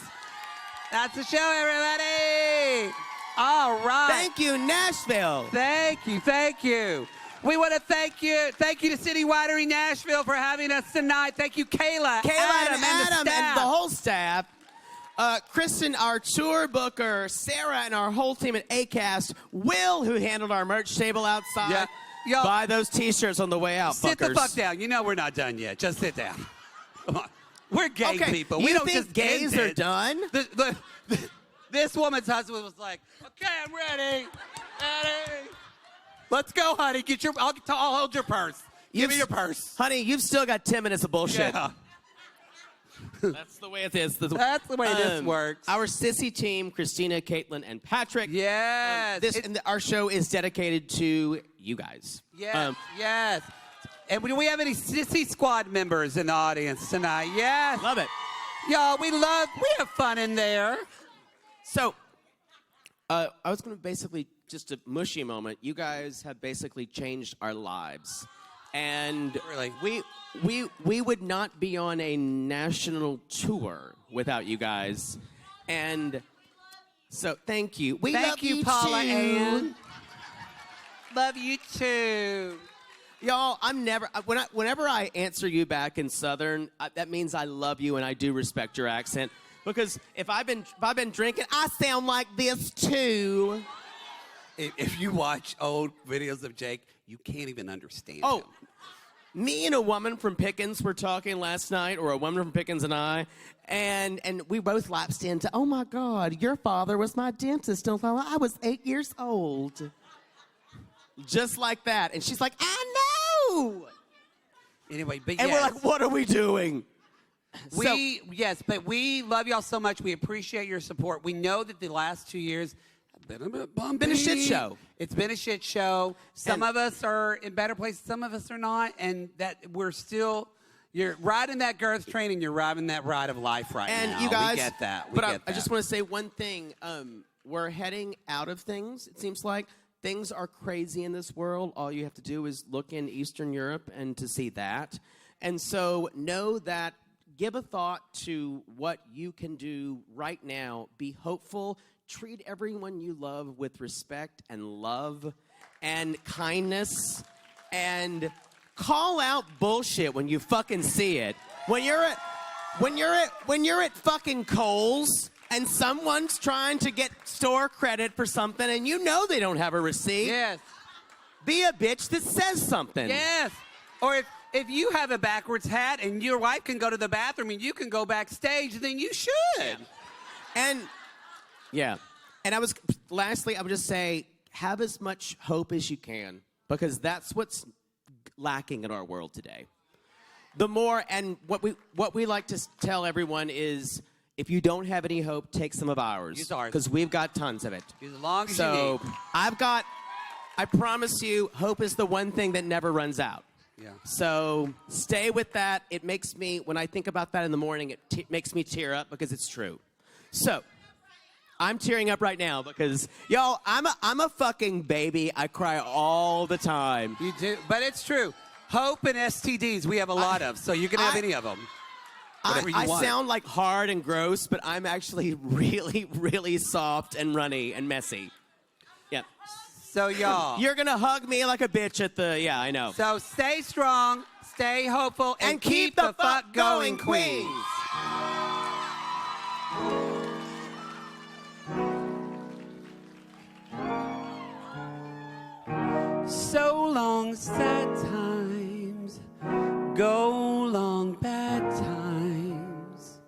S2: That's the show, everybody. All right.
S1: Thank you, Nashville.
S2: Thank you. Thank you. We want to thank you. Thank you to City Winery Nashville for having us tonight. Thank you, Kayla, Adam,
S1: and the whole staff. Kristen, our tour booker, Sarah, and our whole team at ACAST, Will, who handled our merch table outside.
S2: Yeah. Yo,
S1: buy those T-shirts on the way out,
S2: sit
S1: fuckers.
S2: the fuck down. You know we're not done yet. Just sit down. Come on. We're gay people. We
S1: You
S2: don't
S1: think
S2: just
S1: gays
S2: end
S1: are
S2: it.
S1: done?
S2: This woman's husband was like, okay, I'm ready. Ready. Let's go, honey. Get your. I'll hold your purse. Give me your purse.
S1: Honey, you've still got 10 minutes of bullshit.
S2: Yeah.
S1: That's the way it is.
S2: That's the way this works.
S1: Our sissy team, Christina, Caitlin, and Patrick.
S2: Yes.
S1: Our show is dedicated to you guys.
S2: Yes. Yes. And do we have any Sissy Squad members in the audience tonight? Yes.
S1: Love it.
S2: Y'all, we have fun in there.
S1: So, I was going to basically, just a mushy moment, you guys have basically changed our lives. And
S2: Really?
S1: we would not be on a national tour without you guys. And so, thank you. We
S2: Thank
S1: love
S2: you, Paula
S1: too.
S2: Ann. Love you too.
S1: Y'all, whenever I answer you back in Southern, that means I love you and I do respect your accent. Because if I've been drinking, I sound like this too.
S2: If you watch old videos of Jake, you can't even understand him.
S1: Me and a woman from Pickens were talking last night, or a woman from Pickens and I, and we both lapsed into, oh my God, your father was my dentist until I was 8 years old. Just like that. And she's like, I know.
S2: Anyway, but
S1: And
S2: yes.
S1: we're like, what are we doing?
S2: Yes, but we love y'all so much. We appreciate your support. We know that the last 2 years have been a bit bumpy.
S1: Been a shit show.
S2: It's been a shit show. Some of us are in better places, some of us are not, and that we're still. You're riding that girth train, and you're riding that ride of life right now.
S1: And you guys,
S2: we get that.
S1: I just want to say one thing. We're heading out of things. It seems like things are crazy in this world. All you have to do is look in Eastern Europe and to see that. And so know that. Give a thought to what you can do right now. Be hopeful. Treat everyone you love with respect and love and kindness. And call out bullshit when you fucking see it. When you're at fucking Kohl's and someone's trying to get store credit for something and you know they don't have a receipt.
S2: Yes.
S1: Be a bitch that says something.
S2: Yes. Or if you have a backwards hat and your wife can go to the bathroom and you can go backstage, then you should.
S1: And lastly, I would just say, have as much hope as you can, because that's what's lacking in our world today. The more, and what we like to tell everyone is, if you don't have any hope, take some of ours.
S2: Use ours.
S1: Because we've got tons of it.
S2: As long as you need.
S1: I promise you, hope is the one thing that never runs out.
S2: Yeah.
S1: So stay with that. It makes me, when I think about that in the morning, it makes me tear up because it's true. So I'm tearing up right now because, y'all, I'm a fucking baby. I cry all the time.
S2: You do, but it's true. Hope and STDs we have a lot of, so you can have any of them. Whatever you
S1: I
S2: want.
S1: sound like hard and gross, but I'm actually really, really soft and runny and messy. Yeah.
S2: So, y'all.
S1: You're going to hug me like a bitch at the, yeah, I know.
S2: So stay strong, stay hopeful, and keep the fuck going, Queens. So long, sad times. Go long, bad times.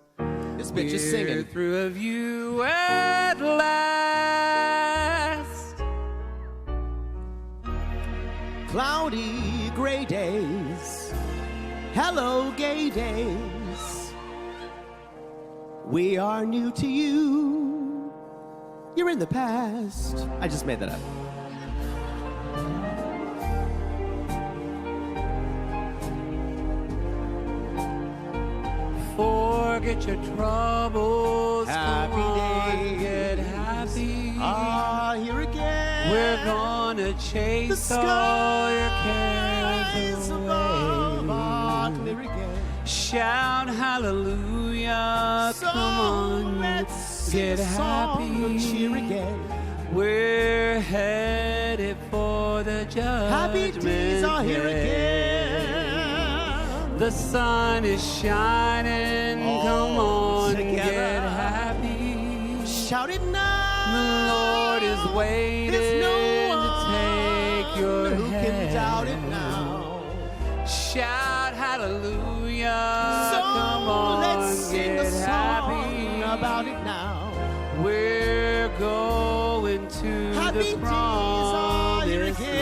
S1: this bitch is
S2: We're
S1: singing.
S2: through of you at last.
S1: Cloudy gray days, hello gay days. We are new to you. You're in the past. I just made that up.
S2: Forget your troubles.
S1: Happy
S2: Come on,
S1: days.
S2: get happy.
S1: Ah, here again.
S2: We're gonna
S1: the
S2: chase all your
S1: skies
S2: cares
S1: above are
S2: away.
S1: clear again.
S2: Shout hallelujah.
S1: So
S2: Come on,
S1: let's sing
S2: get
S1: a song
S2: happy.
S1: of cheer again.
S2: We're headed for the judgment.
S1: Happy days are here
S2: day.
S1: again.
S2: The sun is shining. Come on,
S1: together.
S2: get happy.
S1: Shout it
S2: The
S1: now.
S2: Lord is waiting
S1: There's no
S2: to take your
S1: one who can
S2: hand.
S1: doubt it now.
S2: Shout hallelujah.
S1: So
S2: Come on,
S1: let's sing
S2: get
S1: a song
S2: happy.
S1: about it now.
S2: We're going to
S1: Happy
S2: the
S1: days are here
S2: promised
S1: again.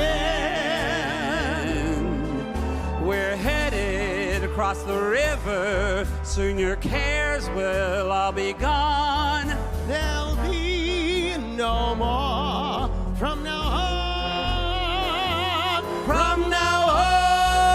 S2: land. We're headed across the river. Soon your cares will all be gone.
S1: There'll be no more from now on.
S2: From now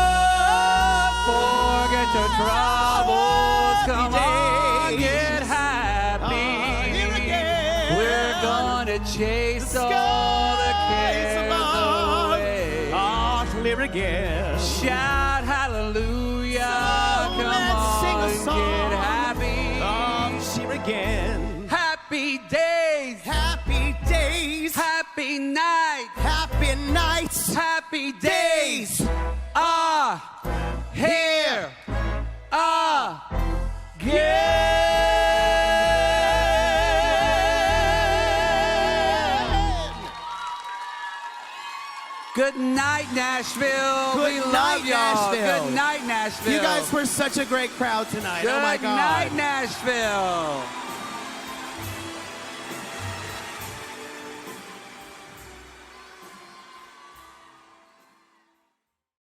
S2: on, forget your troubles. Come on,
S1: days.
S2: get happy.
S1: Here again.
S2: We're gonna chase all the cares away.
S1: are clear again.
S2: Shout hallelujah.
S1: So
S2: Come
S1: let's sing a
S2: on,
S1: song
S2: get happy.
S1: of cheer again.
S2: Happy days,
S1: Happy days,
S2: happy night,
S1: happy nights,
S2: happy days are here again. Good night, Nashville.
S1: Good
S2: We
S1: night,
S2: love y'all.
S1: Nashville.
S2: Good night, Nashville.
S1: You guys were such a great crowd tonight.
S2: Good
S1: Oh my God.
S2: night, Nashville.